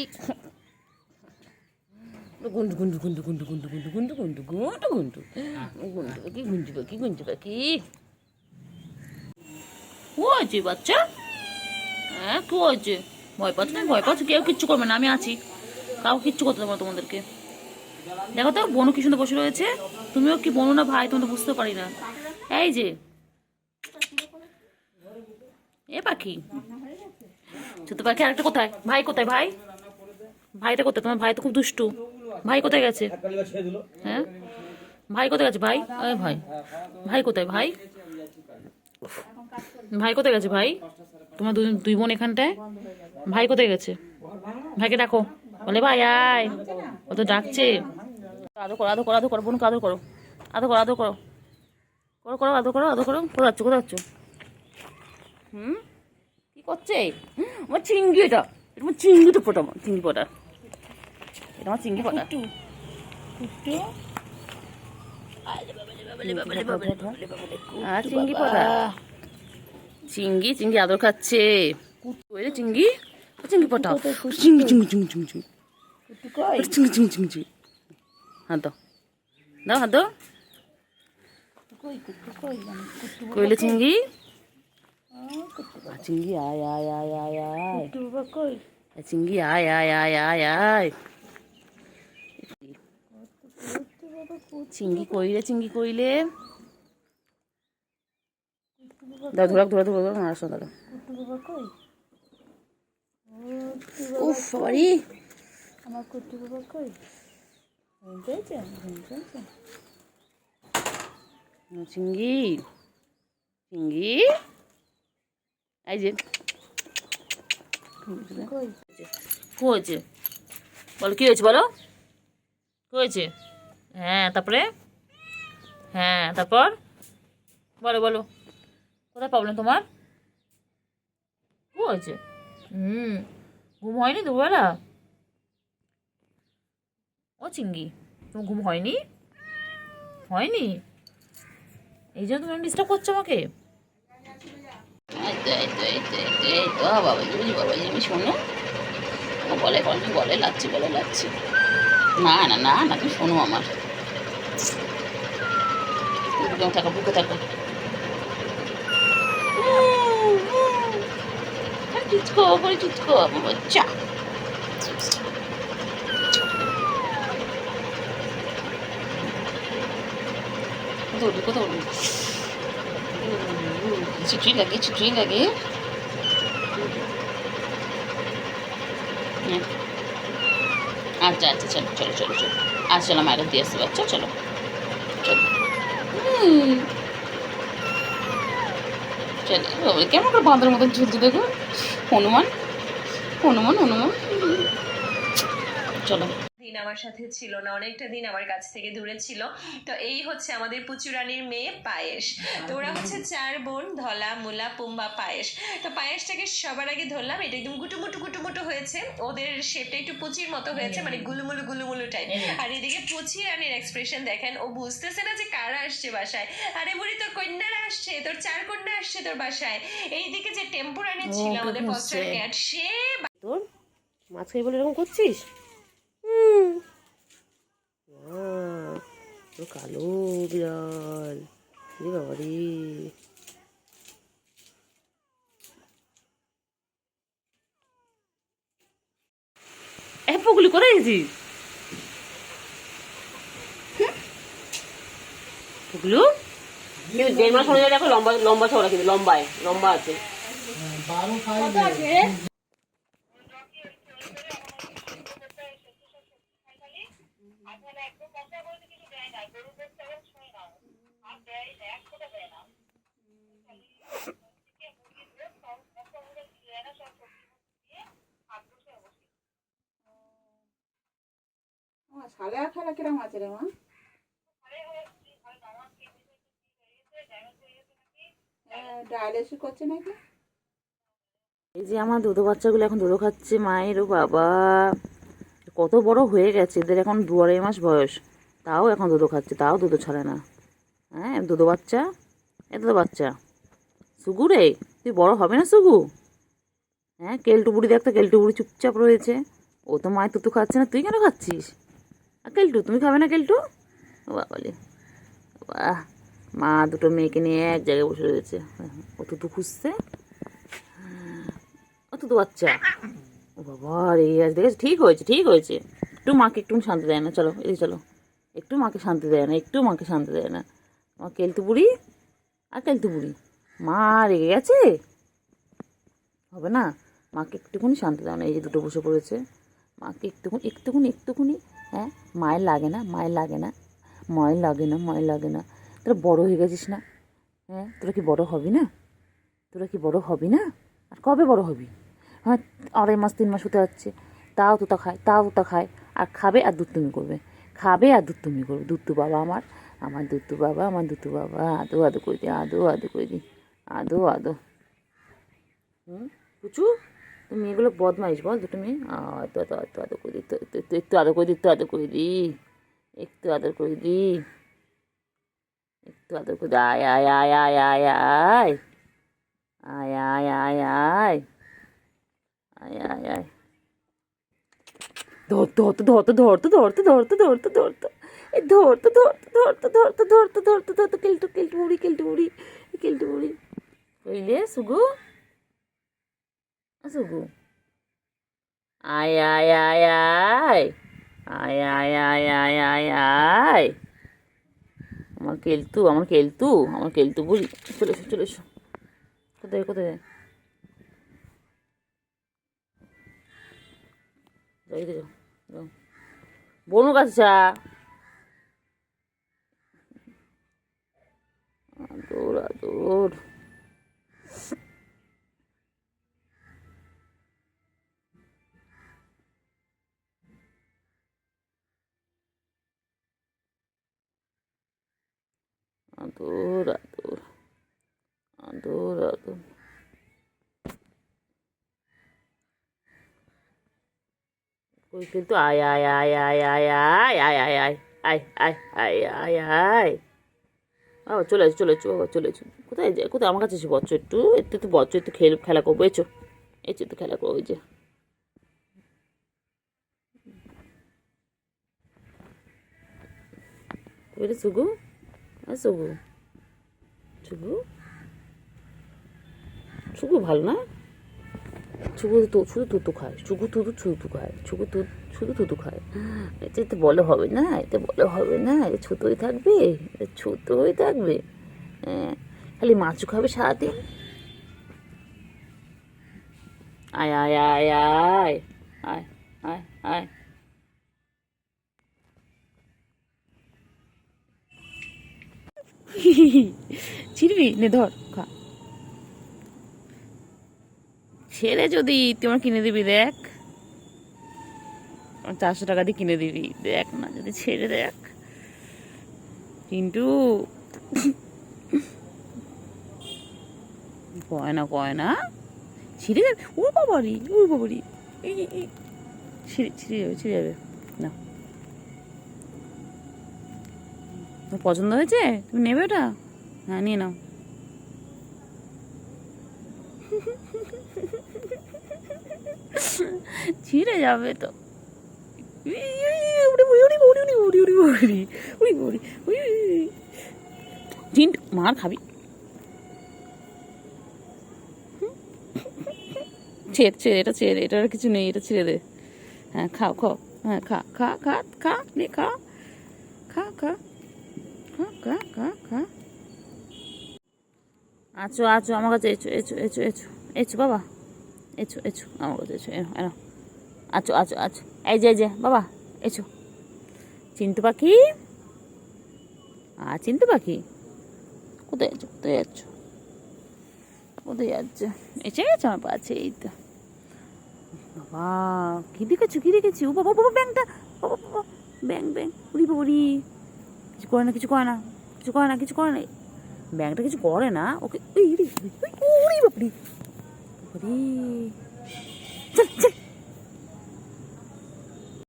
গুন্ডু গুন্ডু গুন্ডু গুন্ডু গুন্ডু গুন্ডু গুন্ডু গুন্ডু গুন্ডু গুন্ডু গুন্ডু পাখি, গুঞ্জু পাখি, গুঞ্জু পাখি। কি হয়েছে বাচ্চা? হ্যাঁ কি হয়েছে? ভয় পাচ্ছ না? ভয় পাচ্ছ? কেউ কিচ্ছু করবে না, আমি আছি, কাউ কিচ্ছু করতে দেবো না তোমাদেরকে। দেখো তো বনু কি সুন্দর বসে রয়েছে, তুমিও কি বনু না ভাই, তোমাদের বুঝতে পারি না। এই যে এ পাখি, ছোট পাখি আরেকটা কোথায়? ভাই কোথায়? ভাই, ভাইটা কোথায়? তোমার ভাই তো খুব দুষ্টু, ভাই কোথায় গেছে? হ্যাঁ, ভাই কোথায় গেছে? ভাই, এই ভাই, ভাই কোথায়? ভাই, ভাই কোথায় গেছে? ভাই, তোমার দুই বোন এখানটায়, ভাই কোথায় গেছে? ভাইকে ডাকো, বলে ভাই আয়, ও তো ডাকছে। আদর করো, আদর করো, আদর করো, বোনকে আদর করো, আদর করো, আদর করো, করো করো, আদর করো, আদর করো। কোথায় যাচ্ছ, কোথায় যাচ্ছ? কি করছে? আমার চিংড়ি, এটা আমার চিংড়ি তো ফোটা, আমার চিংড়ি ফোটা, এটা আমার চিংড়ি ফোটা। চিংড়ি ফোটা, চিংড়ি, চিংড়ি আদর খাচ্ছে। চিংড়ি, চিংড়ি ফোটা, চিংড়ি চিংড়ি চিংড়ি চিংড়ি চিংড়ি চিংড়ি চিংড়ি চিংড়ি চিংড়ি, হাত দাও, দাও হাত দাও। কইলে চিংড়ি, চিংড়ি আয় আয় আয় আয় আয়, চিংড়ি আয় আয় আয় আয় আয়, চিংড়ি কইলে, চিংড়ি কইলে, দাও ধরা ধরা ধরা ধরা, মারার সঙ্গে দাও। উফ বাড়ি, আমার কুট্টু বাবা কই? চিংড়ি, চিংড়ি, এই যে কি হয়েছে বলো, কি হয়েছে বলো, কি হয়েছে? হ্যাঁ তারপরে, হ্যাঁ তারপর বলো বলো, কোথায় প্রবলেম তোমার? কি হয়েছে? ঘুম হয়নি দুবেলা? ও চিংড়ি, তোমার ঘুম হয়নি? হয়নি, এই জন্য তুমি ডিস্টার্ব করছো আমাকে? বাবা শোনো, বলে বলে লাগছে, বলে লাগছে, না না না না, তুমি শোনো আমার, থাকো বুকে থাকো, চুচকো করে চুচকো আমার বাচ্চা। কোথাও উঠি, কোথাও উঠি, ছুটি লাগে, ছুটি লাগে। আচ্ছা আচ্ছা, চলো চলো চলো চলো, আচ্ছা চলো মায়ের দিয়ে আসতে বাচ্চা, চলো চলো। চলে কেমন করে বাঁদরের মতন ঝুলছে দেখো, হনুমান হনুমান হনুমান। চলো। দিন আমার সাথে ছিল না, অনেকটা দিন আমার কাছ থেকে দূরে ছিল। তো এই হচ্ছে আমাদের পুচু রানীর মেয়ে পায়েস। তো ওরা হচ্ছে 4 বোন, ধলা, মুলা, পুম্বা, পায়েস। তো পায়েসটাকে সবার আগে ধরলাম, এটা একদম গুটুমুটু গুটুমুটু হয়েছে, ওদের শেপটা একটু পুচির মতো হয়েছে, মানে গুলুমুলু গুলুমুলু টাইপ। আর এদিকে পুচি রানীর এক্সপ্রেশন দেখেন, ও বুঝতেছে না যে কারা আসছে বাসায়। আরে বুড়ি, তোর কন্যারা আসছে, তোর 4 কন্যা আসছে তোর বাসায়। এইদিকে যে টেম্পু রানী ছিল আমাদের পস্টার ক্যাট, সে তোর মাছ খাই বলে এরকম করছিস? তো কালো বিড়াল রে বাবা রে। পগুলি কোথায় গেছিস পগুলু? 1.5 মাস হয়ে দেখো, লম্বা লম্বা ছড়া, কিন্তু লম্বায় লম্বা আছে। সালে খেলা কিরম আছে রে মা? ডায়ালিসিস করছে নাকি? এই যে আমার দুধো বাচ্চাগুলো এখন দুধো খাচ্ছে মায়ের। ও বাবা, কত বড় হয়ে গেছে, এদের এখন 2-2.5 মাস বয়স, তাও এখন দুধো খাচ্ছে, তাও দুধো ছাড়ে না। হ্যাঁ, দুধো বাচ্চা, এ দুধো বাচ্চা। সুগু রে, তুই বড় হবে না সুগু? হ্যাঁ, কেলটু বুড়ি দেখতো, কেলটু বুড়ি চুপচাপ রয়েছে, ও তো মায়ের তুতু খাচ্ছে না, তুই কেন খাচ্ছিস? আর কেলটু, তুমি খাবে না কেলটু? ও বাবালে, বাহ, মা দুটো মেয়েকে নিয়ে এক জায়গায় বসে রয়েছে, ও তুতু খুঁজছে। ও তুতু বাচ্চা, ও বাবা রে, আজ দেখেছি, ঠিক হয়েছে ঠিক হয়েছে। একটু মাকে একটু শান্তি দেয় না, চলো এই চলো, একটু মাকে শান্তি দেয় না, একটু মাকে শান্তি দেয় না। আমার কেলতু বুড়ি আর কেলতু বুড়ি, মা রেগে গেছে, হবে না, মাকে একটুখানি শান্তি দাও না। এই যে দুটো বসে পড়েছে, মাকে একটুখানি একটুখানি একটুখানি। হ্যাঁ, মায়ের লাগে না, মায়ের লাগে না, মায়ের লাগে না, মায়ের লাগে না। তোরা বড় হয়ে গেছিস না? হ্যাঁ, তোরা কি বড় হবি না? তোরা কি বড় হবি না? আর কবে বড় হবি? হ্যাঁ, 2.5 মাস 3 মাস হতে যাচ্ছে, তাও তোতা খায়, তাও তোতা খায়, আর খাবে আর দুধ তুমি করবে, খাবে আর দুধ তুমি করবে। দুধটু বাবা আমার, আমার দুধটু বাবা, আমার দুধটু বাবা, আদো আদো করে দিই, আদো আদো করে দিই, আদো আদো। পুচু, তুমি এগুলো বদমাইশ বল দুটো মেয়ে। তো তো একটু আদর করে দিই, একটু আদর করে দিই, একটু আদর করে দিই, একটু আদর করে দিই, একটু আদর করে দিই। আয় আয় আয় আয় আয় আয় আয় আয় আয় আয় আয় আয় আয়, ধরতে ধরতে ধরতে ধরতে ধরতে ধরতে ধরতে ধরতে এই ধরতে ধরতে ধরতে ধরতে ধরতে ধরতে ধরতে কেলটু কেলটু বুড়ি কেলটু বুড়ি কেলটু বুড়ি কইলে সুগু সুগু, আয় আয় আয় আয় আয় আয় আয় আয় আয় আয়, আমার কেলতু, আমার কেলতু, আমার কেলতু বুড়ি, চলে এসো চলে এসো। কোথায় কোথায় যাই যাও যাও, বনু কাছে যা, আদর আদর। আদর আদর আদর আদর। কই কিন্তু আয় আয় আয় আয় আয় আয় আয় আয় আয় আয় আয় আয় আয় আয়, বাবা চলে এসো চলে এসো, বাবা চলে এসো। কোথায় যায়, কোথায়? আমার কাছে এসে বচ্চ, একটু একটু একটু বচ্চ, একটু খেলা করবো, এসো এসো, একটু খেলা করবো। ওই যে বুঝলি সুগু, আর সুগু, সুগু, সুগু ভালো না? শুধু তো শুধু তুতু খায়, শুধু তুতু ছুতু খায়, শুধু শুধু তুতু খায়। এটা তো বলে হবে না, এটা বলে হবে না, এটা ছোটোই থাকবে, এটা ছোটোই থাকবে। হ্যাঁ, খালি মাছু খাবে সারাদিন। আয় আয় আয় আয় আয় আয় আয়, ছিড়বি নে, ধর খা। ছেড়ে যদি তোমার কিনে দিবি দেখ, 400 টাকা দিয়ে কিনে দিবি, দেখ না যদি ছেড়ে দেখ কিন্তু কয় না ছিঁড়ে যাবে। ও বাবারি ছিঁড়ে যাবে না। তোমার পছন্দ হয়েছে? তুমি নেবে ওটা? হ্যাঁ নিয়ে নাও। ছিঁড়ে যাবে তো। মার খাবি। ছেড়ে এটা ছেড়ে, এটা আর কিছু নেই, এটা ছেড়ে দে। হ্যাঁ খাও খাও, হ্যাঁ খা খা খা খা নে খা খা খা খা খা খা খা। আছো আছো আমার কাছে, এসো এসো এসো এসো এসো বাবা, এসো এসো আমার কাছে এসো, এনো আছো আছো আছো। এই যে বাবা এসো। চিন্তু পাখি, চিন্তু পাখি কোথায় যাচ্ছ কোথায় যাচ্ছ? এসে গেছে আমার পাশে, এই তো। বাবা কি দেখেছি ও বাবা ব্যাংটা, বাবা ব্যাং উড়ি কিছু করে না ব্যাংটা কিছু করে না ওকে। বাপরি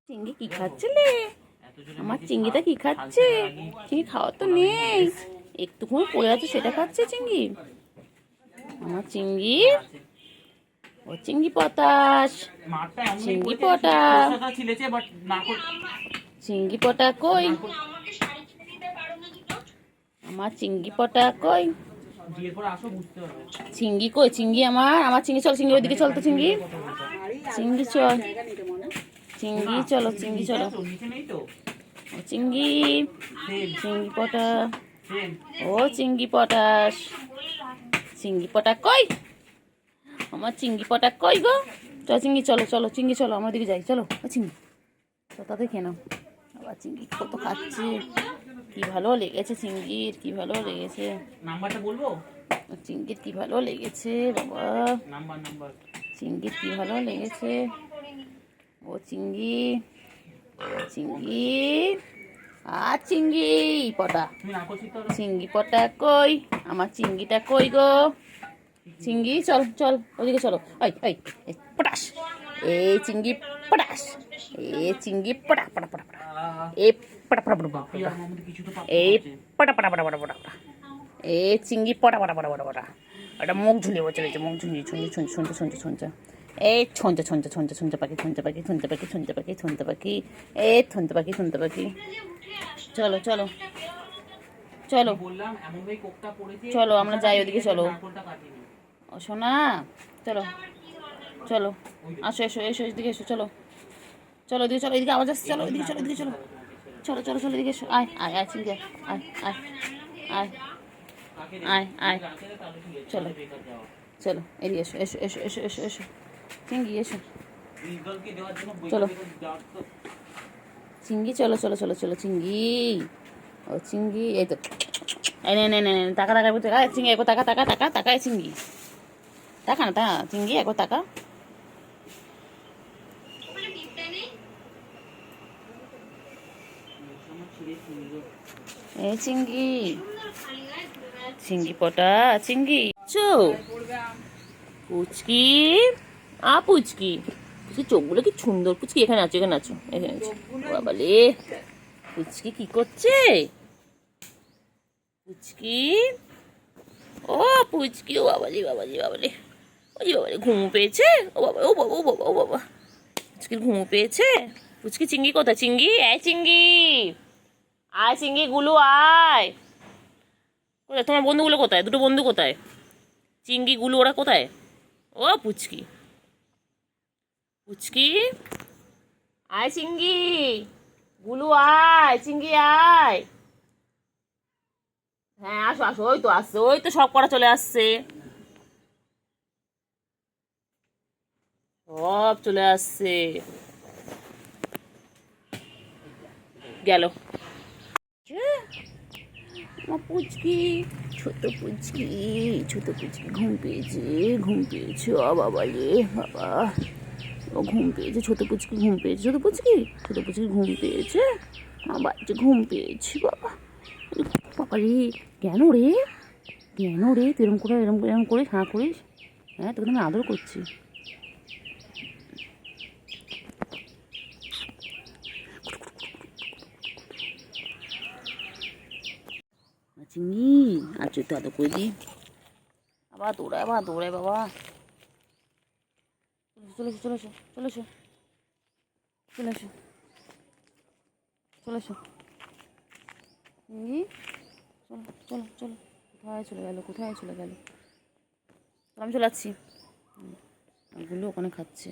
চিংড়ি কি খাচ্ছিলে? আমার চিংড়িটা কি খাচ্ছে? চিংড়ি খাওয়া তো নেই, একটুখানি পড়ে আছে সেটা খাচ্ছে চিংড়ি। আমার চিংড়ি, ও চিংড়ি পটাশ, চিংড়ি পটা কই? আমার চিংড়ি পটা কই? চিংড়ি কই? চিংড়ি আমার চিংড়ি, চল চিংড়ি ওইদিকে চল তো, চিংড়ি চল, চিংড়ি চলো চিংড়ি পটা, ও চিংড়ি পটাশ, চিংড়ি পটা কই? আমার চিংড়ি পটা কই গো? চিংড়ি চলো চিংড়ি চলো, আমার দিকে যাই, চলো চিংড়ি তো তাতে কেন। আবার চিংড়ি কত খাচ্ছে, কি ভালো লেগেছে চিংড়ির, কি ভালো লেগেছে। নাম্বারটা বলবো? চিংড়ির কি ভালো লেগেছে বাবা, চিংড়ির কি ভালো লেগেছে। ও চিংড়ি চিংড়ি পটা, চিংড়ি পটা কই? আমার চিংড়িটা কই গো? চিংড়ি চল ওদিকে চলো। পটাশ, এই চিংড়ি পটাশ, এ চিংড়ি পটা পটা পটা পটা, এ পটা পটা পটা পটা, এই পটা পটা পটা পটা পটা, এ চিংড়ি পটা পটা পটা পটা পটা। ওটা মুখ ঝুলিয়ে বসে রয়েছে, মুখ ঝুলিয়ে ছুঁচে এই ছঞ্চা পাখি, এই ছঞ্চা পাখি। চলো চলো আমরা যাই ওদিকে, চলো ও সোনা, চলো আসো এসো এদিকে এসো, চলো এদিকে চলো, এদিকে আওয়াজ আসছে, চলো এদিকে চলো এদিকে এসো। আয় চিংড়ি আয় চলো এদিকে এসো চিংড়ি এসো, চলো চিংড়ি চলো চিংড়ি, ও চিংড়ি এই তো, নে টাকা চিংড়ি একো টাকা চিংড়ি, টাকা না চিংড়ি একো টাকা। এই চিংড়ি পটা চিংড়ি পুচকি পুচকি চোখগুলো কি সুন্দর। পুচকি এখানে আছো বাবালে, পুচকি কি করছে? পুচকি ও বাবালি ঘুমু পেয়েছে, ও বাবা পুচকির ঘুমু পেয়েছে। পুচকি চিংড়ি কোথায়? চিংড়ি আয় চিংড়ি গুলো আয়। কোথায় তোমার বন্ধুগুলো? কোথায় দুটো বন্ধু? কোথায় চিংড়ি গুলো? ওরা কোথায়? ও পুচকি আয় চিংড়ি গুলো আয়, চিংড়ি আয়। হ্যাঁ আসো ওই তো সব করা চলে আসছে, সব চলে আসছে। গেল আমার পুচকি, ছোট পুচকি, ছোট পুচকি ঘুম পেয়েছে ও বাবা রে বাবা, ও ঘুম পেয়েছে, ছোট পুচকি ঘুম পেয়েছে, ছোট পুচকি ঘুম পেয়েছে, আমার বাচ্চা ঘুম পেয়েছি বাবা। বাবা রে, কেন রে তুই এরম করে হাঁ করিস? হ্যাঁ, তোকে আমি আদর করছি। চিংড়ি আচ্ছা, তো আদর করে দিই। আবার দৌড়ায় বাবা। চলে এসো চিংড়ি, চলো। কোথায় চলে গেল? আমি চলে যাচ্ছি। ওগুলো ওখানে খাচ্ছে,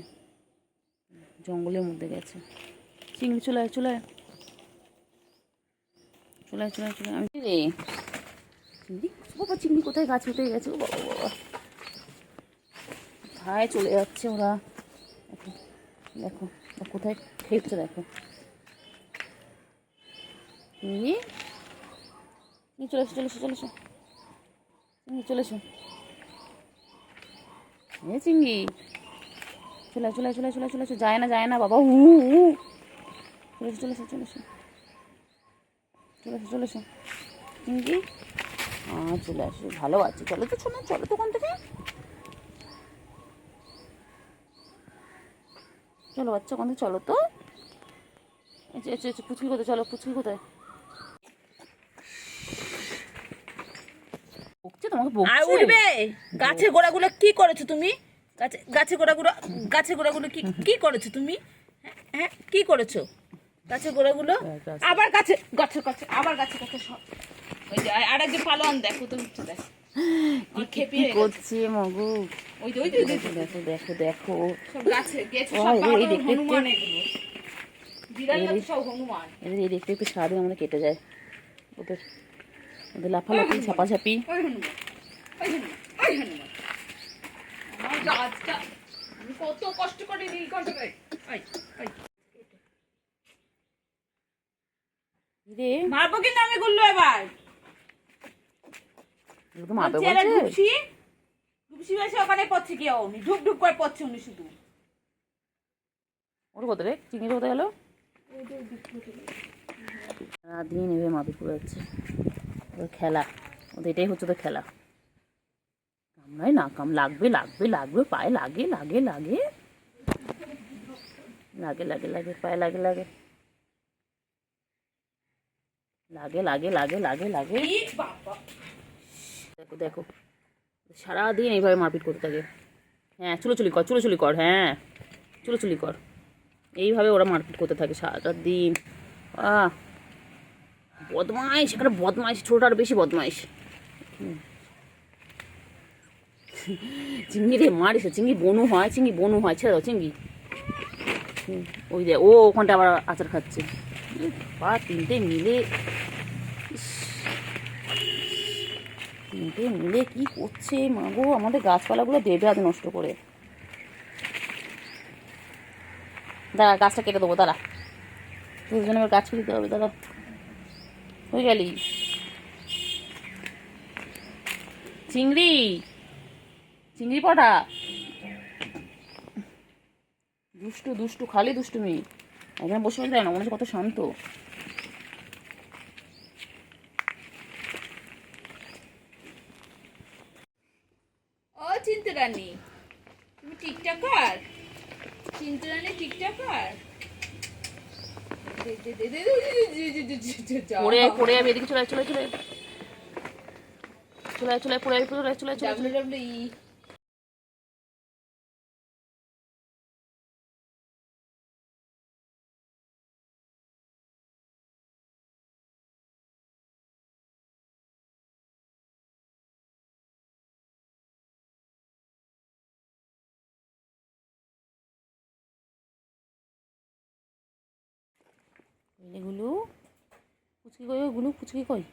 জঙ্গলের মধ্যে গেছে। চিংড়ি চলে আয়। আমি রে চিংড়ি, বাবা চিংড়ি কোথায়? গাছ উঠে গেছে ও বাবা। কোথায় চলে যাচ্ছে ওরা? দেখো কোথায় খেয়েছে, দেখো চিংড়ি। চলে এসো চিংড়ি, চলে যায় না বাবা। চলে এসো চিংড়ি, চলে আসো, ভালো আছে। চলো তো শোনো, চলো তো ওখান থেকে, চলো বাচ্চা, ওখান থেকে চলো তো। পুচকি কোথায়? চলো, পুচকি কোথায়? তোমাকে উঠবে। গাছের গোড়াগুলো কি করেছো তুমি? গাছের গোড়াগুলো কি করেছো তুমি? হ্যাঁ, কি করেছো গাছের গোড়াগুলো? আবার গাছে ওই যে আরেকজন পালোয়ান, দেখো তো দেখ কি করছে মগু। ওই দেখো সব গাছে হনুমান, এগুলো বিড়াল সব হনুমান। এদের এই দেখতে একটু সারাদিন আমাদের কেটে যায়, ওদের লাফালাফি ঝাপাঝাপি। কত কষ্ট করে মারবো, কিন্তু আমি গুললো এবার ওখানে পড়ছে, কেউ ঢুক করে পড়ছে উনি শুধু। ওর কোথায় রে চিংড়ি, কোথায় গেল? সারাদিন এভাবে মাদুর পড়ে যাচ্ছে, ওদের খেলা, ওদের এটাই হচ্ছে তো খেলা। কামড়ায় না, লাগবে পায়ে, লাগে পায়ে, লাগে। দেখো সারাদিন এইভাবে মারপিট করতে থাকে। হ্যাঁ, চুলোচুলি কর, হ্যাঁ চুলোচুলি কর। এইভাবে ওরা মারপিট করতে থাকে সারাটা দিন। বদমাইশ, এখানে বদমাইশ, ছোটটার বেশি বদমাইশ। চিংড়ি রে মারিস, চিংড়ি বনু হয়, ছেড়ে দাও চিংড়ি। ওই যে ও ওখানটা আবার আচার খাচ্ছে, তিনটে মিলে কি করছে মাগো, আমাদের গাছপালাগুলো দেবে আজ নষ্ট করে। দাঁড়া, গাছটা কেটে দেবো, দাঁড়া, দুজনে গাছ কেটে দিতে হবে, দাঁড়া। হয়ে গেলি চিংড়ি পটা, দুষ্টু খালি দুষ্টুমি। এখানে বসে দেয় না, মনে হচ্ছে কত শান্ত। ও চিন্তারানি, তুমি টিকটকার? চিন্তারানি টিকটকার? পড়ে যাবে, এদিকে চলে এগুলো পুচকি কই,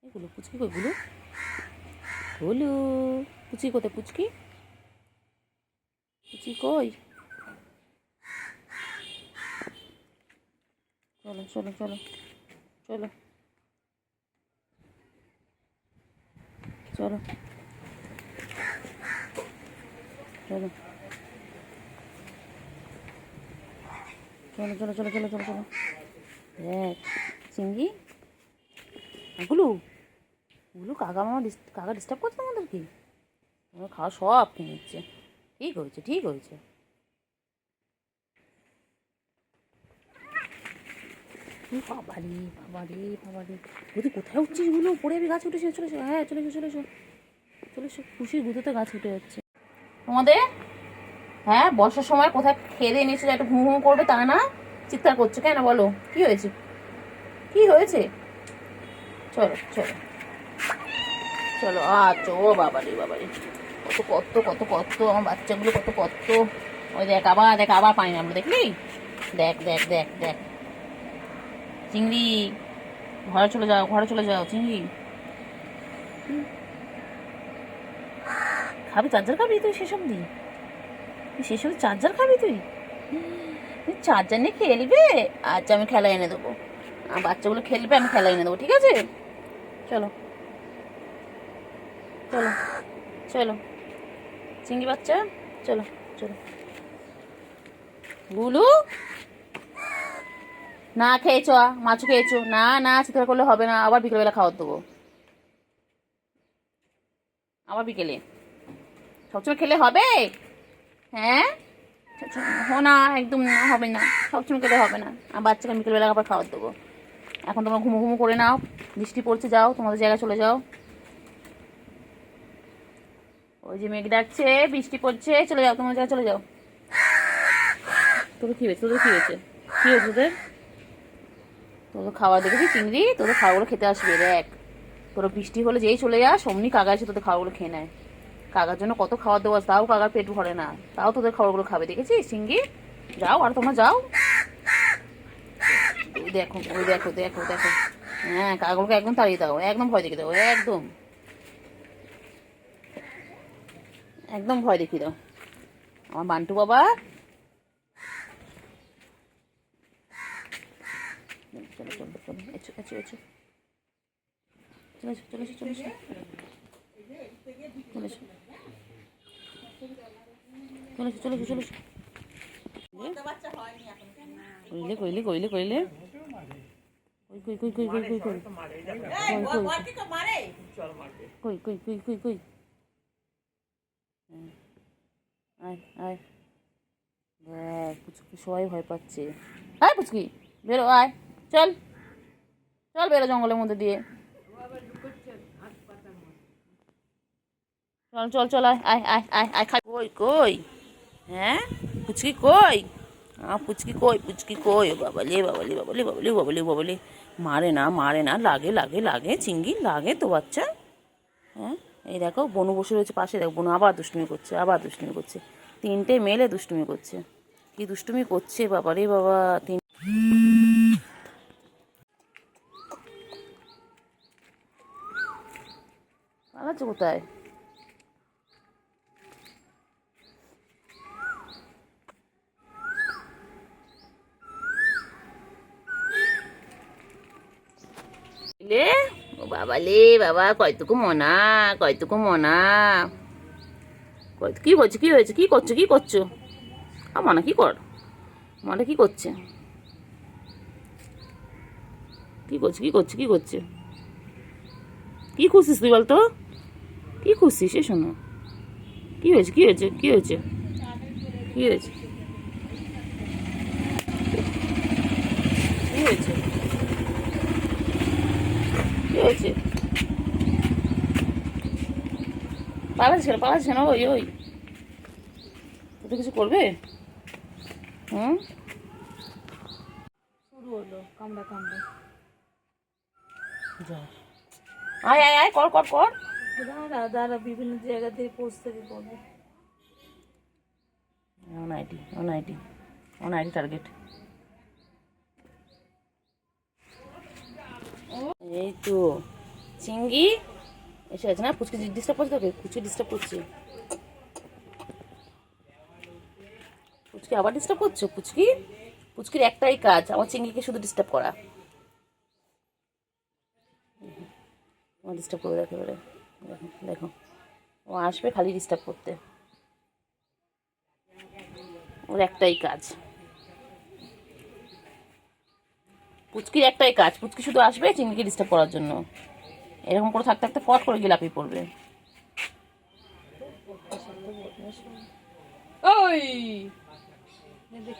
এগুলো পুচকি কই, পুচকি কোথায়? পুচকি কই? চলো চলো চলো চলো চলো চলো চলো চলো চলো দেখ চিংড়ি ওগুলো ওগুলো কাকা ডিস্টার্ব করছে আমাদেরকে ওরা খাওয়া সব খেয়ে নিচ্ছে ঠিক হয়েছে ঠিক হয়েছে বাবারে বাবারে বাবারে যদি কোথায় উঠছিস এগুলো পড়ে আমি গাছে উঠেছি চলে এসো হ্যাঁ চলে এসো চলে এসো চলে এসো খুশির গুঁতোতে গাছ উঠে যাচ্ছে তোমাদের হ্যাঁ বর্ষার সময় কোথায় খেয়ে দিয়ে নিয়েছিল একটু ঘুম ঘুম করবে তা না চিৎকার করছো কেন বলো কি হয়েছে কি হয়েছে চলো চলো চলো আচ্ছা ও বাবারে বাবারে কত কত কত কত আমার বাচ্চাগুলো কত কত ওই দেখ আবার পানি নামলো দেখলি দেখ দেখ দেখ দেখ চিংড়ি ঘরে চলে যাও চিংড়ি খাবি চার্জার খাবি তুই সেসব দি সেসব চার্জার খাবি তুই চার্জার নিয়ে খেলবে আচ্ছা আমি খেলা এনে দেবো আমার বাচ্চাগুলো খেলবে আমি খেলা এনে দেবো ঠিক আছে চলো চলো চলো চিংড়ি বাচ্চা চলো চলো গুলু না খেয়েছো মাছও খেয়েছো না না চিৎকার করলে হবে না আবার বিকেলবেলা খাওয়ার দেবো আবার বিকেলে সবসময় খেলে হবে হ্যাঁ না একদম না হবে না সবসময় খেলে হবে না আর বাচ্চাকে বিকেলবেলা আবার খাওয়ার দেবো এখন তোমরা ঘুমো ঘুমো করে নাও বৃষ্টি পড়ছে যাও তোমাদের জায়গায় চলে যাও ওই যে মেঘ ডাকছে বৃষ্টি পড়ছে চলে যাও তোমাদের জায়গায় চলে যাও তোদের কি হয়েছে কি হয়েছে তোদের খাওয়া দেখেছি চিংড়ি তোদের খাওয়াগুলো খেতে আসবে দেখ তোরা বৃষ্টি হলে যেই চলে যাস অমনি কাকা এসে তোদের খাওয়াগুলো খেয়ে নেয় কাকার জন্য কত খাবার দেওয়া তাও কাকার পেট ভরে না তাও তোদের খাবারগুলো খাবে দেখেছিস চিংড়ি যাও আর তোমরা যাও দেখো ওই দেখো দেখো দেখো হ্যাঁ কাকাগুলোকে একদম তাড়িয়ে দাও একদম ভয় দেখিয়ে দাও একদম একদম ভয় দেখিয়ে দাও আমার বান্টু বাবা চলো চলো চলো এসো এসো এসো চলে এসো চলে এসো চলে এসো চলে এসো চলে এসো চলে এসো চলে এসো কইলে কইলে কইলে কইলে কই কই কই কই কই কই কই কই কই কই কই কই আয় আয় দেখ পুচকি সবাই ভয় পাচ্ছে আয় পুচকি বেরো আয় চল চল বেরো জঙ্গলের মধ্যে দিয়ে চল চল চল আয় আয় আয় আয় আয় খাই কই কই হ্যাঁ পুচকি কই পুচকি কই পুচকি কই বাবালে বাবালে বাবালে বাবালে বাবালে বাবালে মারে না লাগে লাগে লাগে চিংড়ি লাগে তো বাচ্চা হ্যাঁ এই দেখো বনু বসে রয়েছে পাশে দেখো বনু আবার দুষ্টুমি করছে তিনটে মেলে দুষ্টুমি করছে কি দুষ্টুমি করছে বাবারে বাবা পালাচ্ছে কোথায় বাবালে বাবা কয়টুকু মনা কি হয়েছে কি করছো মনা কি কর মনা কি করছে কি করছে কি খুঁজছিস তুই বলতো কি খুঁজছিস এ শোনো কি হয়েছে কি হয়েছে পালাচ্ছে না ওই তোদের কিছু করবে শুরু হলো কামড়া আয় আয় আয় কর দাঁড়া বিভিন্ন জায়গা থেকে পোস্ট থেকে করবে অন আইডি টার্গেট এই তো চিংড়ি এসে আছে না পুচকি ডিস্টার্ব করছে তোকে পুচকি আবার ডিস্টার্ব করছো পুচকির একটাই কাজ আমার চিংড়িকে শুধু ডিস্টার্ব করা ডিস্টার্ব করে দেখে দেখো দেখো, ও আসবে খালি ডিস্টার্ব করতে, ওর একটাই কাজ, পুচকির একটাই কাজ, পুচকি শুধু আসবে চিংড়িকে ডিস্টার্ব করার জন্য। এরকম করে থাকতে থাকতে ফট করে গিয়ে লাফিয়ে পড়বে। ওই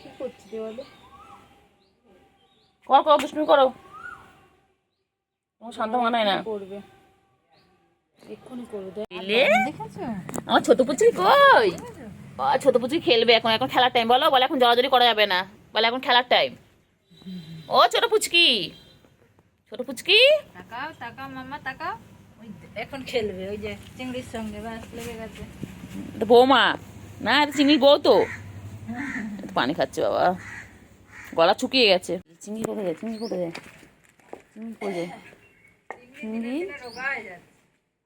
কি করছি বলো? কর কর, দুষ্টুমি করো, তোমার শান্ত মানায় না। করবে, এক্ষুনি করবে। এলে আমার ছোট পুচকি কই? ছোট পুচকি খেলবে এখন, এখন খেলার টাইম। বলো বলো, এখন জড়াজড়ি করা যাবে না, বলে এখন খেলার টাইম। ও ছোট পুচকি, ছোট পুচকি, তাকাও তাকাও মাম্মা তাকাও, ওই এখন খেলবে ওই যে চিংড়ির সঙ্গে, ব্যাস লেগে গেছে। তো বৌমা না, এটা চিংড়ির বউ তো। এটা পানি খাচ্ছে বাবা, গলা শুকিয়ে গেছে। চিংড়ি কোথায় যায়, চিংড়ি কোথায় যায়, চিংড়ি কোথায় যায়, চিংড়ি,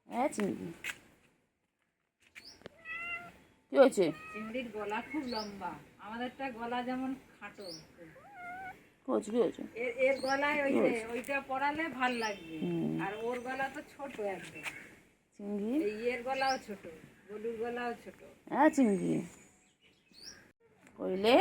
হ্যাঁ চিংড়ি কি হয়েছে? চিংড়ির গলা খুব লম্বা, আমাদেরটা গলা যেমন খাটো। কি হয়েছে, কি হয়েছে? এর গলায় ওই যে ওইটা পরালে ভাল লাগবে, আর ওর গলা তো ছোট একদম। চিংড়ি, এই এর গলাও ছোট, গলুর গলাও ছোট। হ্যাঁ চিংড়ি কইলে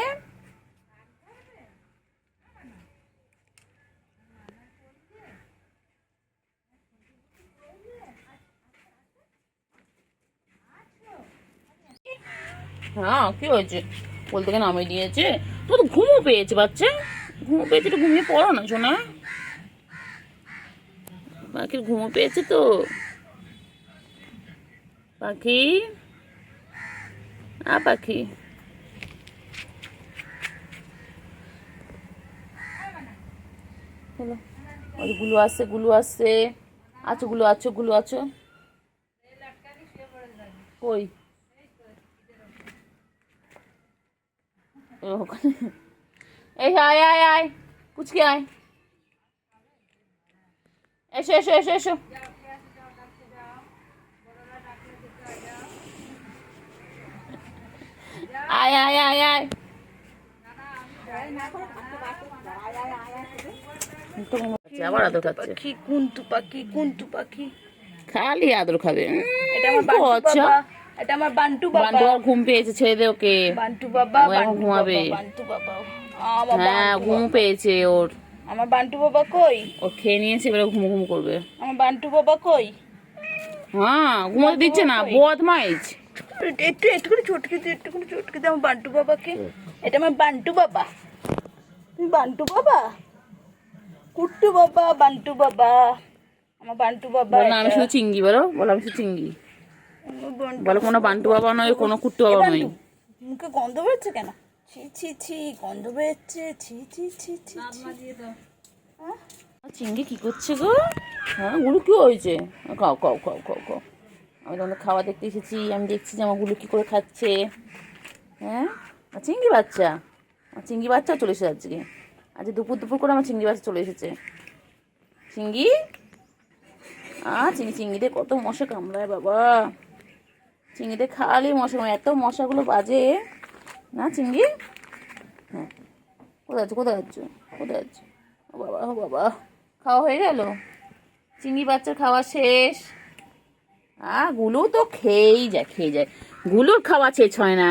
হ্যাঁ কি হয়েছে? বল থেকে নামিয়ে দিয়েছে তো, তো ঘুমও পেয়েছে বাচ্চা, ঘুমও পেয়েছে, তো ঘুমিয়ে পড়ো না শোনা, পাখির ঘুমও পেয়েছে তো। পাখি, পাখি, হলো ওই গুলো আসছে, গুলো আসছে, আছো গুলো, আছো গুলো, আছো কই? ওখানে, এই আয় আয় আয়, পুচকি আয়, এসো এসো এসো এসো, আয় আয় আয় আয়, আবার আদর খাচ্ছে। পাখি কুন্তু পাখি, কুন্তু পাখি, খালি আদর খাবে। এটা আমার বান্টু বাবা, এটা আমার বান্টু বাবা। বান্টু আর ঘুম পেয়েছে, ছেড়ে দে ওকে, বান্টু বাবা, ও এখন ঘুমাবে। বান্টু বাবা, হ্যাঁ ঘুম পেয়েছে ওর, আমার বান্টু বাবা কই? ও খেয়ে নিয়েছে, এবারে ঘুম ঘুম করবে। আমার বান্টু বাবা কই? হ্যাঁ ঘুমোতে দিচ্ছে না, বদমাইশ। একটু একটুখানি চটকে দে, একটুখানি চটকে দে আমার বান্টু বাবাকে। এটা আমার বান্টু বাবা, তুমি বান্টু বাবা, কুট্টু বাবা, বান্টু বাবা, আমার বান্টু বাবা। বলো না আমি শুধু চিংড়ি, বলো বলো আমি শুধু চিংড়ি, বলো কোনো বান্টু বাবা নয়, কোনো কুট্টু বাবা নয়। মুখে গন্ধ বেরোচ্ছে কেন? ছি ছি ছি, গন্ধ বেরোচ্ছে, ছি ছি ছি ছি। চিংড়ি কি করছে গো? হ্যাঁ গুলো কি হয়েছে? খাও খাও খাও খাও খাও, আমি তোমাদের খাওয়া দেখতে এসেছি, আমি দেখছি যে আমার গুলো কি করে খাচ্ছে। হ্যাঁ চিংড়ি বাচ্চা, আমার চিংড়ি বাচ্চাও চলে এসেছে আজকে, আজকে দুপুর দুপুর করে আমার চিংড়ি বাচ্চা চলে এসেছে। চিংড়ি, চিংড়িতে কত মশা কামড়ায় বাবা, চিংড়িতে খালি মশা, এত মশাগুলো বাজে না চিংড়ি। হ্যাঁ কোথায় যাচ্ছ, কোথায় যাচ্ছ, কোথায় যাচ্ছ? ও বাবা, ও বাবা, খাওয়া হয়ে গেল, চিংড়ি বাচ্চার খাওয়া শেষ। গুলো তো খেয়েই যায়, খেয়ে যায়, গুলোর খাওয়া শেষ হয় না।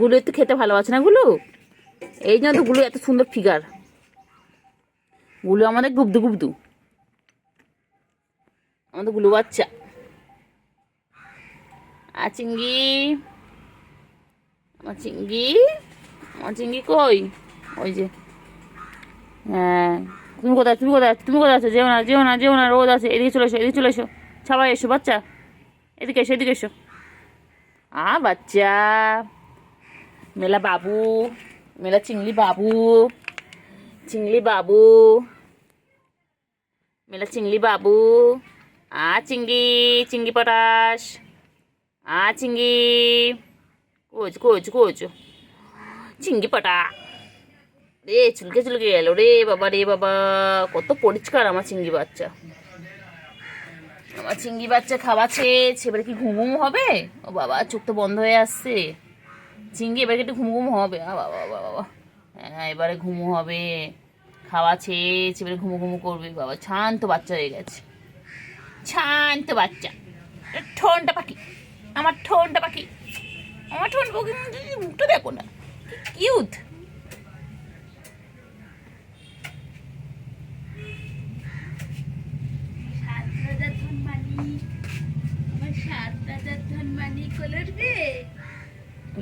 গুলো তো খেতে ভালোবাসে না গুলো, এই জন্য তো গুলো এত সুন্দর ফিগার। গুলো আমাদের গুবদু গুবদু, আমাদের গুলো বাচ্চা। আর চিংড়ি, আমার চিংড়ি, আমার চিংড়ি কই? ওই যে, হ্যাঁ তুমি কোথায়, তুমি কোথায়, তুমি কোথায় আছো? যেও না যেও না যেও না, রোদ আছে, এদিকে চলে এসো, এদিকে চলে এসো, সবাই এসো বাচ্চা, এদিকে এসো, এদিকে এসো। বাচ্চা মেলা বাবু, মেলা চিংড়ি বাবু, চিংড়ি বাবু, মেলা চিংড়ি বাবু। চিংড়ি, চিংড়ি পটাশ, চিংড়ি, কোচ কোচ কোচ, চিংড়ি পটা রে, চুলকে চুলকে গেল রে বাবা, রে বাবা, কত পরিষ্কার আমার চিংড়ি বাচ্চা। আমার চিংড়ি বাচ্চা খাওয়া শেষ, এবারে কি ঘুম ঘুম হবে? ও বাবা চোখ তো বন্ধ হয়ে আসছে, চিংড়ি এবারে একটু ঘুম ঘুম হবে। বাবা বাবা বাবা, হ্যাঁ এবারে ঘুম হবে, খাওয়া শেষ, এবারে ঘুমো ঘুমো করবে। বাবা শান্ত বাচ্চা হয়ে গেছে, শান্ত বাচ্চা। ঠোনটা পাখি, আমার ঠোনটা পাখি, আমার ঠোন পাখি, মুখটা দেখো না, কিউট।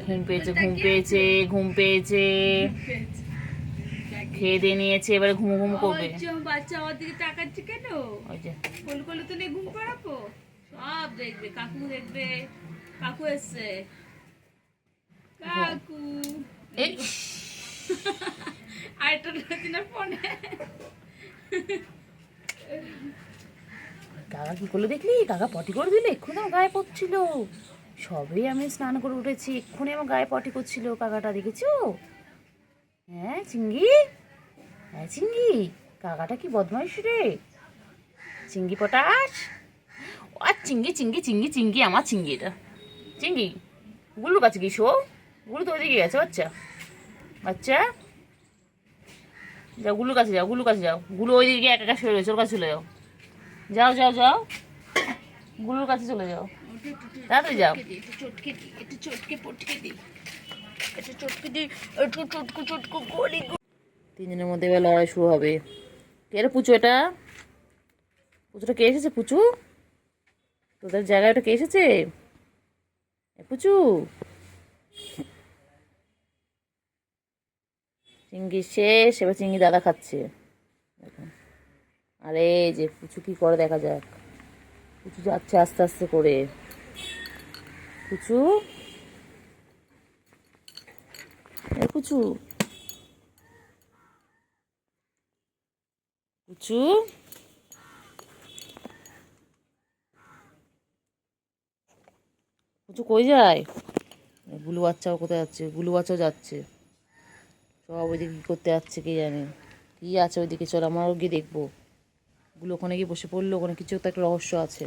ঘুম পেয়েছে, ঘুম পেয়েছে, ঘুম পেয়েছে, খেয়ে দিয়ে নিয়েছে, এবারে ঘুম ঘুম করবে। বাচ্চা আমার দিকে তাকাচ্ছে কেন? ওই যে কোলে তুলে ঘুম পাড়াবো, সব দেখবে, কাকু দেখবে, কাকু এসছে, কাকু। এই আরেকটা রয়েছে না ফোনে। কাকা কি করলো দেখলি? কাকা পটি করে দিল, এক্ষুনি আমার গায়ে পড়ছিল। সবেই আমি স্নান করে উঠেছি, এক্ষুনি আমার গায়ে পটি করছিল কাকাটা, দেখেছো? হ্যাঁ চিঙ্গি, হ্যাঁ চিঙ্গি, কাকাটা কি বদমাইশ রে, চিঙ্গি পটাশ। আর চিঙ্গি চিঙ্গি চিঙ্গি চিঙ্গি, আমার চিঙ্গি এটা চিঙ্গি। গুলু কাছে কি শো, গুলু তো ওইদিকে গেছে। বাচ্চা বাচ্চা, যাও গুলুর কাছে যাও, গুলুর কাছে যাও। গুলু ওইদিকে একা একা শুয়ে রয়েছে, ওর কাছে চলে যাও, যাও যাও যাও, গুলুর কাছে চলে যাও, তাড়াতাড়ি যাও। একটু চটকে দিই, একটু চটকে পটকে দিই, একটু চটকে দিই, একটু চটকু চটকু গলি। তিনজনের মধ্যে এবার লড়াই শুরু হবে। কে রে পুচু? এটা পুচুটা কে এসেছে? পুচু তোদের জায়গায় ওটা কে এসেছে? পুচু, চিংড়ি শেষ, এবার চিংড়ি দাদা খাচ্ছে। দেখুন, আরে যে পুচু কি করে দেখা যাক। পুচু যাচ্ছে আস্তে আস্তে করে। পুচু, এ পুচু, পুচু, পুচু কই যায়? গুলু বাচ্চাও কোথায় যাচ্ছে? গুলু বাচ্চাও যাচ্ছে, সব ওইদিকে কী করতে যাচ্ছে কে জানে। কী আছে ওইদিকে, চল আমরাও গিয়ে দেখবো। গুলো ওখানে গিয়ে বসে পড়লো, ওখানে কিছু তো একটা রহস্য আছে।